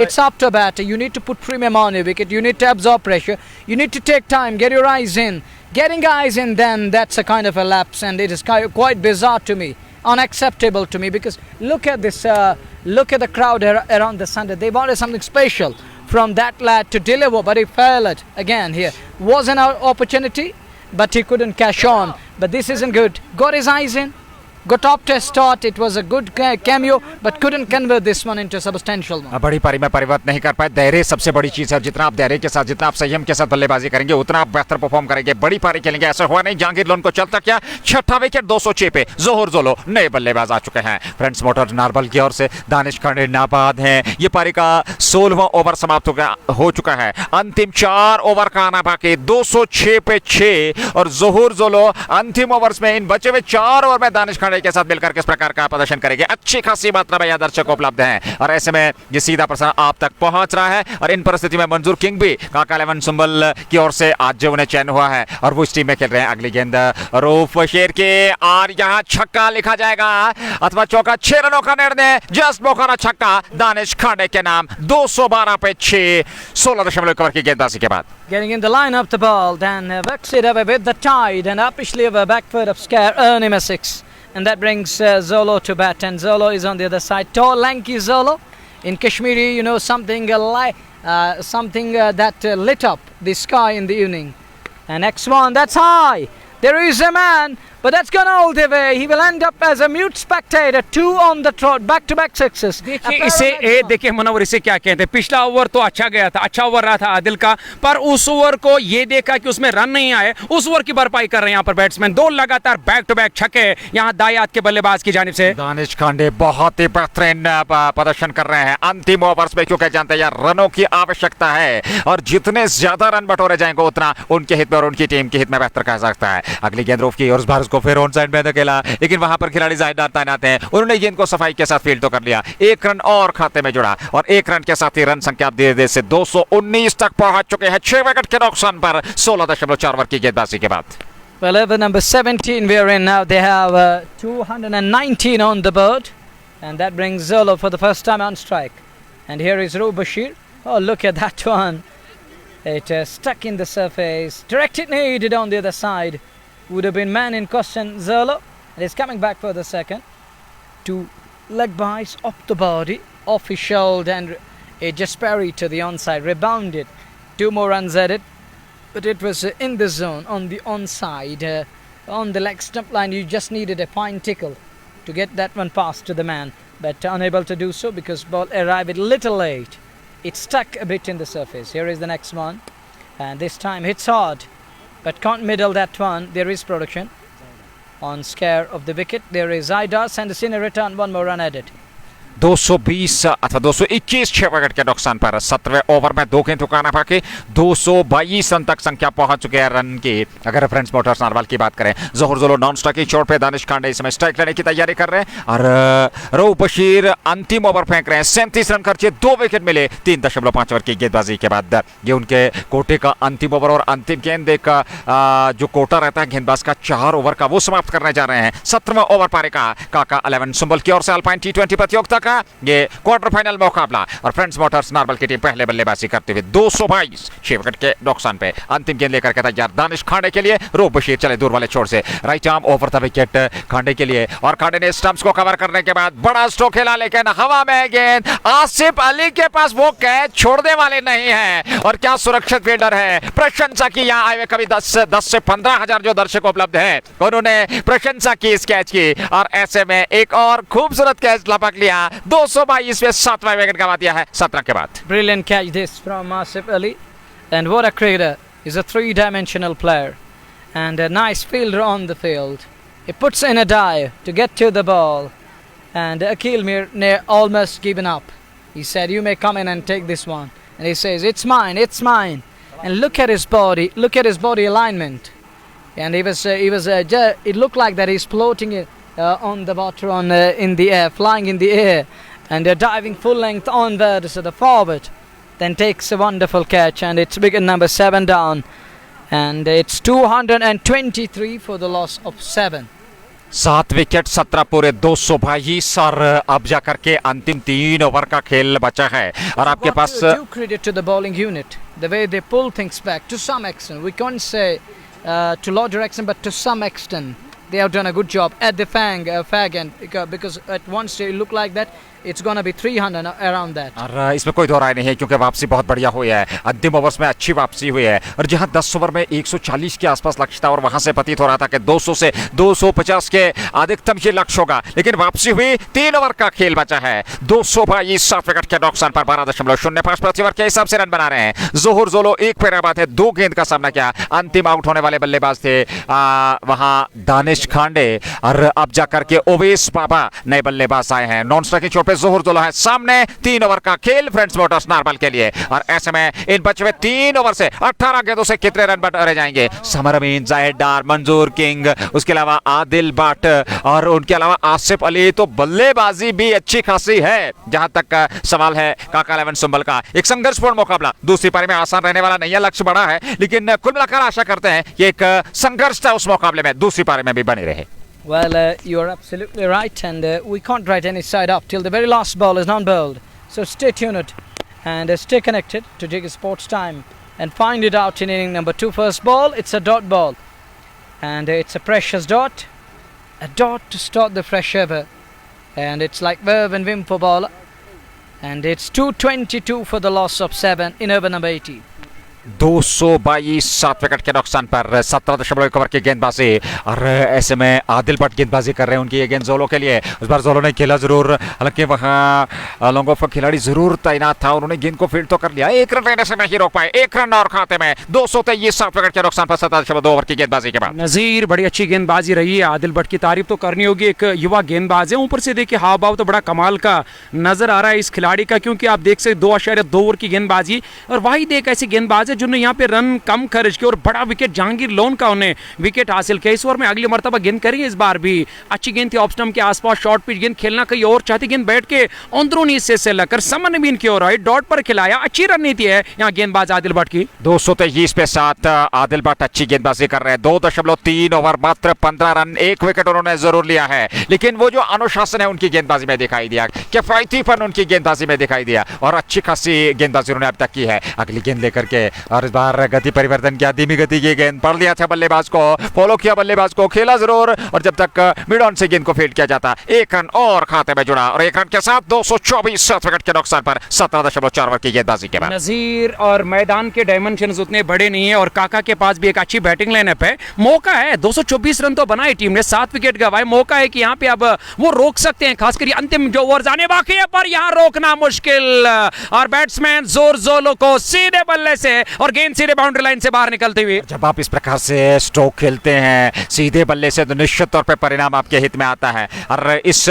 It's up to batter. You need to put premium on your wicket. You need to absorb pressure. You need to take time, get your eyes in. Getting eyes in, then that's a kind of a lapse, and it is quite bizarre to me, unacceptable to me, because look at this, look at the crowd around the Sunday. They wanted something special from that lad to deliver, but he failed again here. Was an opportunity, but he couldn't cash on. But this isn't good. Got his eyes in. Got top test start. It was a good cameo, but couldn't convert this one into a substantial one. बड़ी पारी में परिवर्तन नहीं कर पाए। धैर्य सबसे बड़ी चीज है। जितना आप धैर्य के साथ, जितना आप संयम के साथ बल्लेबाजी करेंगे, उतना आप बेहतर परफॉर्म करेंगे, बड़ी पारी खेलेंगे। ऐसा हुआ नहीं। जहांगीर लोन को चलता क्या, छठा विकेट 206 पे जोहर जोलो नए बल्लेबाज आ चुके हैं। फ्रेंड्स मोटर नारबल की ओर से दानिश खांडे नाबाद हैं। ये पारी का 16वां ओवर समाप्त हो चुका है। अंतिम 4 ओवर का आना बाकी। 206 पे 6 और जोहर जोलो अंतिम ओवर्स में इन बचे हुए 4 ओवर में दानिश के साथ मिलकर किस प्रकार का प्रदर्शन करेंगे। अच्छी खासी मात्रा में यह दर्शक उपलब्ध हैं और ऐसे में ये सीधा प्रसारण आप तक पहुंच रहा है। और इन परिस्थिति में मंजूर किंग भी काका 11 सुंबल की ओर से आज जो उन्हें चयन हुआ है और वो इस टीम में खेल रहे हैं। अगली गेंद रूफ शेर के और यहां छक्का लिखा जाएगा अथवा चौका। 6 रनों का निर्णय, जस्ट बोखाना छक्का दानिश खांडे के नाम। 212 पे 6, 16.1 ओवर की गेंदबाजी के बाद। Getting in the line up the ball, then works it away with the tide and upishly over back foot of Scare, earning a 6. And that brings Zolo to bat, and Zolo is on the other side. Tall, lanky Zolo. In Kashmiri, you know, something that lit up the sky in the evening. And next one, that's high. There is a man, but that's gone all the way. He will end up as a mute spectator. 2 on the trot, back-to-back sixes. देखिए manoeuvre, इसे क्या कहते हैं। पिछला over तो अच्छा गया था, अच्छा ओवर रहा था आदिल का, पर उस ओवर को ये देखा कि उसमें रन नहीं आए, उस ओवर की भरपाई कर रहे हैं यहाँ पर बैट्समैन। 2 लगातार बैक-टू-बैक छक्के यहाँ दायात के बल्लेबाज की जानिब से। दानिश खांडे बहुत ही बेहतरीन प्रदर्शन कर रहे हैं अंतिम ओवर्स में, क्योंकि जानते हैं यार रनों की आवश्यकता है और जितने ज्यादा रन बटोरे जाएंगे उतना उनके हित में और उनकी टीम के हित में बेहतर कह सकता है। अगली गेंद रूफ की और इस बार उसको फिर ऑन साइड में धकेला, लेकिन वहां पर खिलाड़ी जाहिद तैनात हैं। उन्होंने गेंद को सफाई के साथ फील्ड तो कर लिया। 1 रन और खाते में जुड़ा और 1 रन के साथ ही रन संख्या धीरे-धीरे से 219 तक पहुंच चुके हैं। 6 विकेट के नुकसान पर 16.4 ओवर की गेंदबाजी के बाद। Well, over number 17 we are in now. They have 219 on the board, and that brings Zolo for the first time on strike. And here is Roof Bashir. Oh, look at that one. It stuck in the surface. Directed needed on the other side. Would have been man in question. Zolo, and he's coming back for the second. 2 leg byes off the body, off his shoulder, and a Jasperi to the onside. Rebounded. 2 more runs at it. But it was in the zone, on the onside, on the leg stump line. You just needed a fine tickle to get that one past to the man, but unable to do so because ball arrived a little late. It stuck a bit in the surface. Here is the next one, and this time hits hard, but can't middle that one. There is production on scare of the wicket. There is Zaidar, sends in a return, 1 more run added. 220 अथवा 221 6 wicket के नुकसान पर 17वें over में 2 गेंद ठुकाना बाकी। 222 run तक संख्या पहुंच चुके हैं रन की। अगर फ्रेंड्स मोटर्स नारवाल की बात करें, जोहर जोलो नॉन स्ट्राइक की चोट पे दानिश खांडे इस समय स्ट्राइक लेने की तैयारी कर रहे हैं और रऊफ बशीर अंतिम ओवर फेंक रहे हैं। 37 रन खर्चे, 2 विकेट मिले 3.5 ओवर की गेंदबाजी के बाद। ये उनके कोटे का अंतिम ओवर और अंतिम गेंद एक जो कोटा रहता है गेंदबाज का 4 ओवर का, वो समाप्त करने जा रहे हैं। 17वां ओवर पारी का काका 11 सुंबल की ओर से अल्पाइन T20 प्रतियोगिता का होगा ये क्वार्टर फाइनल मुकाबला। और फ्रेंड्स मोटर्स नारबल की टीम पहले बल्लेबाजी करते हुए 222 6 विकेट के नुकसान पे अंतिम गेंद लेकर के तैयार दानिश खांडे के लिए। रूप बशीर चले दूर वाले छोर से, right arm over the wicket Khande के लिए, और खांडे ने स्टंप्स को कवर करने के बाद बड़ा स्ट्रोक खेला, लेकिन हवा में गेंद आसिफ अली के पास वो कैच छोड़ने वाले नहीं है। और क्या सुरक्षित फील्डर है, प्रशंसा की यहाँ आए हुए कभी 10 से 15 हजार जो दर्शक उपलब्ध है उन्होंने प्रशंसा की इस कैच की। और ऐसे में एक और खूबसूरत कैच लपक लिया, 222 में 7वां विकेट गंवा दिया है 17 के बाद। Brilliant catch this from Asif Ali. And what a creator. He's a three-dimensional player. And a nice fielder on the field. He puts in a dive to get to the ball. And Akil Mir almost given up. He said, you may come in and take this one. And he says, it's mine, it's mine. And look at his body alignment. And it looked like that he's floating on the water in the air, flying in the air. And diving full length onward to the forward. Then takes a wonderful catch, and it's wicket number 7 down. And it's 223 for the loss of 7. 7 wicket 17 पूरे 222 और अब जाकर के अंतिम 3 over का खेल बचा है। और आपके पास due credit to the bowling unit, the way they pull things back to some extent. We can't say to larger extent, but to some extent they have done a good job at the fag end, because at one stage it looked like that it's gonna be 300 around that. और इसमें कोई दो राय नहीं है क्योंकि वापसी बहुत बढ़िया हुई है, अंतिम ओवर्स में अच्छी वापसी हुई है। और जहां 10 ओवर में 140 के आसपास लक्ष्य था और वहां से प्रतीत हो रहा था कि 200 से 250 के अधिकतम ये लक्ष्य होगा, लेकिन वापसी हुई। 3 ओवर का खेल बचा है, 222 7 विकेट के नुकसान पर 12.05 प्रति ओवर के हिसाब से रन बना रहे हैं। जोहर जोलो एक पैरा बात है, 2 गेंद का सामना किया। अंतिम आउट होने वाले बल्लेबाज थे वहां दानिश खांडे, और अब जाकर के ओवेस बाबा नए बल्लेबाज आए हैं। नॉन स्ट्राइकिंग छोर पे जोहर जोलो है सामने। 3 ओवर का खेल फ्रेंड्स मोटर्स नारबल के लिए। और ऐसे में इन बचे हुए 3 ओवर से 18 गेंदों से कितने रन रह जाएंगे? समर अमीन, जाहिद डार, मंजूर किंग, उसके अलावा आदिल भट्ट और उनके अलावा आसिफ अली। तो बल्लेबाजी भी अच्छी खासी है। जहां तक सवाल है काका 11 सुंबल का, एक संघर्षपूर्ण मुकाबला दूसरी पारी में आसान रहने वाला नहीं है, लक्ष्य बड़ा है, लेकिन कुल मिलाकर आशा करते हैं कि एक संघर्ष था उस मुकाबले में दूसरी पारी में भी बनी रहे। Well, you're absolutely right, and we can't write any side up till the very last ball is not bowled. So stay tuned and stay connected to JK Sports Time and find it out in inning number 2. First ball, it's a dot ball, and it's a precious dot, a dot to start the fresh over, and it's like verve and vim for ball, and it's 222 for the loss of 7 in over number 18. 222 7 wicket के नुकसान पर 17.1 over की गेंदबाजी। और ऐसे में आदिल भट्ट गेंदबाजी कर रहे हैं, उनकी ये गेंद जोलो के लिए। उस बार जोलो ने खेला जरूर, हालांकि वहां लॉन्ग ऑफ का खिलाड़ी जरूर तैनात था, उन्होंने गेंद को फील्ड तो कर लिया, 1 रन लेने से नहीं रोक पाए। 1 रन और खाते में 223 7 विकेट के नुकसान पर 17.2 ओवर की गेंदबाजी के बाद। नजीर बड़ी अच्छी गेंदबाजी रही है, आदिल भट्ट की तारीफ तो करनी होगी, एक युवा गेंदबाज है। ऊपर से देखिए हाव भाव तो बड़ा कमाल का नजर आ रहा है इस खिलाड़ी का, क्योंकि आप देख सकते 2.2 ओवर की गेंदबाजी, और वाहिद एक ऐसी गेंदबाज जिन्होंने यहाँ पे रन कम खर्च किए और बड़ा विकेट जहांगीर लोन का उन्हें विकेट हासिल किया। इस ओवर में अगली मर्तबा गेंद करेंगे, इस बार भी अच्छी गेंद थी ऑफ स्टंप के आसपास, शॉर्ट पिच गेंद खेलना कहीं और चाहती, गेंद बैठ के अंदरूनी हिस्से से लगकर समन बीन की ओर आई, डॉट पर खिलाया। अच्छी रणनीति है यहाँ गेंदबाज आदिल भट्ट की। 223 पे 7 आदिल भट्ट अच्छी गेंदबाजी कर रहे हैं। 2.3 ओवर मात्र 15 रन, 1 विकेट उन्होंने जरूर लिया है, लेकिन वो जो अनुशासन है उनकी गेंदबाजी में दिखाई दिया, किफायतीपन उनकी गेंदबाजी में दिखाई दिया, और अच्छी खासी गेंदबाजी उन्होंने अब तक की है। अगली गेंद लेकर के, और इस बार गति परिवर्तन किया, धीमी गति की गेंद पढ़ लिया था बल्लेबाज को, फॉलो किया बल्लेबाज को, खेला जरूर, और जब तक मिड ऑन से गेंद को फील्ड किया जाता, 1 रन और खाते में जुड़ा, और 1 रन के साथ 224 7 विकेट के नुकसान पर 17.4 ओवर की गेंदबाजी के बाद। नजीर और मैदान के डायमेंशंस उतने बड़े नहीं है, और काका के पास भी एक अच्छी बैटिंग लाइनअप है, मौका है। 224 रन तो बनाए टीम ने, 7 विकेट गंवाए, मौका है कि यहाँ पे अब वो रोक सकते हैं, खासकर अंतिम जो ओवर आने बाकी है, पर यहाँ रोकना मुश्किल। और बैट्समैन जोर जोलो को सीधे बल्ले से, और गेंद सीधे बाउंड्री लाइन से बाहर निकलते हुए। जब आप इस प्रकार से स्ट्रोक खेलते हैं सीधे बल्ले से, तो निश्चित तौर पे परिणाम आपके हित में आता है। और इस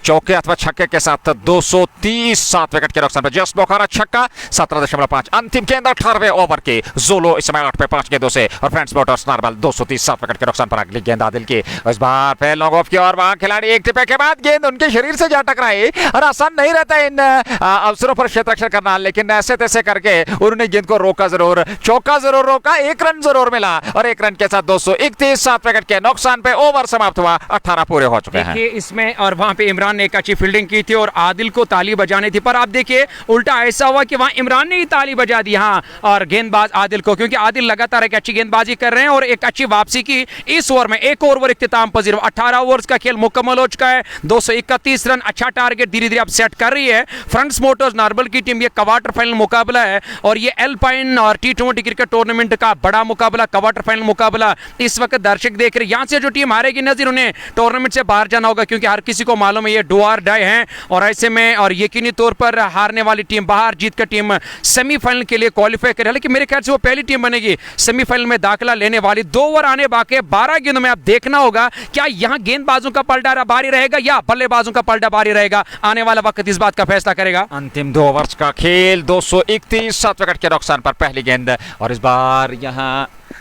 चौके अथवा छक्के के साथ 230 7 विकेट के नुकसान पर जस्ट बोखारा छक्का, 17.5 अंतिम गेंद 18वें ओवर की। जोलो इस समय 8 पे 5 गेंदों से, और फ्रेंड्स मोटर्स नारबल 230 7 विकेट के नुकसान पर अगली गेंद आदिल की। इस बार फिर लॉन्ग ऑफ की, और वहां खिलाड़ी एक टिप्पे के बाद गेंद उनके शरीर से जा टकराई, और आसान नहीं रहता इन अवसरों पर क्षेत्ररक्षण करना, लेकिन ऐसे तैसे करके उन्होंने गेंद को रोका जरूर। जरूर चौका जरूर रोका, 1 रन जरूर मिला और 1 रन के साथ 231 7 विकेट के नुकसान पे ओवर समाप्त हुआ। 18 पूरे हो चुके हैं। देखिए इसमें, और वहां पे इमरान ने एक अच्छी फील्डिंग की थी और आदिल को ताली बजानी थी, पर आप देखिए उल्टा ऐसा हुआ कि वहां इमरान ने ही ताली बजा दी हाँ और गेंदबाज आदिल को, क्योंकि आदिल लगातार एक अच्छी गेंदबाजी कर रहे हैं और एक अच्छी वापसी की इस ओवर में। एक ओवर इख्तिताम पजीर, 18 ओवर्स का खेल मुकम्मल हो चुका है। 231 रन, अच्छा टारगेट धीरे धीरे अब सेट कर रही है फ्रंट्स मोटर्स नारबल की टीम। ये क्वार्टर फाइनल मुकाबला है और ये एल्पाइन और T20 क्रिकेट टूर्नामेंट का बड़ा मुकाबला, क्वार्टर फाइनल मुकाबला इस वक्त दर्शक देख रहे हैं। यहां से जो टीम हारेगी नजीर, उन्हें टूर्नामेंट से बाहर जाना होगा, क्योंकि हर किसी को मालूम है ये डू और डाई हैं और ऐसे में और यकीनी तौर पर हारने वाली टीम बाहर, जीत कर टीम सेमीफाइनल के लिए क्वालिफाई करे। लेकिन मेरे ख्याल से वो पहली टीम बनेगी सेमीफाइनल में दाखिला लेने वाली। 2 ओवर आने बाकी, 12 गेंदों में अब देखना होगा क्या यहां गेंदबाजों का पलटा भारी रहेगा या बल्लेबाजों का पलटा भारी रहेगा। आने वाला वक्त इस बात का फैसला करेगा। अंतिम 2 ओवर्स का खेल, 231 7 विकेट के नुकसान पर पहली गेंद और इस बार यहां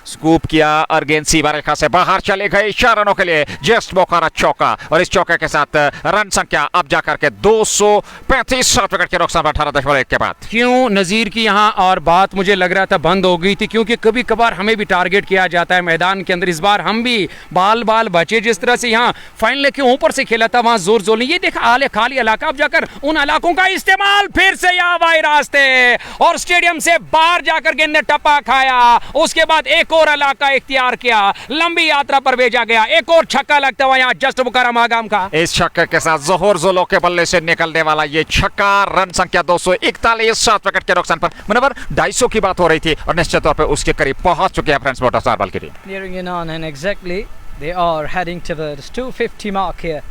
स्कूप किया और गेंद सीमा रेखा से बाहर चले गए 4 रनों के लिए। जस्ट बोखारा चौका और इस चौके के साथ रन संख्या अब जाकर के 235 7 विकेट के नुकसान पर 18.1 के बाद। क्यों नजीर की यहाँ और बात मुझे लग रहा था बंद हो गई थी, क्योंकि कभी कभार हमें भी टारगेट किया जाता है मैदान के अंदर। इस बार हम भी बाल बचे, जिस तरह से यहाँ फाइनल के ऊपर से खेला था वहां जोर जोर नहीं। ये देखा आले खाली इलाका, अब जाकर उन इलाकों का इस्तेमाल फिर से यहाँ भाई रास्ते और स्टेडियम से बाहर जाकर गेंद ने टप्पा खाया। उसके बाद एक और इलाका इख्तियार किया, लंबी यात्रा पर भेजा गया। एक और छक्का लगता हुआ यहाँ जस्ट बुखारा मागाम का। इस छक्के के साथ जोहर जोलो के बल्ले से निकलने वाला ये छक्का, रन संख्या 241 7 विकेट के नुकसान पर। मनोवर 250 की बात हो रही थी और निश्चित तौर पर उसके करीब पहुंच चुके हैं फ्रेंड्स मोटर्स नारबल की team. Nearing in on, and exactly they are heading towards 250 mark here.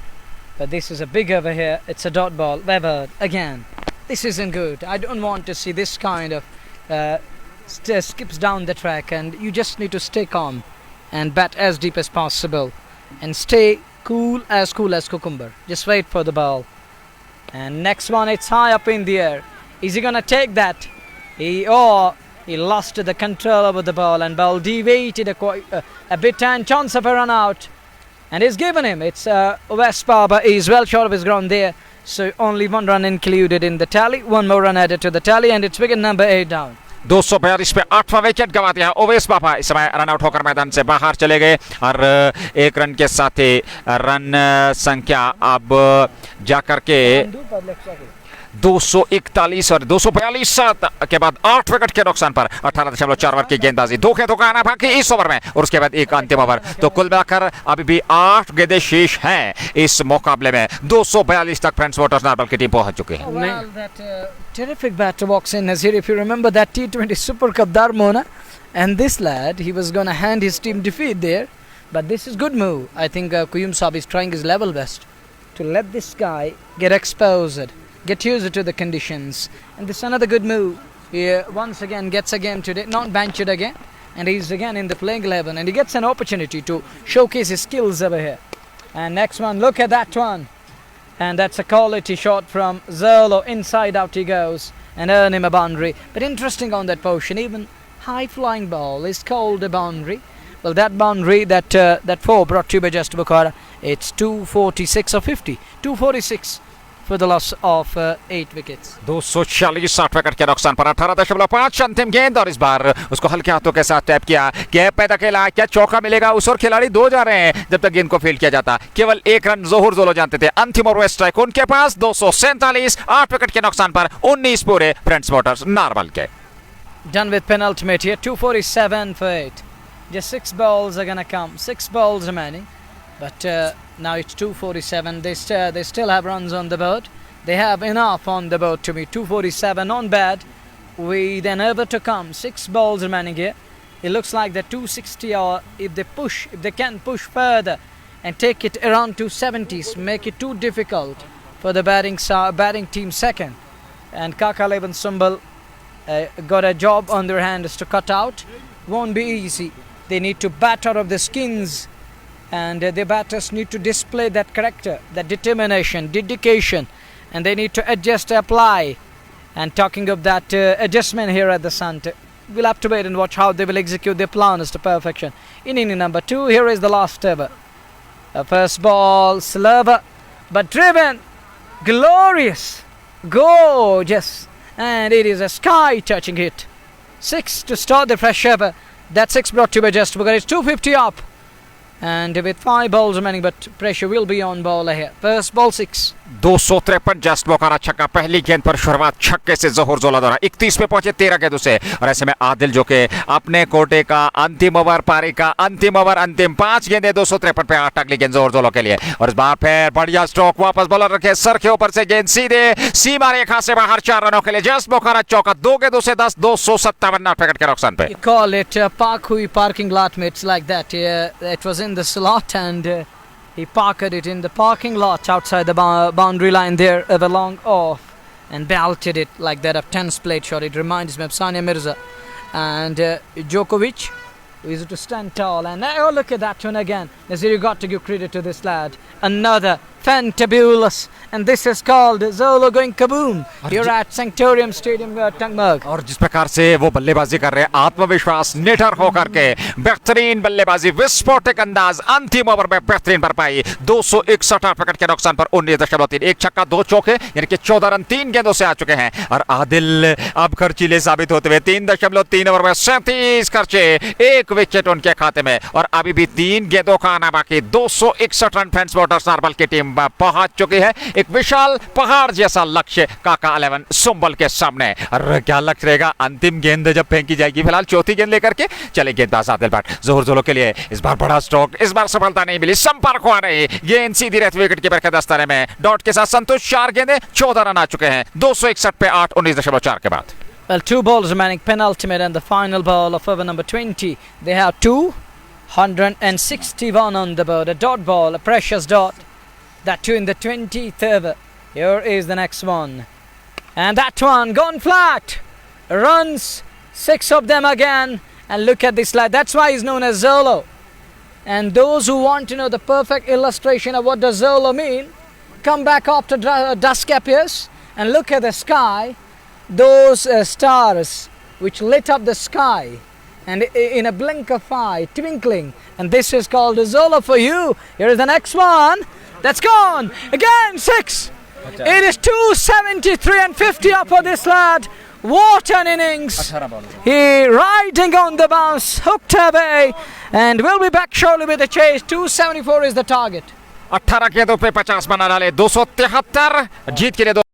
But this is a big over here. It's a dot ball. Weber again. This isn't good. I don't want to see this kind of skips down the track, and you just need to stay calm and bat as deep as possible and stay cool as cucumber. Just wait for the ball. And next one, it's high up in the air. Is he gonna take that? He lost the control over the ball, and ball deviated a bit and chance of a run out. And he's given him. It's West Barber. He's well short of his ground there. So only 1 run included in the tally. 1 more run added to the tally, and it's wicket number 8 down. 242 पे 8वां wicket गवा दिया ओवेस बाबा। इस समय run out होकर मैदान से बाहर चले गए और 1 रन के साथ ही रन संख्या अब जाकर के 241 और 242 के बाद 8 विकेट के नुकसान पर 18.4 ओवर की गेंदबाजी। 2 गेंदों का आना बाकी इस ओवर में और उसके बाद एक अंतिम ओवर। तो कुल मिलाकर अभी भी 8 गेंदें शेष हैं इस मुकाबले में। 242 तक फ्रेंड्स मोटर्स नारबल की टीम पहुंच चुकी है। Well, that terrific batter walks in, Nazir. If you remember that T20 Super Cup Darmona, and this lad, he was going to hand his team defeat there, but this is good move. I think Kuyum Saab is trying his level best to let this guy get exposed, get used to the conditions, and this is another good move. He once again gets a game today, not benched again, and he's again in the playing 11, and he gets an opportunity to showcase his skills over here. And next one, look at that one. And that's a quality shot from Zerlo. Inside out he goes and earn him a boundary. But interesting on that portion, even high flying ball is called a boundary. Well, that boundary, that 4 brought to you by Just Bukhara, it's 246 or 50. 246 for the loss of 8 wickets. 246 60 wicket के नुकसान पर 18.5 अंतिम गेंद और इस बार उसको हल्के हाथों के साथ टैप किया। गैप पैदा खेला, क्या चौका मिलेगा? उस और खिलाड़ी 2 जा रहे हैं जब तक गेंद को फील्ड किया जाता। केवल 1 रन जोहर जोलो जानते थे। अंतिम ओवर स्ट्राइक उनके पास 247 8 विकेट के नुकसान पर 19 पूरे फ्रेंड्स मोटर्स नारबल के। Done with penultimate here, 247 for 8. Just 6 balls are gonna come, 6 balls remaining. But now it's 247. They still have runs on the board. They have enough on the board to me. 247 on bad. With an over to come. 6 balls remaining here. It looks like the 260, or if they can push further and take it around 270s, make it too difficult for the batting team second. And Kaka Levan Sumbal got a job on their hands to cut out. Won't be easy. They need to bat out of the skins. And the batters need to display that character, that determination, dedication, and they need to adjust, apply. And talking of that adjustment here at the Sun, we'll have to wait and watch how they will execute their plans to perfection. Inning number 2, here is the last over. First ball, slower, but driven, glorious, gorgeous, and it is a sky-touching hit. 6 to start the fresh over. That 6 brought to you by Just Booker. It's 250 up. And with 5 balls remaining, but pressure will be on bowler here. First ball 6. 253 just Bokaro छक्का, पहली गेंद पर शुरुआत छक्के से जहूर जोला द्वारा 31 पे पहुंचे 13 गेंदों से। और ऐसे में आदिल जो के अपने कोटे का अंतिम ओवर, पारी का अंतिम ओवर, अंतिम 5 गेंदें 253 पे 8 अगली गेंद जहूर जोलों के लिए। और इस बार फिर बढ़िया स्ट्रोक, वापस बॉलर रखे सर के ऊपर से गेंद सीधे सीमा रेखा से बाहर 4 रनों के लिए। जस्ट बोकारा चौका, 2 गेंदों से 10, 257 विकेट के नुकसान पे। You call it park hui parking lot, mates, like that. It was in the slot and he parked it in the parking lot outside the boundary line there, over long off, and belted it like that. A tense plate shot. It reminds me of Sania Mirza and Djokovic, who used to stand tall. And oh, look at that one again. Nazir, you got to give credit to this lad. Another fantabulous, and this is called Zolo going kaboom. You're at Sanctorium Stadium, Tangmug. और जिस प्रकार से वो बल्लेबाजी कर रहे हैं, आत्मविश्वास निडर होकर के, बेहतरीन बल्लेबाजी, विस्फोटक अंदाज, अंतिम ओवर में बेहतरीन भरपाई, 261 विकेट के नुकसान पर 19.3, 1 छक्का 2 चौके, यानी कि 14 रन 3 गेंदों से आ चुके हैं। और आदिल अब खर्चीले साबित होते हुए 3.3 ओवर में 37 खर्चे, 1 विकेट उनके खाते में। और अभी भी 3 गेंदों का आना बाकी। 261 रन फेंस वाटर्स नारबल की टीम पहुंच चुकी है। एक विशाल पहाड़ जैसा लक्ष्य काका 11 सुंबल के सामने। और क्या लक्ष्य रहेगा, अंतिम गेंद जब फेंकी जाएगी। फिलहाल चौथी गेंद लेकर के चले गेंदबाज आदिल भट्ट जहूर जोलों के लिए। इस बार बड़ा स्ट्रोक, इस बार सफलता नहीं मिली, संपर्क हुआ नहीं, गेंद सीधी रहती विकेट कीपर के दस्ताने में। डॉट के साथ संतोष, 4 गेंदें 14 रन आ चुके हैं। 261 पे 8, 19.4 के बाद। Well, 2 balls remaining, penultimate and the final ball of over number 20. They have 261 on the board. A dot ball, a precious dot. That too in the 20th over. Here is the next one. And that one gone flat. Runs, 6 of them again. And look at this slide. That's why he's known as Zolo. And those who want to know the perfect illustration of what does Zolo mean, come back after dusk appears and look at the sky. Those stars which lit up the sky and in a blink of eye, twinkling. And this is called a Zolo for you. Here is the next one. That's gone. Again, 6. It is 273 and 50 up for this lad. What an innings. He riding on the bounce, hooked away, and we'll be back shortly with the chase. 274 is the target. 18 गेंदों पे 50 बना डाले, 273 जीत के लिए।